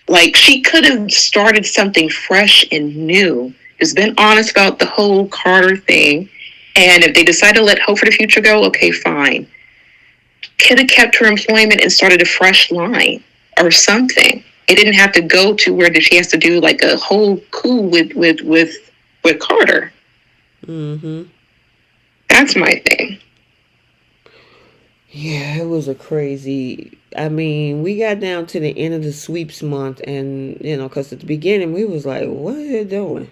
Like, she could have started something fresh and new. Just been honest about the whole Carter thing. And if they decide to let Hope for the Future go, okay, fine. Could have kept her employment and started a fresh line or something. It didn't have to go to where she has to do like a whole coup with Carter. That's my thing. Yeah, it was a crazy. I mean, we got down to the end of the sweeps month, and because at the beginning we was like, "What are they doing?"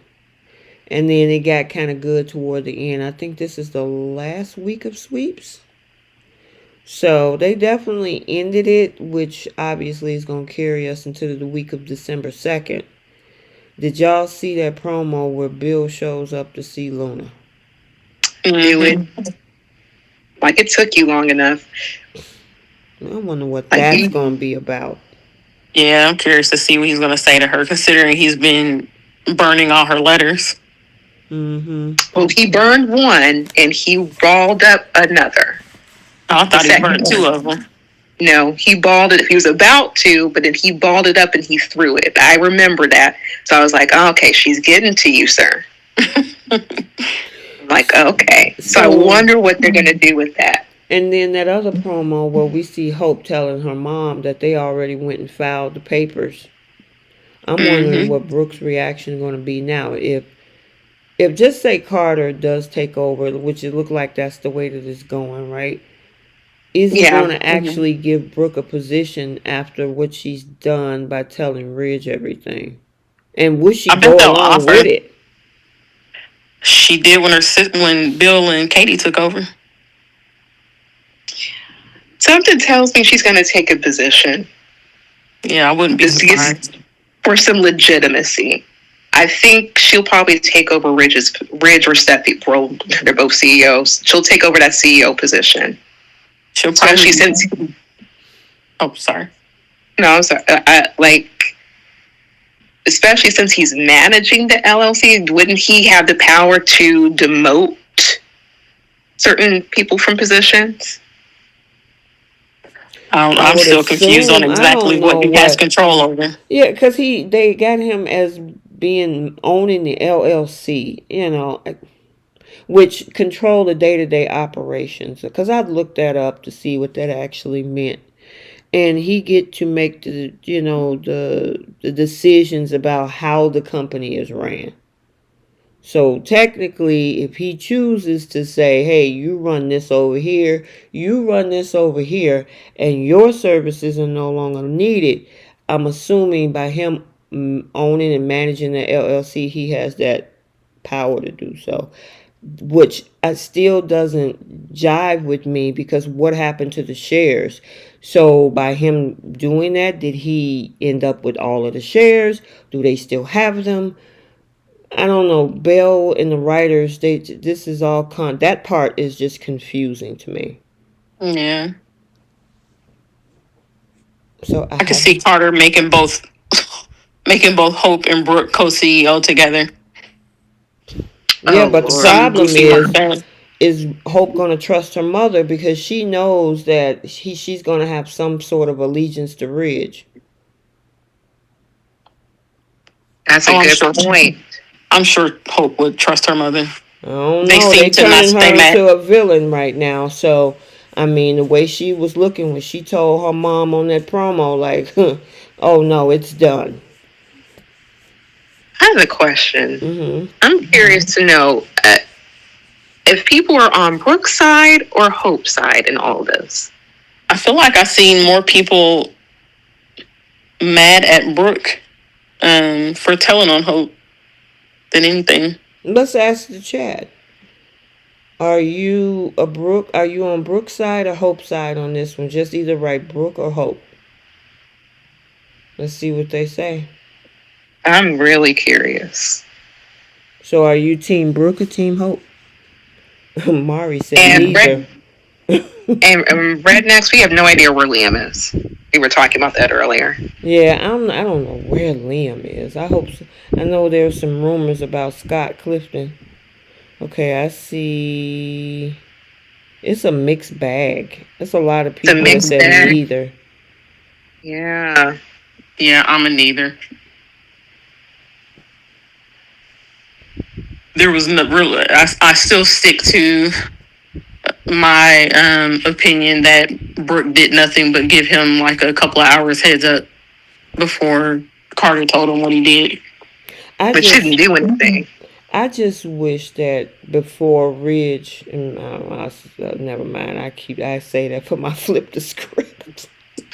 And then it got kind of good toward the end. I think this is the last week of sweeps. So they definitely ended it, which obviously is going to carry us into the week of December 2nd. Did y'all see that promo where Bill shows up to see Luna? Do it. Like, it took you long enough. I wonder what Like, that's going to be about. Yeah, I'm curious to see what he's going to say to her, considering he's been burning all her letters. Well, he burned one and he balled up another. Oh, I thought he burned two of them. No, he balled it. He was about to, but then he balled it up and he threw it. I remember that. So I was like, oh, okay, she's getting to you, sir. I'm like, okay. So I wonder what they're going to do with that. And then that other promo where we see Hope telling her mom that they already went and filed the papers. I'm wondering what Brooke's reaction is going to be now. If just say Carter does take over, which it looks like that's the way that it's going, right? Is he going to actually give Brooke a position after what she's done by telling Ridge everything? And would she go along with it? She did when Bill and Katie took over. Something tells me she's going to take a position. Yeah, I wouldn't be surprised. For some legitimacy. I think she'll probably take over Ridge or Steffy. Well, they're both CEOs. She'll take over that CEO position. She'll probably since. Oh, sorry. No, I'm sorry. Especially since he's managing the LLC, wouldn't he have the power to demote certain people from positions? I'm still confused on exactly what he has control over. Yeah, because they got him as owning the LLC, which control the day-to-day operations. Because I've looked that up to see what that actually meant. And he get to make the decisions about how the company is ran. So technically, if he chooses to say, hey, you run this over here, you run this over here, and your services are no longer needed, I'm assuming by him owning and managing the LLC, he has that power to do so. Which still doesn't jive with me, because what happened to the shares? So by him doing that, did he end up with all of the shares? Do they still have them? I don't know. Bell and the writers, this is all that part is just confusing to me. Yeah. So I can see Carter making both Hope and Brooke co-CEO together. Yeah, but the problem is Hope going to trust her mother, because she knows that she's going to have some sort of allegiance to Ridge. That's a good point. I'm sure Hope would trust her mother. I don't know. They're turning her into a villain right now. So, I mean, the way she was looking when she told her mom on that promo, like, oh, no, it's done. I have a question. I'm curious to know if people are on Brooke's side or Hope's side in all this. I feel like I've seen more people mad at Brooke for telling on Hope than anything. Let's ask the chat. Are you on Brooke's side or Hope's side on this one? Just either write Brooke or Hope. Let's see what they say. I'm really curious. So are you Team Brooke or Team Hope? Mari said neither. And Rednecks, we have no idea where Liam is. We were talking about that earlier. Yeah, I don't know where Liam is. I hope so. I know there's some rumors about Scott Clifton. Okay, I see. It's a mixed bag. There's a lot of people that said neither. Yeah. Yeah, I'm a neither. There was no really. I still stick to my opinion that Brooke did nothing but give him like a couple of hours heads up before Carter told him what he did. But she didn't do anything. I just wish that before Ridge, and never mind. I say that for my flip the script.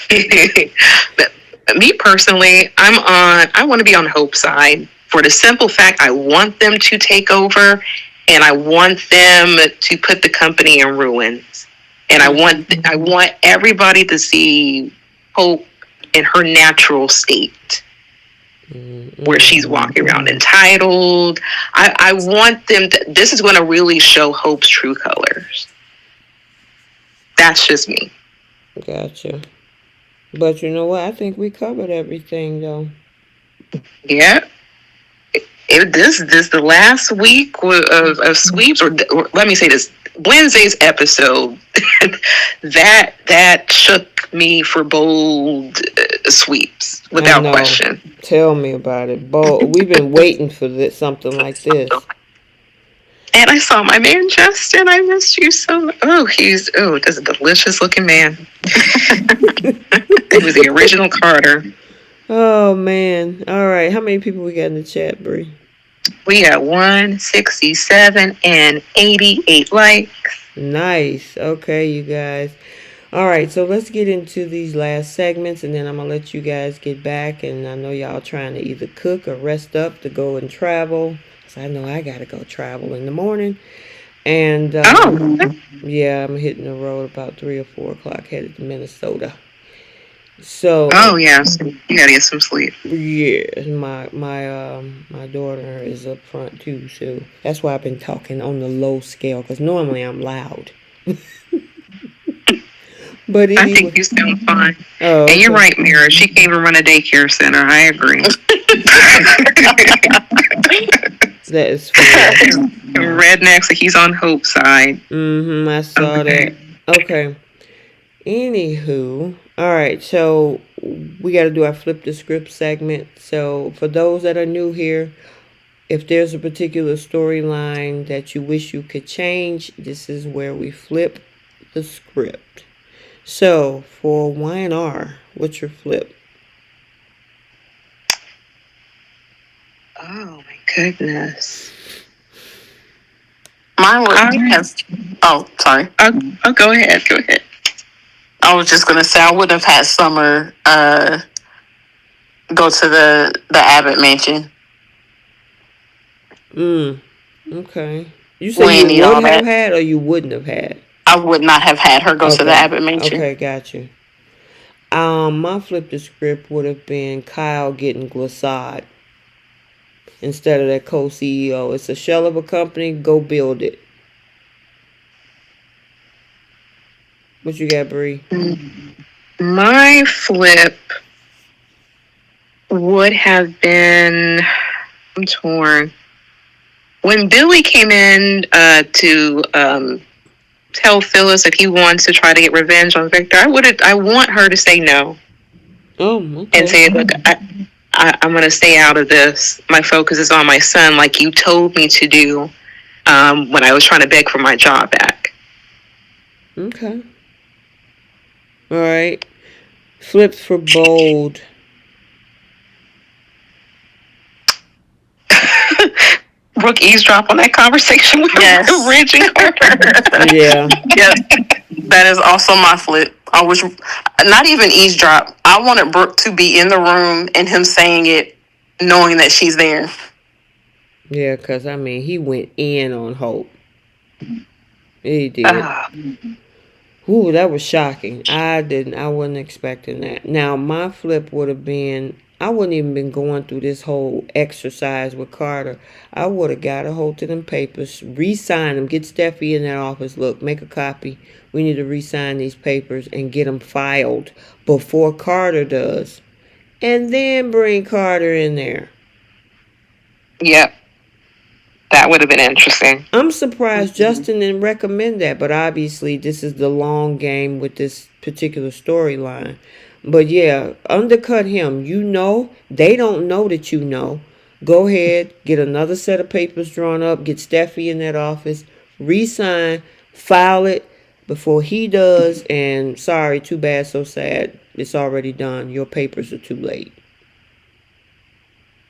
But me personally, I want to be on Hope's side for the simple fact I want them to take over, and I want them to put the company in ruins. And I want everybody to see Hope in her natural state. where she's Mm-mm. walking around entitled. I want them to, this is going to really show Hope's true colors. That's just me. Gotcha. But you know what? I think we covered everything, though. Yeah. This the last week of sweeps, or let me say this: Wednesday's episode that shook me for bold sweeps I without know. question. Tell me about it. We've been waiting for this, something like this. And I saw my man Justin. I missed you so much. This is a delicious looking man. It was the original Carter. Oh, man. All right. How many people we got in the chat, Bree? We got 167 and 88 likes. Nice. Okay, you guys. All right, so let's get into these last segments, and then I'm going to let you guys get back. And I know y'all trying to either cook or rest up to go and travel. So I know I got to go travel in the morning. And yeah, I'm hitting the road about 3 or 4 o'clock, headed to Minnesota. So yeah, so you gotta get some sleep. yeah, my daughter is up front too, so that's why I've been talking on the low scale, because normally I'm loud. But I think you sound fine. Oh, and you're right, Mira. She can't even run a daycare center. I agree. That is funny. Rednecks, he's on Hope's side. I saw that. Okay. Anywho, all right. So we got to do our flip the script segment. So for those that are new here, if there's a particular storyline that you wish you could change, this is where we flip the script. So for Y&R, what's your flip? Oh my goodness. Mine would sorry. Oh, go ahead. Go ahead. I was just gonna say I would have had Summer go to the Abbott mansion. Okay. You said you would have had, or you wouldn't have had? I would not have had her go to the Abbott mansion. Okay, got you. My flip the script would have been Kyle getting glissade instead of that co-CEO. It's a shell of a company. Go build it. What you got, Bree? My flip would have been, I'm torn. When Billy came in to tell Phyllis if he wants to try to get revenge on Victor, I want her to say no. Oh, okay. And say, look, I'm going to stay out of this. My focus is on my son, like you told me to do when I was trying to beg for my job back. Okay. All right. Flip for bold. Brooke eavesdrop on that conversation with Ridge and Carter. Yeah. That is also my flip. I was not even eavesdrop. I wanted Brooke to be in the room and him saying it, knowing that she's there. Yeah, because, I mean, he went in on Hope. He did. Ooh, that was shocking. I wasn't expecting that. Now, my flip would have been, I wouldn't even been going through this whole exercise with Carter. I would have got a hold of them papers, re-sign them, get Steffy in that office. Look, make a copy. We need to re-sign these papers and get them filed before Carter does. And then bring Carter in there. Yep. That would have been interesting. I'm surprised Justin didn't recommend that, but obviously this is the long game with this particular storyline. But yeah, undercut him. You know, they don't know that you know. Go ahead, get another set of papers drawn up, get Steffy in that office, re-sign, file it before he does, and sorry, too bad, so sad. It's already done. Your papers are too late.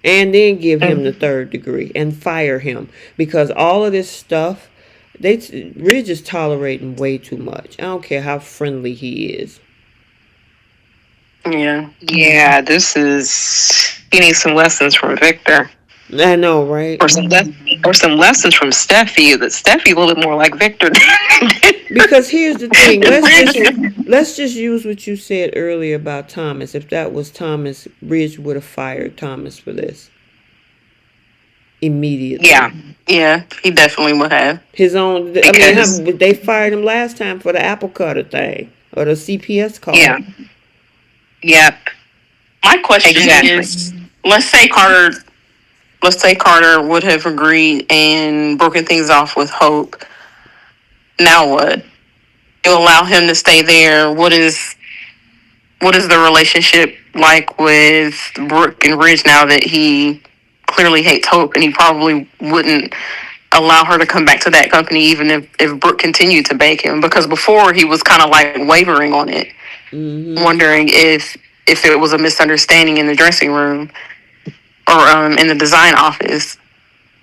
And then give him the 3rd degree and fire him. Because all of this stuff, Ridge is tolerating way too much. I don't care how friendly he is. Yeah, he needs some lessons from Victor. I know, right? Or some lessons or some lessons from Steffy. That Steffy a little bit more like Victor. Because here's the thing. Let's just use what you said earlier about Thomas. If that was Thomas, Ridge would have fired Thomas for this immediately. Yeah, he definitely would have. His own. Because, they fired him last time for the apple cutter thing or the CPS call. Yeah. Yep. My question is, let's say Carter would have agreed and broken things off with Hope. Now what? You allow him to stay there. What is the relationship like with Brooke and Ridge now that he clearly hates Hope, and he probably wouldn't allow her to come back to that company even if Brooke continued to beg him? Because before he was kind of like wavering on it, wondering if it was a misunderstanding in the dressing room or in the design office.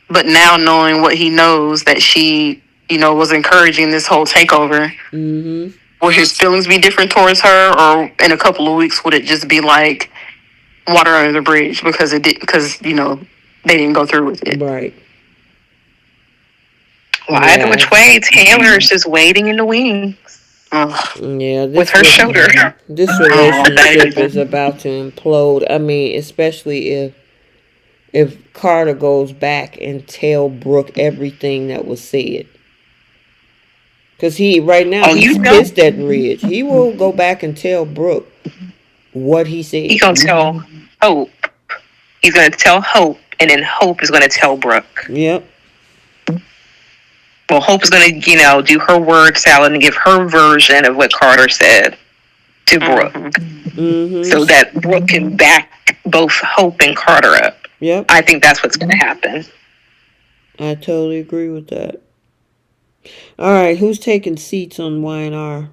But now knowing what he knows, that she, was encouraging this whole takeover, will his feelings be different towards her, or in a couple of weeks would it just be like water under the bridge because they didn't go through with it? Right. Well, either which way, Taylor's just waiting in the wings. Yeah, with her shoulder. This relationship is about to implode. I mean, especially if Carter goes back and tell Brooke everything that was said. Because he's pissed at Ridge. He will go back and tell Brooke what he said. He's going to tell Hope. He's going to tell Hope, and then Hope is going to tell Brooke. Yep. Well, Hope is going to, do her word salad and give her version of what Carter said to Brooke. So that Brooke can back both Hope and Carter up. Yep. I think that's what's going to happen. I totally agree with that. All right, who's taking seats on Y&R?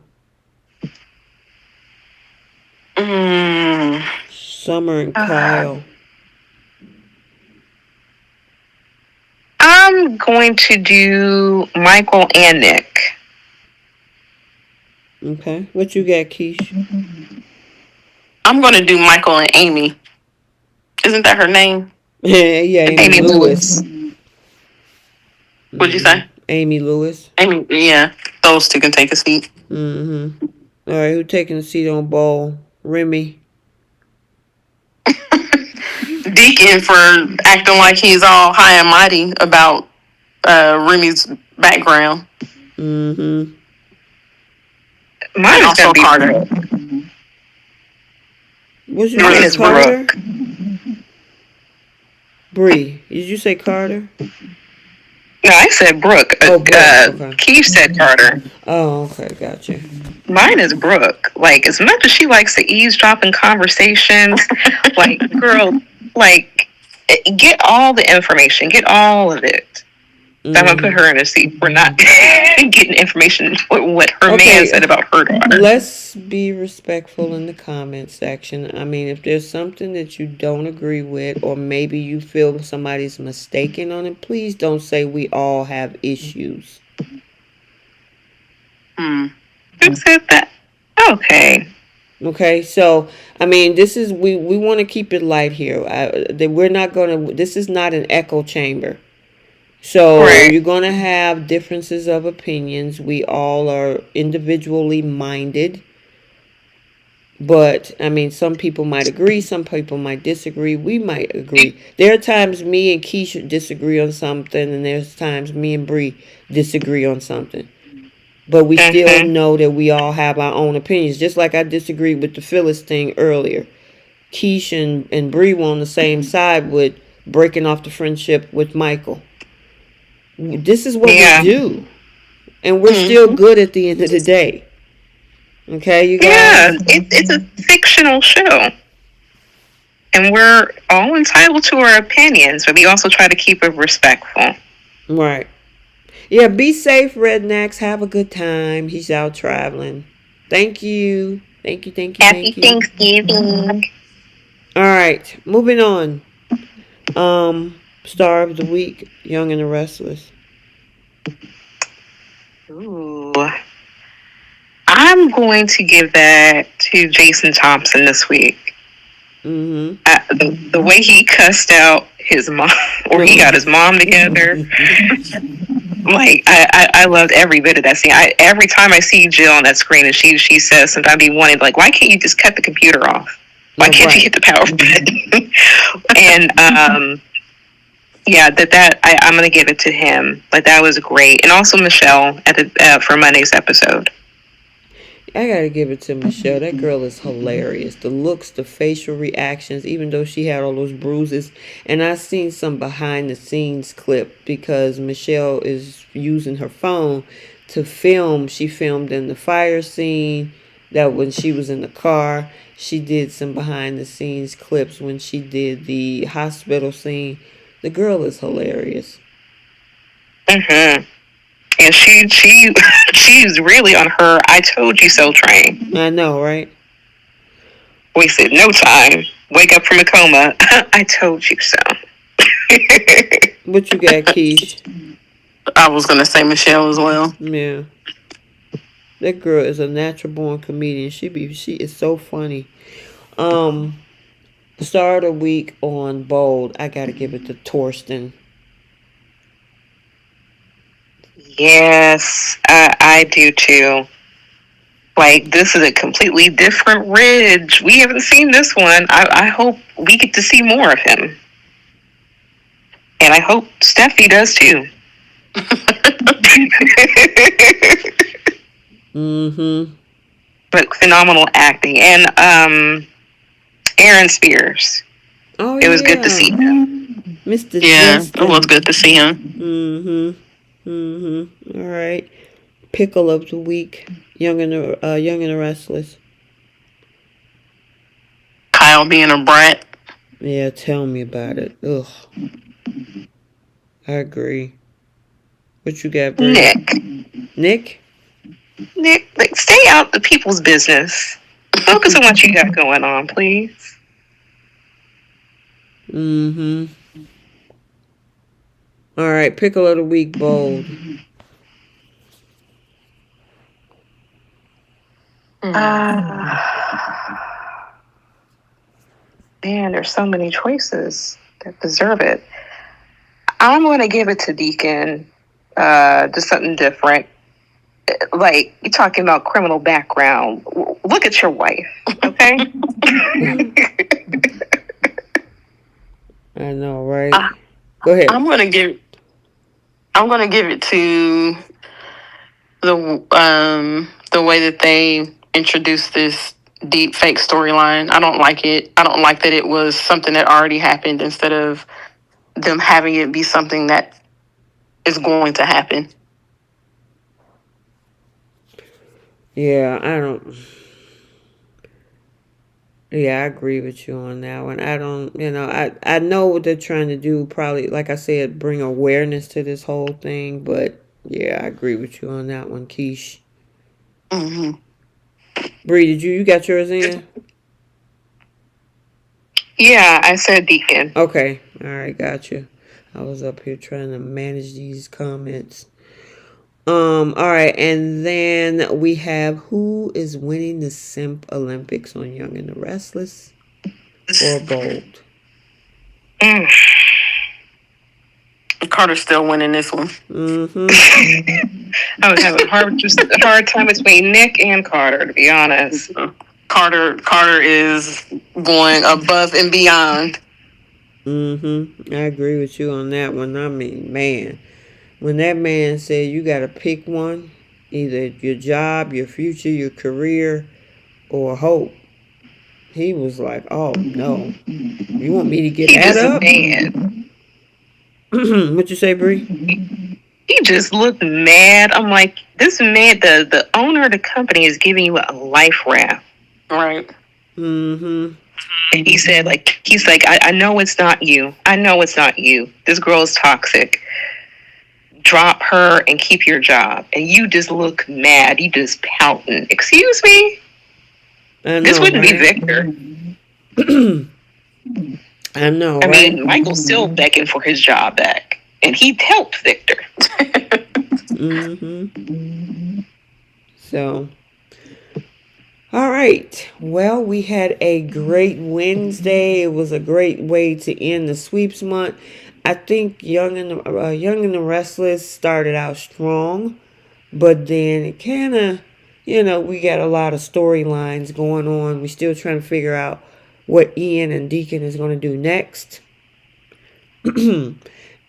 Summer and Kyle. I'm going to do Michael and Nick. Okay. What you got, Keish? I'm going to do Michael and Amy. Isn't that her name? Yeah, Amy Lewis. What'd you say? Amy Lewis. Amy, yeah. Those two can take a seat. All right, who taking a seat on Bowl? Remy. Deacon for acting like he's all high and mighty about Remy's background. Mine is also Carter. What's your name? Carter? Bree. Did you say Carter? No, I said Brooke. Okay. Keith said Carter. Oh, okay, gotcha. Mine is Brooke. Like, as much as she likes to eavesdrop in conversations, like, girl, like, get all the information, get all of it. So I'm going to put her in a seat. We're not getting information what her man said about her daughter. Let's be respectful in the comment section. I mean, if there's something that you don't agree with, or maybe you feel somebody's mistaken on it, please don't say we all have issues. Who said that? Okay, so, I mean, this is, we want to keep it light here. This is not an echo chamber. So you're going to have differences of opinions. We all are individually minded. But, I mean, some people might agree. Some people might disagree. We might agree. There are times me and Keisha disagree on something. And there's times me and Bree disagree on something. But we still know that we all have our own opinions. Just like I disagreed with the Phyllis thing earlier. Keisha and Bree were on the same side with breaking off the friendship with Michael. This is what we do. And we're still good at the end of the day. Okay, you guys? Yeah, it's a fictional show. And we're all entitled to our opinions, but we also try to keep it respectful. Right. Yeah, be safe, rednecks. Have a good time. He's out traveling. Thank you. Thank you. Happy Thanksgiving. All right, moving on. Star of the week, Young and the Restless. Ooh. I'm going to give that to Jason Thompson this week. The way he cussed out his mom, or he got his mom together. Like I loved every bit of that scene. Every time I see Jill on that screen and she says sometimes I be wanting like, why can't you just cut the computer off? Why can't you hit the power button? And yeah, I'm gonna give it to him. Like that was great, and also Michelle at the for Monday's episode. I gotta give it to Michelle. That girl is hilarious. The looks, the facial reactions, even though she had all those bruises. And I seen some behind the scenes clip because Michelle is using her phone to film. She filmed in the fire scene, that when she was in the car. She did some behind the scenes clips when she did the hospital scene. The girl is hilarious. Mm-hmm. And she's really on her "I told you so" train. I know, right? We said no time. Wake up from a coma. I told you so. What you got, Keish? I was gonna say Michelle as well. Yeah. That girl is a natural born comedian. She is so funny. Star of the week on Bold, I gotta give it to Torsten. Yes, I do too. Like, this is a completely different Ridge. We haven't seen this one. I hope we get to see more of him. And I hope Steffy does too. Mm-hmm. But phenomenal acting. And Aaron Spears. Oh, it was good to see him. Mr. Yeah, Justin. it was good to see him. Mm-hmm. Mm-hmm. All right. Pickle of the week. Young and the Restless. Kyle being a brat. Yeah, tell me about it. Ugh. I agree. What you got, Bree? Nick? Nick, like, stay out the people's business. Focus on what you got going on, please. Mm-hmm. All right, pickle of the week, Bold. Man, there's so many choices that deserve it. I'm going to give it to Deacon. Just something different. Like, you're talking about criminal background. Look at your wife, okay? I know, right? Go ahead. I'm gonna give it to the way that they introduced this deep fake storyline. I don't like it. I don't like that it was something that already happened instead of them having it be something that is going to happen. Yeah, I agree with you on that one. I know what they're trying to do, probably, like I said, bring awareness to this whole thing, but yeah, I agree with you on that one, Keish. Mm-hmm. Bree, you got yours in? Yeah, I said Deacon. Okay, all right, got you. I was up here trying to manage these comments. All right, and then we have who is winning the Simp Olympics on Young and the Restless or Bold? Carter's still winning this one. Mm-hmm. I was having a hard time between Nick and Carter, to be honest. Carter is going above and beyond. Mm-hmm. I agree with you on that one. I mean, man, when that man said you got to pick one, either your job, your future, your career, or hope, he was like, "Oh no, you want me to get that up?" Man. What you say, Bree? He just looked mad. I'm like, this man, the owner of the company is giving you a life raft. Right. Mm-hmm. And he's like, I know it's not you. I know it's not you. This girl is toxic. Drop her and keep your job. And you just look mad. You just pouting. Excuse me? I know, this wouldn't right? be Victor. I know, I right? mean, Michael's still begging for his job back. And he helped Victor. Mm-hmm. So, all right. Well, we had a great Wednesday. It was a great way to end the sweeps month. I think Young and the Restless started out strong, but then it kind of, we got a lot of storylines going on. We're still trying to figure out what Ian and Deacon is going to do next.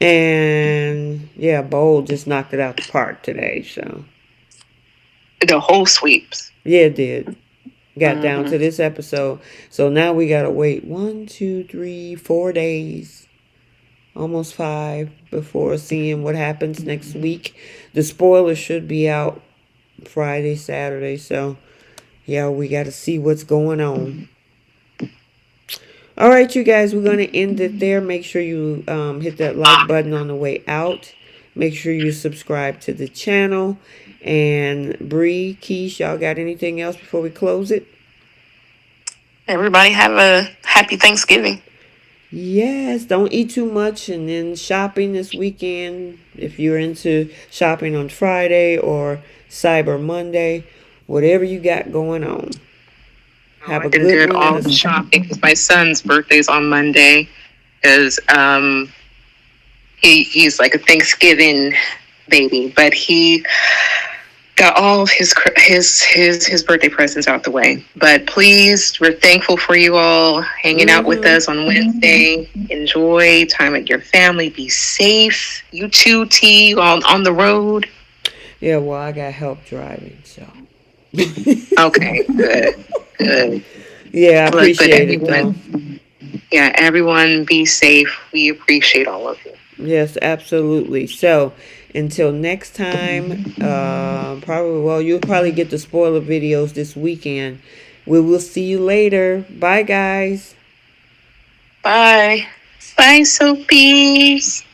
And yeah, Bold just knocked it out the park today. So The whole sweeps. yeah, it did. Got down to this episode. So now we gotta wait 1, 2, 3, 4 days, almost 5, before seeing what happens next week. The spoilers should be out Friday, Saturday. So yeah, we gotta see what's going on. All right, you guys, we're going to end it there. Make sure you hit that like button on the way out. Make sure you subscribe to the channel. And Bree, Keish, y'all got anything else before we close it? Everybody have a happy Thanksgiving. Yes, don't eat too much. And then shopping this weekend, if you're into shopping on Friday or Cyber Monday, whatever you got going on. Have a good did one. all the shopping because my son's birthday's on Monday. Because he's like a Thanksgiving baby, but he got all of his birthday presents out the way. But please, we're thankful for you all hanging out with us on Wednesday. Enjoy time with your family. Be safe. You too, T, on the road. Yeah, well, I got help driving, so. Okay, good. Yeah, I appreciate it, though. Yeah, everyone be safe. We appreciate all of you. Yes, absolutely. So, until next time, you'll probably get the spoiler videos this weekend. We will see you later. Bye, guys. Bye. Bye, Soapies.